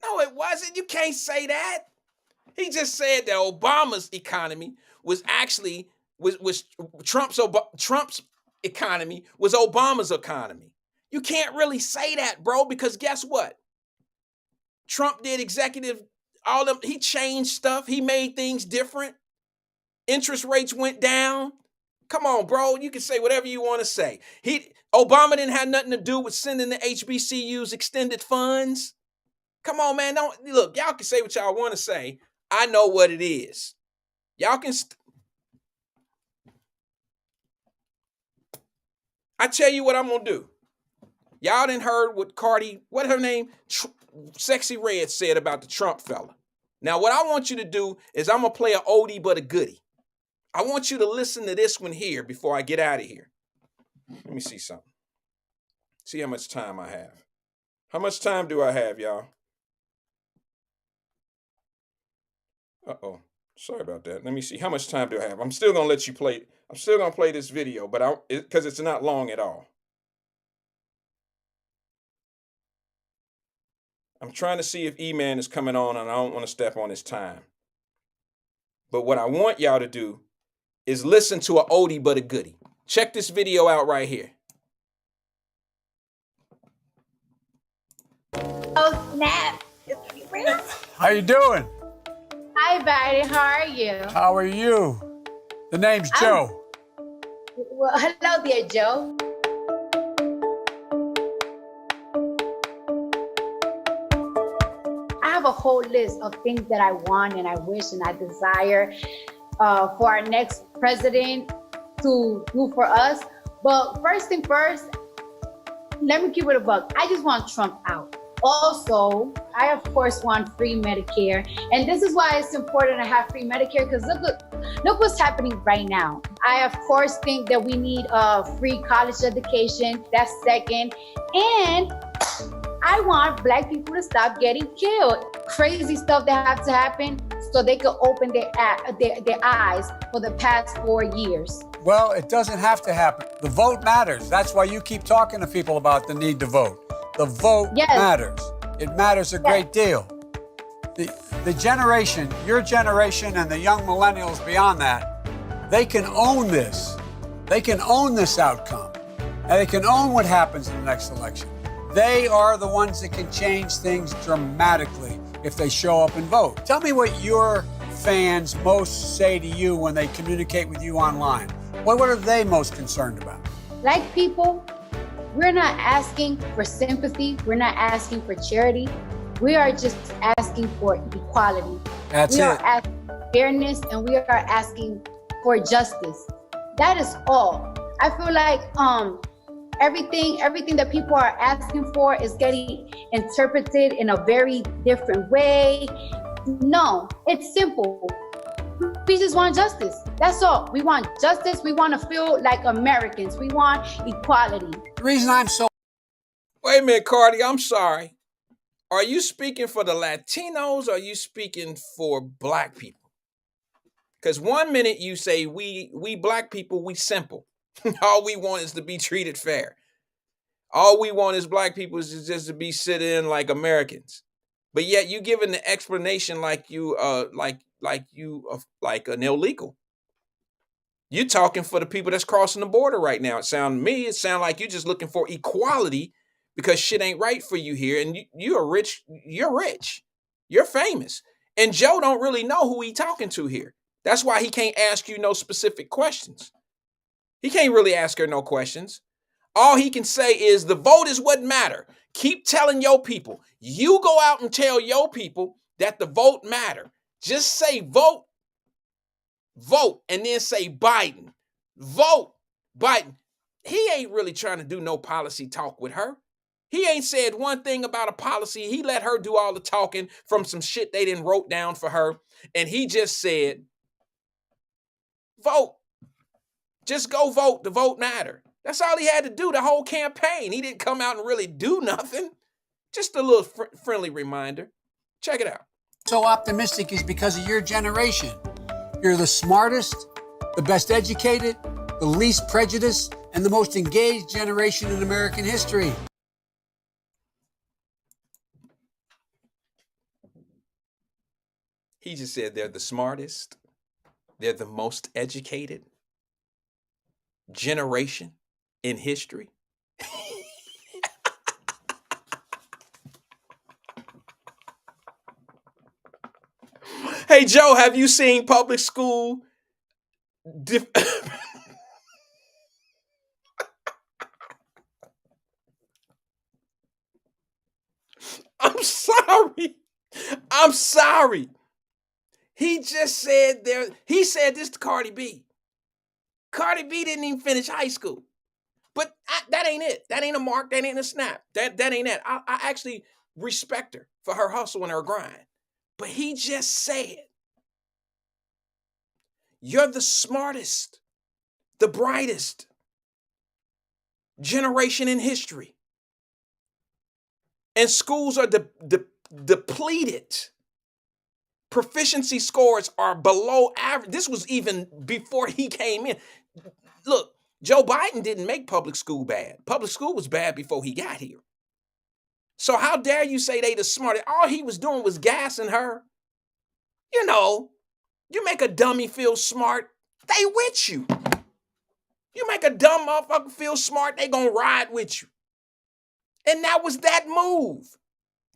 [SPEAKER 2] No, it wasn't. You can't say that. He just said that Obama's economy was actually was Trump's economy was Obama's economy. You can't really say that, bro, because guess what? Trump did he changed stuff. He made things different. Interest rates went down. Come on, bro. You can say whatever you want to say. Obama didn't have nothing to do with sending the HBCUs extended funds. Come on, man. Look, y'all can say what y'all want to say. I know what it is. Y'all can. I tell you what I'm going to do. Y'all done heard what what her name? Sexy Red said about the Trump fella. Now, what I want you to do is I'm going to play an oldie but a goodie. I want you to listen to this one here before I get out of here. Let me see something. See how much time I have. How much time do I have, y'all? Uh-oh. Sorry about that. Let me see. How much time do I have? I'm still going to let you play. I'm still going to play this video, but because it's not long at all. I'm trying to see if E-Man is coming on, and I don't want to step on his time. But what I want y'all to do is listen to a oldie but a goodie. Check this video out right here.
[SPEAKER 8] Oh, snap.
[SPEAKER 9] How you doing?
[SPEAKER 8] Hi, Barry. How are you?
[SPEAKER 9] How are you? The name's Joe.
[SPEAKER 8] Well, hello there, Joe. I have a whole list of things that I want and I wish and I desire for our next president to do for us. But first thing first, let me keep it a buck. I just want Trump out. Also, I of course want free Medicare. And this is why it's important to have free Medicare, because look what's happening right now. I of course think that we need a free college education. That's second. And I want Black people to stop getting killed. Crazy stuff that have to happen so they can open their eyes for the past 4 years.
[SPEAKER 9] Well, it doesn't have to happen. The vote matters. That's why you keep talking to people about the need to vote. The vote matters. It matters a great deal. The generation, your generation and the young millennials beyond that, they can own this. They can own this outcome. And they can own what happens in the next election. They are the ones that can change things dramatically if they show up and vote. Tell me what your fans most say to you when they communicate with you online. What are they most concerned about?
[SPEAKER 8] Like people, we're not asking for sympathy. We're not asking for charity. We are just asking for equality. We are asking for fairness, and we are asking for justice. That is all. I feel like everything that people are asking for is getting interpreted in a very different way. No, it's simple. We just want justice. That's all. We want justice. We want to feel like Americans. We want equality.
[SPEAKER 9] The reason I'm so...
[SPEAKER 2] Wait a minute, Cardi, I'm sorry. Are you speaking for the Latinos or are you speaking for Black people? Because 1 minute you say we Black people, we simple. All we want is to be treated fair. All we want as Black people is just to be sit in like Americans. But yet you giving the explanation like you like an illegal. You talking for the people that's crossing the border right now. It sound like you're just looking for equality because shit ain't right for you here. And you're rich. You're famous. And Joe don't really know who he talking to here. That's why he can't ask you no specific questions. He can't really ask her no questions. All he can say is the vote is what matter. Keep telling your people. You go out and tell your people that the vote matter. Just say vote, and then say Biden. Vote, Biden. He ain't really trying to do no policy talk with her. He ain't said one thing about a policy. He let her do all the talking from some shit they didn't wrote down for her. And he just said, vote. Just go vote. The vote matter. That's all he had to do the whole campaign. He didn't come out and really do nothing. Just a little friendly reminder. Check it out.
[SPEAKER 9] So optimistic is because of your generation. You're the smartest, the best educated, the least prejudiced, and the most engaged generation in American history.
[SPEAKER 2] He just said they're the smartest, they're the most educated generation in history. Hey, Joe, have you seen public school? I'm sorry. I'm sorry. He just said there. He said this to Cardi B. Cardi B didn't even finish high school. But that ain't it. That ain't a mark. That ain't a snap. That ain't it. I actually respect her for her hustle and her grind. But he just said, you're the smartest, the brightest, generation in history. And schools are depleted. Proficiency scores are below average. This was even before he came in. Look, Joe Biden didn't make public school bad. Public school was bad before he got here. So how dare you say they the smartest? All he was doing was gassing her. You know, you make a dummy feel smart, they with you. You make a dumb motherfucker feel smart, they gonna ride with you. And that was that move.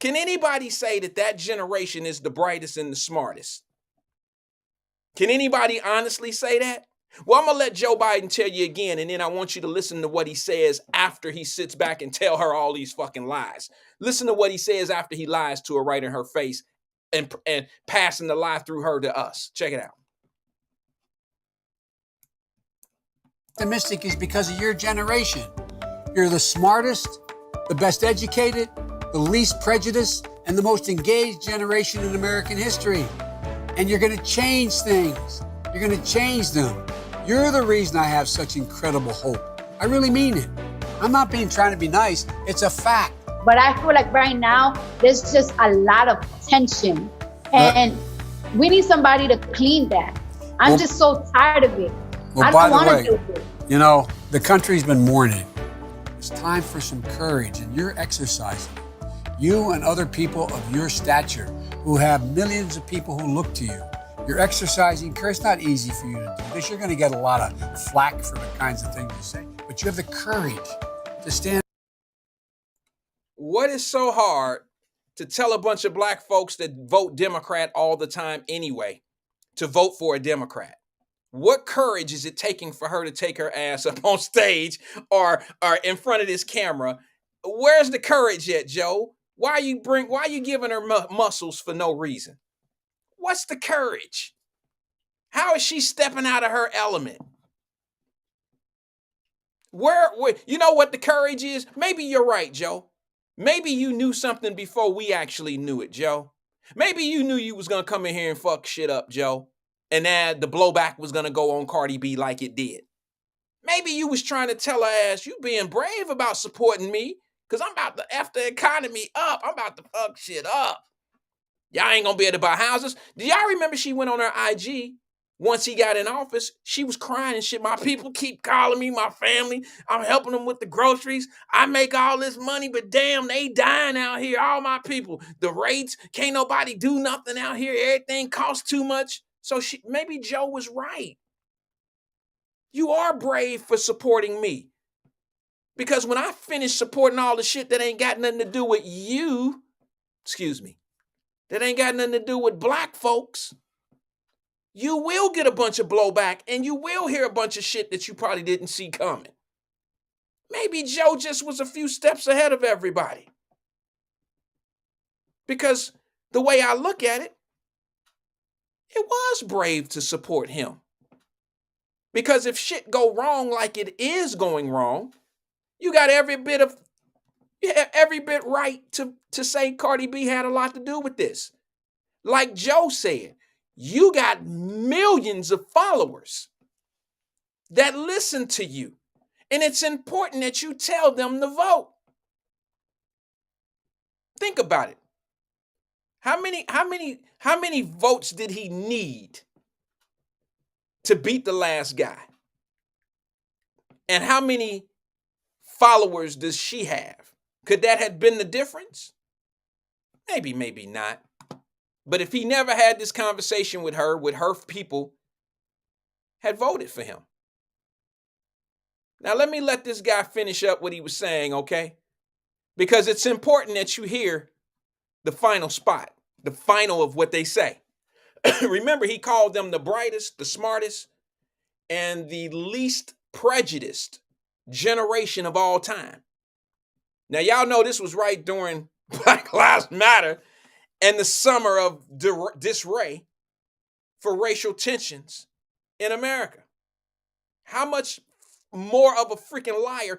[SPEAKER 2] Can anybody say that that generation is the brightest and the smartest? Can anybody honestly say that? Well, I'm going to let Joe Biden tell you again, and then I want you to listen to what he says after he sits back and tell her all these fucking lies. Listen to what he says after he lies to her right in her face and passing the lie through her to us. Check it out.
[SPEAKER 9] Optimistic is because of your generation. You're the smartest, the best educated, the least prejudiced, and the most engaged generation in American history. And you're going to change things. You're going to change them. You're the reason I have such incredible hope. I really mean it. I'm not trying to be nice. It's a fact.
[SPEAKER 8] But I feel like right now, there's just a lot of tension. And we need somebody to clean that. I'm just so tired of it.
[SPEAKER 9] Well,
[SPEAKER 8] I don't want to do it.
[SPEAKER 9] You know, the country's been mourning. It's time for some courage, and you're exercising. You and other people of your stature who have millions of people who look to you. You're exercising courage. It's not easy for you to do this. You're going to get a lot of flack for the kinds of things you say, but you have the courage to stand.
[SPEAKER 2] What is so hard to tell a bunch of black folks that vote Democrat all the time anyway to vote for a Democrat? What courage is it taking for her to take her ass up on stage or in front of this camera? Where's the courage at, Joe? Why are you giving her muscles for no reason? What's the courage? How is she stepping out of her element? Where you know what the courage is? Maybe you're right, Joe. Maybe you knew something before we actually knew it, Joe. Maybe you knew you was going to come in here and fuck shit up, Joe. And that the blowback was going to go on Cardi B like it did. Maybe you was trying to tell her ass, you being brave about supporting me, because I'm about to F the economy up. I'm about to fuck shit up. Y'all ain't going to be able to buy houses. Do y'all remember she went on her IG once he got in office? She was crying and shit. My people keep calling me, my family. I'm helping them with the groceries. I make all this money, but damn, they dying out here. All my people. The rates, can't nobody do nothing out here. Everything costs too much. So maybe Joe was right. You are brave for supporting me. Because when I finish supporting all the shit that ain't got nothing to do with you, that ain't got nothing to do with black folks, you will get a bunch of blowback and you will hear a bunch of shit that you probably didn't see coming. Maybe Joe just was a few steps ahead of everybody. Because the way I look at it, it was brave to support him. Because if shit go wrong like it is going wrong, you got every bit right to say Cardi B had a lot to do with this. Like Joe said, you got millions of followers that listen to you. And it's important that you tell them to vote. Think about it. How many votes did he need to beat the last guy? And how many followers does she have? Could that have been the difference? Maybe, maybe not. But if he never had this conversation with her people had voted for him. Now, let me let this guy finish up what he was saying, okay? Because it's important that you hear the final spot, the final of what they say. Remember, he called them the brightest, the smartest, and the least prejudiced generation of all time. Now, y'all know this was right during Black Lives Matter and the summer of disarray for racial tensions in America. How much more of a freaking liar?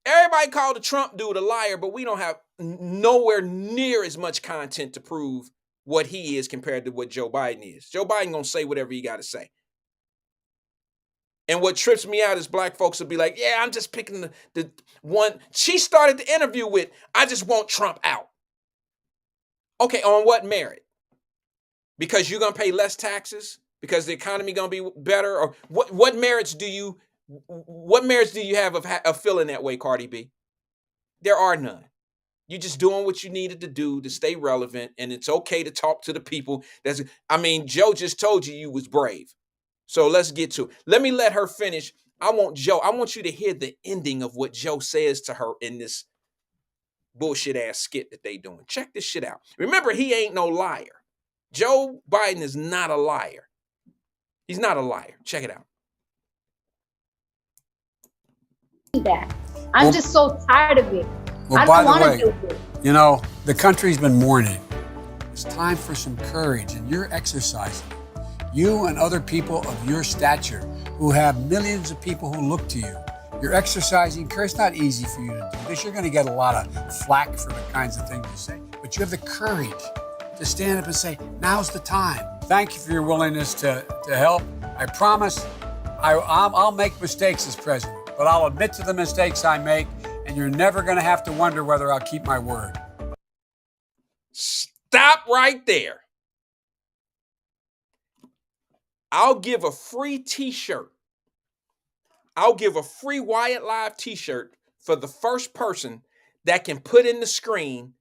[SPEAKER 2] Everybody called the Trump dude a liar, but we don't have nowhere near as much content to prove what he is compared to what Joe Biden is. Joe Biden gonna say whatever he got to say. And what trips me out is black folks will be like, yeah, I'm just picking the one. She started the interview with, I just want Trump out. Okay, on what merit? Because you're going to pay less taxes? Because the economy going to be better? Or what merits do you have of feeling that way, Cardi B? There are none. You're just doing what you needed to do to stay relevant, and it's okay to talk to the people. Joe just told you was brave. So let's get to it. Let her finish. I want you to hear the ending of what Joe says to her in this bullshit ass skit that they doing. Check this shit out. Remember, he ain't no liar. Joe Biden is not a liar. He's not a liar. Check it out.
[SPEAKER 8] I'm just so tired of it.
[SPEAKER 9] Well,
[SPEAKER 8] I don't want to do it.
[SPEAKER 9] You know, the country's been mourning. It's time for some courage, and you're exercising. You and other people of your stature who have millions of people who look to you. You're exercising courage. It's not easy for you to do this. You're going to get a lot of flack for the kinds of things you say, but you have the courage to stand up and say, now's the time. Thank you for your willingness to help. I promise I'll make mistakes as president, but I'll admit to the mistakes I make, and you're never going to have to wonder whether I'll keep my word.
[SPEAKER 2] Stop right there. I'll give a free t-shirt. I'll give a free Wyatt Live t-shirt for the first person that can put in the screen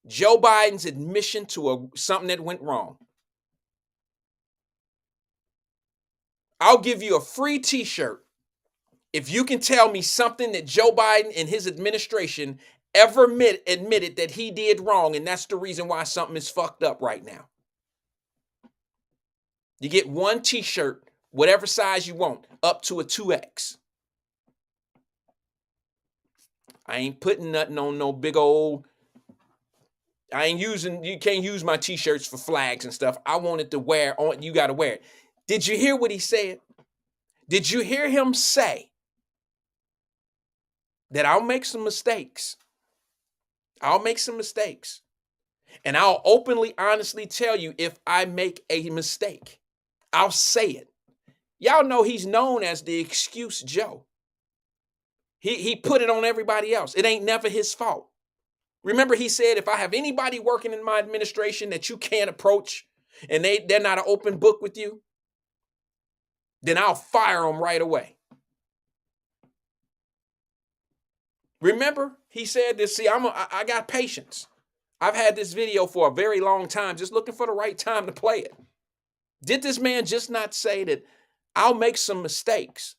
[SPEAKER 2] Joe Biden's admission to something that went wrong. I'll give you a free t-shirt if you can tell me something that Joe Biden and his administration ever admitted that he did wrong, and that's the reason why something is fucked up right now. You get one t-shirt, whatever size you want, up to a 2X. I ain't putting nothing on no big old, you can't use my t-shirts for flags and stuff. I wanted to wear on, you got to wear it. Did you hear what he said? Did you hear him say that I'll make some mistakes? I'll make some mistakes. And I'll openly, honestly tell you if I make a mistake. I'll say it. Y'all know he's known as the excuse Joe. He put it on everybody else. It ain't never his fault. Remember, he said, if I have anybody working in my administration that you can't approach and they're not an open book with you, then I'll fire them right away. Remember, he said this. See, I got patience. I've had this video for a very long time, just looking for the right time to play it. Did this man just not say that I'll make some mistakes?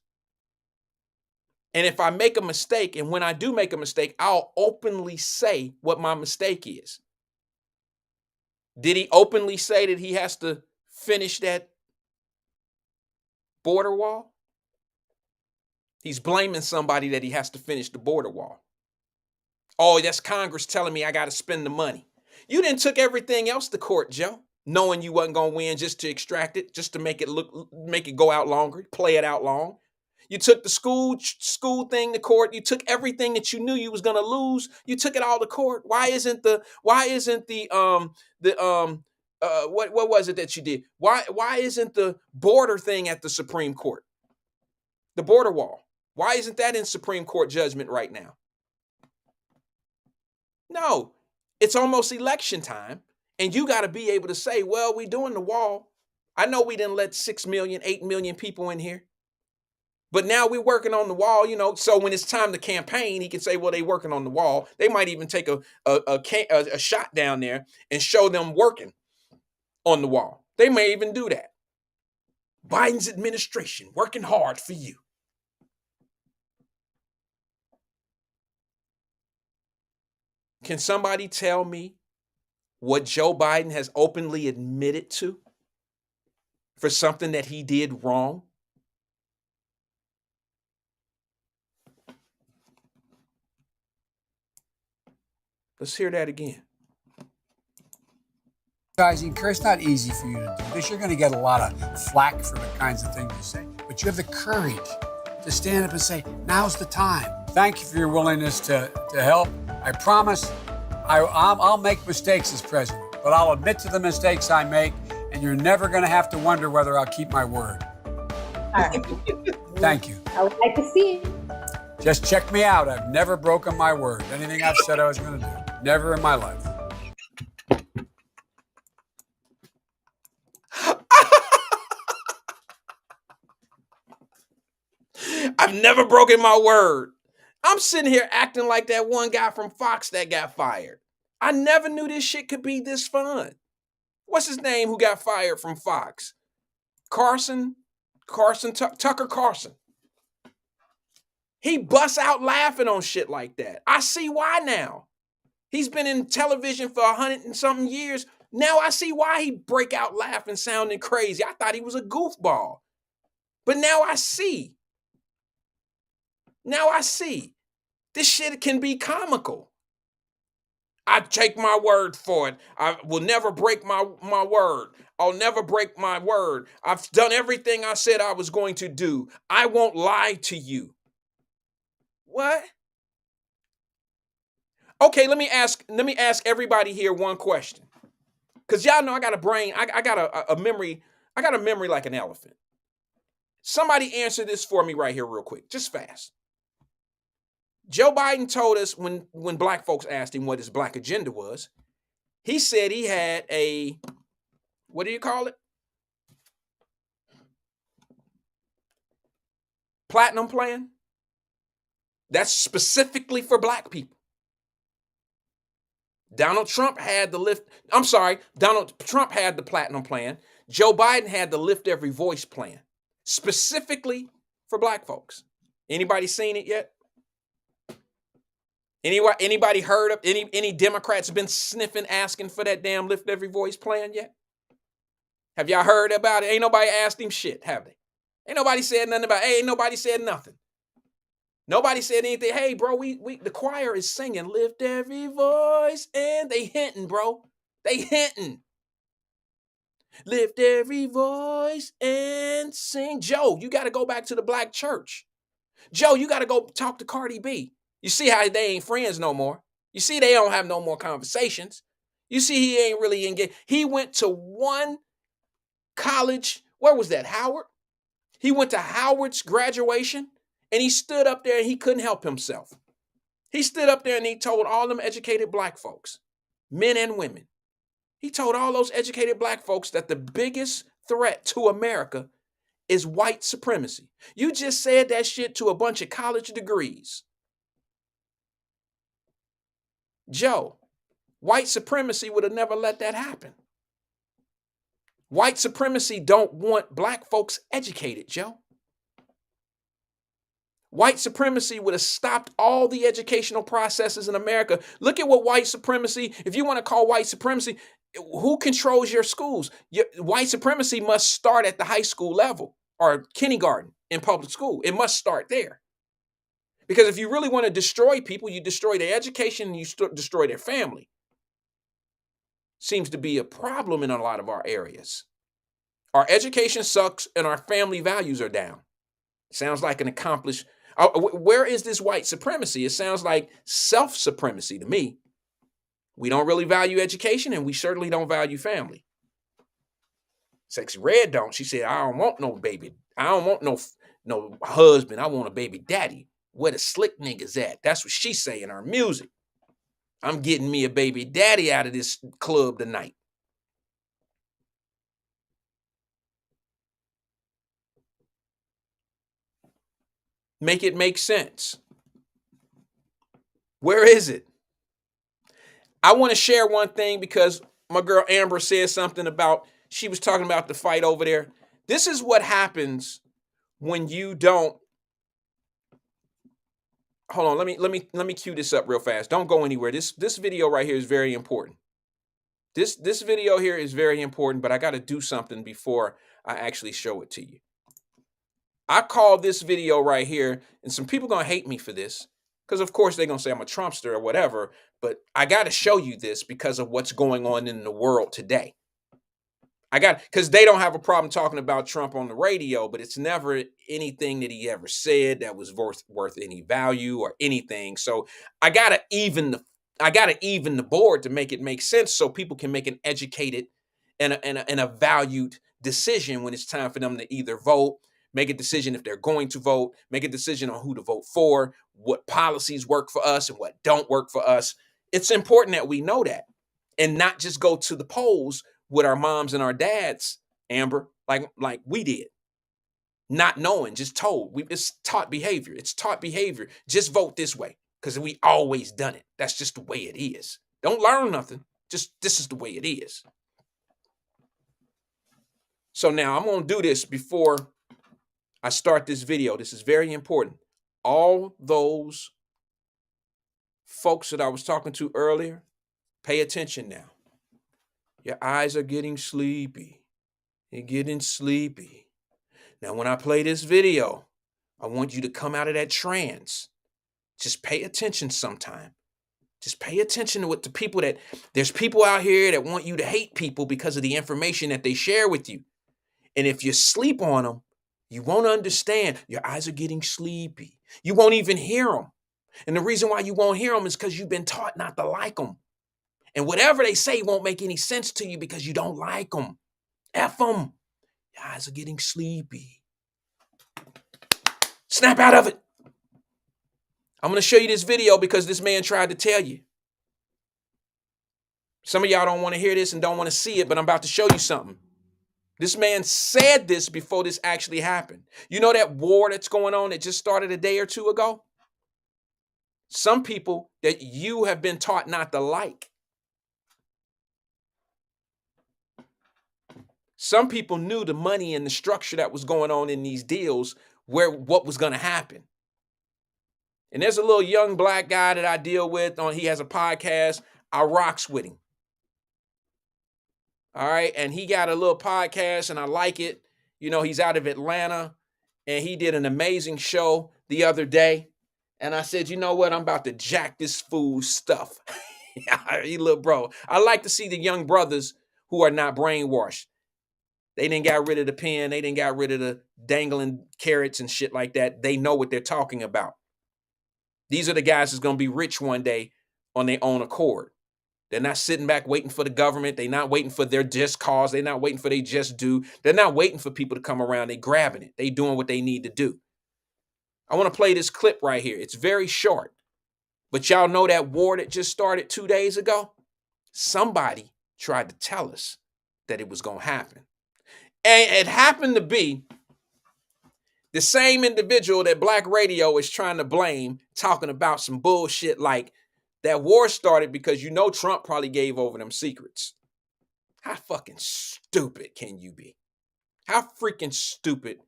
[SPEAKER 2] And if I make a mistake, and when I do make a mistake, I'll openly say what my mistake is. Did he openly say that he has to finish that border wall? He's blaming somebody that he has to finish the border wall. Oh, that's Congress telling me I got to spend the money. You done took everything else to court, Joe, knowing you wasn't going to win, just to extract it, just to make it go out longer, play it out long. You took the school thing to court. You took everything that you knew you was going to lose. You took it all to court. What was it that you did? Why isn't the border thing at the Supreme Court? The border wall. Why isn't that in Supreme Court judgment right now? No, it's almost election time, and you got to be able to say, well, we doing the wall. I know we didn't let 6 million, 8 million people in here, but now we're working on the wall, so when it's time to campaign, he can say, well, they working on the wall. They might even take a shot down there and show them working on the wall. They may even do that. Biden's administration working hard for you. Can somebody tell me what Joe Biden has openly admitted to for something that he did wrong? Let's hear that again.
[SPEAKER 9] It's not easy for you to do this. You're going to get a lot of flack for the kinds of things you say, but you have the courage to stand up and say, now's the time. Thank you for your willingness to help. I promise I'll make mistakes as president, but I'll admit to the mistakes I make, and you're never going to have to wonder whether I'll keep my word.
[SPEAKER 8] All right.
[SPEAKER 9] Thank you.
[SPEAKER 8] I would like to see it.
[SPEAKER 9] Just check me out. I've never broken my word. Anything I've said I was going to do. Never in my life.
[SPEAKER 2] I've never broken my word. I'm sitting here acting like that one guy from Fox that got fired. I never knew this shit could be this fun. What's his name who got fired from Fox? Tucker Carlson. He busts out laughing on shit like that. I see why now. He's been in television for 100 and something years. Now I see why he break out laughing, sounding crazy. I thought he was a goofball. But now I see. Now I see. This shit can be comical. I take my word for it. I will never break my word. I'll never break my word. I've done everything I said I was going to do. I won't lie to you. What? Okay, let me ask everybody here one question. Because y'all know I got a brain, I got a memory, I got a memory like an elephant. Somebody answer this for me right here real quick, just fast. Joe Biden told us when black folks asked him what his black agenda was, he said he had a, what do you call it? Platinum plan. That's specifically for black people. Donald Trump had Donald Trump had the platinum plan. Joe Biden had the Lift Every Voice plan, specifically for black folks. Anybody seen it yet? Anybody heard of any Democrats been sniffing, asking for that damn Lift Every Voice plan yet? Have y'all heard about it? Ain't nobody asked him shit, have they? Ain't nobody said nothing about it. Ain't nobody said nothing. Nobody said anything. Hey, bro, the choir is singing Lift Every Voice, and they hinting, bro. They hinting. Lift every voice and sing. Joe, you got to go back to the black church. Joe, you got to go talk to Cardi B. You see how they ain't friends no more. You see they don't have no more conversations. You see he ain't really engaged. He went to one college. Where was that? Howard? He went to Howard's graduation, and he stood up there and he couldn't help himself. He stood up there and he told all them educated black folks, men and women, he told all those educated black folks that the biggest threat to America is white supremacy. You just said that shit to a bunch of college degrees. Joe, white supremacy would have never let that happen. White supremacy don't want black folks educated, Joe. White supremacy would have stopped all the educational processes in America. Look at what white supremacy, if you want to call white supremacy, who controls your schools? White supremacy must start at the high school level or kindergarten in public school. It must start there. Because if you really want to destroy people, you destroy their education and you destroy their family. Seems to be a problem in a lot of our areas. Our education sucks and our family values are down. Sounds like an accomplished. Where is this white supremacy? It sounds like self-supremacy to me. We don't really value education and we certainly don't value family. Sexy Red don't. She said, I don't want no baby. I don't want no husband. I want a baby daddy. Where the slick niggas at? That's what she say in her music. I'm getting me a baby daddy out of this club tonight. Make it make sense. Where is it? I want to share one thing because my girl Amber said something about, she was talking about the fight over there. This is what happens when you don't. Hold on, let me cue this up real fast. Don't go anywhere. This video right here is very important. This video here is very important, but I got to do something before I actually show it to you. I call this video right here, and some people gonna hate me for this, because of course they're gonna say I'm a Trumpster or whatever, but I got to show you this because of what's going on in the world today. Because they don't have a problem talking about Trump on the radio, but it's never anything that he ever said that was worth any value or anything. So I gotta even the board to make it make sense so people can make an educated and a valued decision when it's time for them to either vote, make a decision if they're going to vote, make a decision on who to vote for, what policies work for us and what don't work for us. It's important that we know that and not just go to the polls with our moms and our dads, Amber, like we did. Not knowing, just told. It's taught behavior. It's taught behavior. Just vote this way because we always done it. That's just the way it is. Don't learn nothing. Just this is the way it is. So now I'm going to do this before I start this video. This is very important. All those folks that I was talking to earlier, pay attention now. Your eyes are getting sleepy. You're getting sleepy. Now, when I play this video, I want you to come out of that trance. Just pay attention sometime. Just pay attention to what the people that, there's people out here that want you to hate people because of the information that they share with you. And if you sleep on them, you won't understand. Your eyes are getting sleepy. You won't even hear them. And the reason why you won't hear them is because you've been taught not to like them. And whatever they say won't make any sense to you because you don't like them. F them. Your eyes are getting sleepy. Snap out of it. I'm going to show you this video because this man tried to tell you. Some of y'all don't want to hear this and don't want to see it, but I'm about to show you something. This man said this before this actually happened. You know that war that's going on that just started a day or two ago? Some people that you have been taught not to like. Some people knew the money and the structure that was going on in these deals, what was going to happen. And there's a little young black guy that I deal with he has a podcast. I rocks with him. All right. And he got a little podcast and I like it. You know, he's out of Atlanta and he did an amazing show the other day. And I said, you know what? I'm about to jack this fool's stuff. He little bro. I like to see the young brothers who are not brainwashed. They didn't got rid of the pen. They didn't got rid of the dangling carrots and shit like that. They know what they're talking about. These are the guys that's going to be rich one day on their own accord. They're not sitting back waiting for the government. They're not waiting for their just cause. They're not waiting for their just due. They're not waiting for people to come around. They're grabbing it. They're doing what they need to do. I want to play this clip right here. It's very short. But y'all know that war that just started 2 days ago? Somebody tried to tell us that it was going to happen. And it happened to be the same individual that Black Radio is trying to blame, talking about some bullshit like that war started because you know Trump probably gave over them secrets. How fucking stupid can you be? How freaking stupid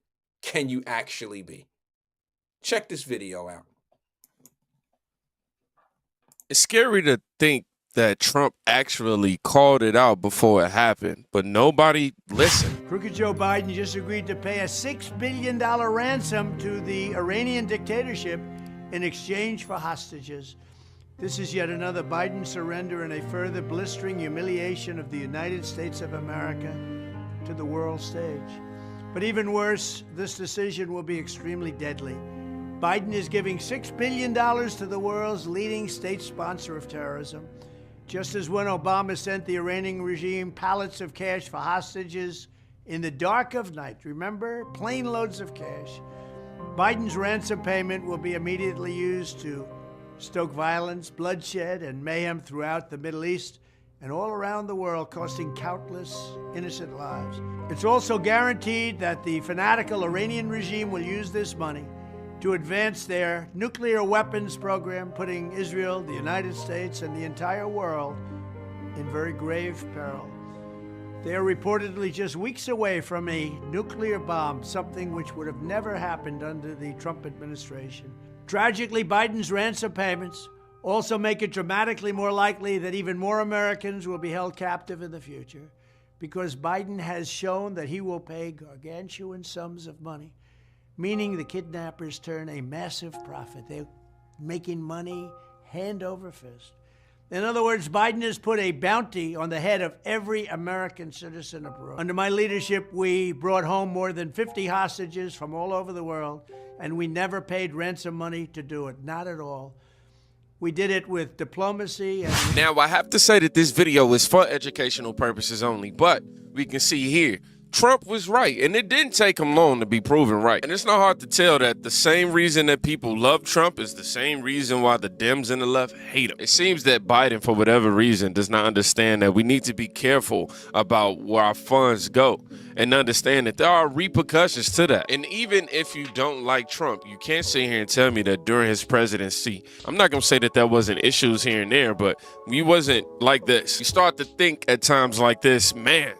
[SPEAKER 2] can you actually be? Check this video out.
[SPEAKER 10] It's scary to think that Trump actually called it out before it happened, but nobody listened.
[SPEAKER 11] Crooked Joe Biden just agreed to pay a $6 billion ransom to the Iranian dictatorship in exchange for hostages. This is yet another Biden surrender and a further blistering humiliation of the United States of America to the world stage. But even worse, this decision will be extremely deadly. Biden is giving $6 billion to the world's leading state sponsor of terrorism. Just as when Obama sent the Iranian regime pallets of cash for hostages in the dark of night, remember? Plane loads of cash. Biden's ransom payment will be immediately used to stoke violence, bloodshed, and mayhem throughout the Middle East and all around the world, costing countless innocent lives. It's also guaranteed that the fanatical Iranian regime will use this money to advance their nuclear weapons program, putting Israel, the United States, and the entire world in very grave peril. They are reportedly just weeks away from a nuclear bomb, something which would have never happened under the Trump administration. Tragically, Biden's ransom payments also make it dramatically more likely that even more Americans will be held captive in the future, because Biden has shown that he will pay gargantuan sums of money, meaning the kidnappers turn a massive profit. They're making money hand over fist. In other words, Biden has put a bounty on the head of every American citizen abroad. Under my leadership, we brought home more than 50 hostages from all over the world, and we never paid ransom money to do it, not at all. We did it with diplomacy.
[SPEAKER 10] Now, I have to say that this video is for educational purposes only, but we can see here, Trump was right, and it didn't take him long to be proven right. And it's not hard to tell that the same reason that people love Trump is the same reason why the Dems and the left hate him. It seems that Biden, for whatever reason, does not understand that we need to be careful about where our funds go and understand that there are repercussions to that. And even if you don't like Trump, you can't sit here and tell me that during his presidency, I'm not going to say that there wasn't issues here and there, but we wasn't like this. You start to think at times like this, man,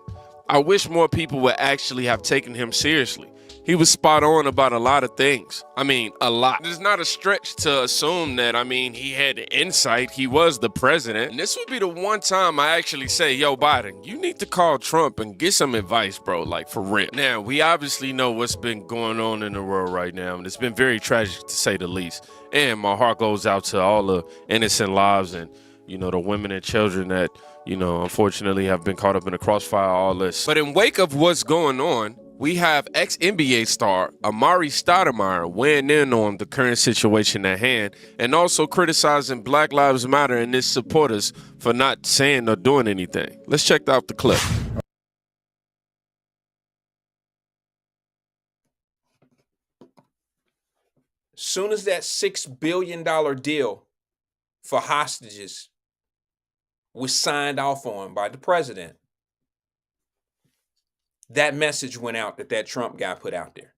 [SPEAKER 10] I wish more people would actually have taken him seriously. He was spot on about a lot of things. I mean, a lot. It's not a stretch to assume that, he had the insight. He was the president. And this would be the one time I actually say, yo, Biden, you need to call Trump and get some advice, bro, like for real. Now, we obviously know what's been going on in the world right now, and it's been very tragic to say the least. And my heart goes out to all the innocent lives and, the women and children that, unfortunately have been caught up in the crossfire, all this. But in wake of what's going on, we have ex-NBA star Amari Stoudemire weighing in on the current situation at hand and also criticizing Black Lives Matter and its supporters for not saying or doing anything. Let's check out the clip.
[SPEAKER 2] Soon as that $6 billion deal for hostages was signed off on by the president, that message went out that Trump guy put out there.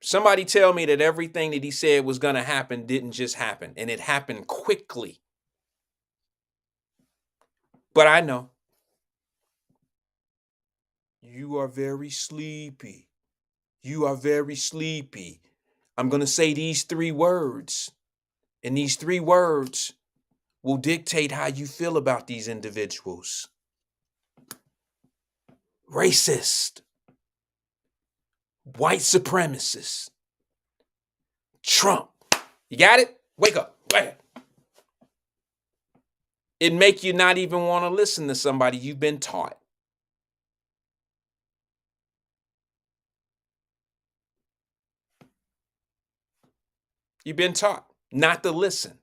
[SPEAKER 2] Somebody tell me that everything that he said was going to happen didn't just happen, and it happened quickly. But I know. You are very sleepy. You are very sleepy. I'm going to say these 3 words, and these 3 words will dictate how you feel about these individuals. Racist, white supremacist, Trump. You got it? Wake up. Go ahead. It make you not even want to listen to somebody you've been taught. You've been taught not to listen.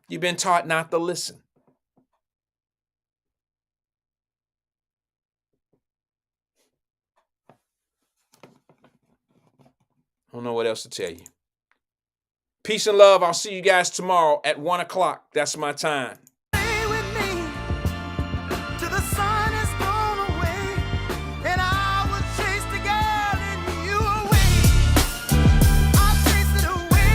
[SPEAKER 2] You've been taught not to listen. I don't know what else to tell you. Peace and love. I'll see you guys tomorrow at 1 o'clock. That's my time.
[SPEAKER 1] Stay with me till the sun is blown away, and I will chase the girl and you away. I'll chase it away.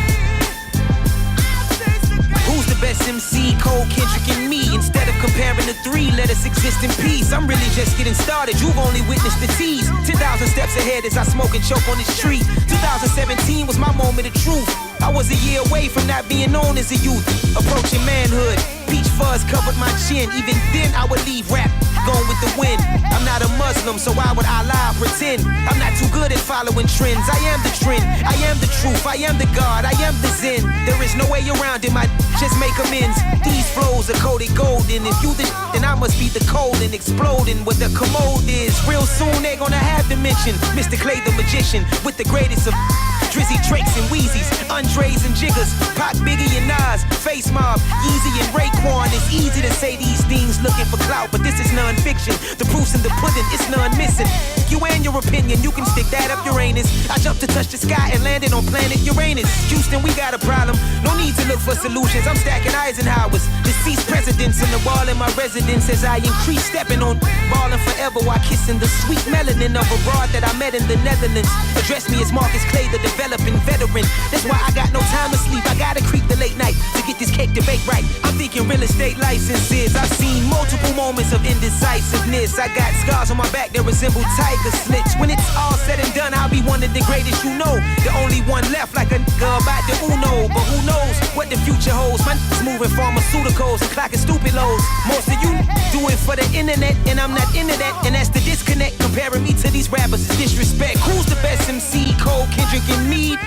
[SPEAKER 1] I'll chase the girl.
[SPEAKER 12] Who's the best MC? Cole, Kendrick, and me. Instead of comparing the 3, let us exist in peace. I'm really just getting started. You've only witnessed the tease. 10,000 steps ahead as I smoke and choke on this tree. 2017 was my moment of truth. I was a year away from not being known as a youth. Approaching manhood, peach fuzz covered my chin. Even then I would leave rap, going with the wind. I'm not a Muslim, so why would I lie or pretend? I'm not too good at following trends. I am the trend, I am the truth, I am the God, I am the Zen. There is no way around it, my just make amends. These flows are coated golden. If you the then I must be the cold and exploding what the commode is. Real soon they gonna have to mention Mr. Clay the magician with the greatest of Drizzy, Drakes, and Wheezies, Andres and Jiggers, Pac, Biggie, and Nas, Face Mob, Yeezy, and Raekwon. It's easy to say these things looking for clout, but this is non-fiction. The proof's in the pudding, it's none missing. You and your opinion, you can stick that up Uranus. I jumped to touch the sky and landed on planet Uranus. Houston, we got a problem. No need to look for solutions. I'm stacking Eisenhowers, deceased presidents in the wall in my residence as I increase stepping on ballin' forever while kissing the sweet melanin of a broad that I met in the Netherlands. Address me as Marcus Clay, the developing veteran. That's why I got no time to sleep. I gotta creep the late night to get this cake to bake right. I'm thinking real estate licenses. I've seen multiple moments of indecisiveness. I got scars on my back that resemble tiger slits. When it's all said and done, I'll be one of the greatest you know. The only one left like a nigga about the Uno. But who knows what the future holds? My niggas moving pharmaceuticals and clocking stupid lows. Most of you do it for the internet, and I'm not into that. And that's the disconnect. Comparing me to these rappers is disrespect. Who's the best MC? Cole, Kendrick, and me?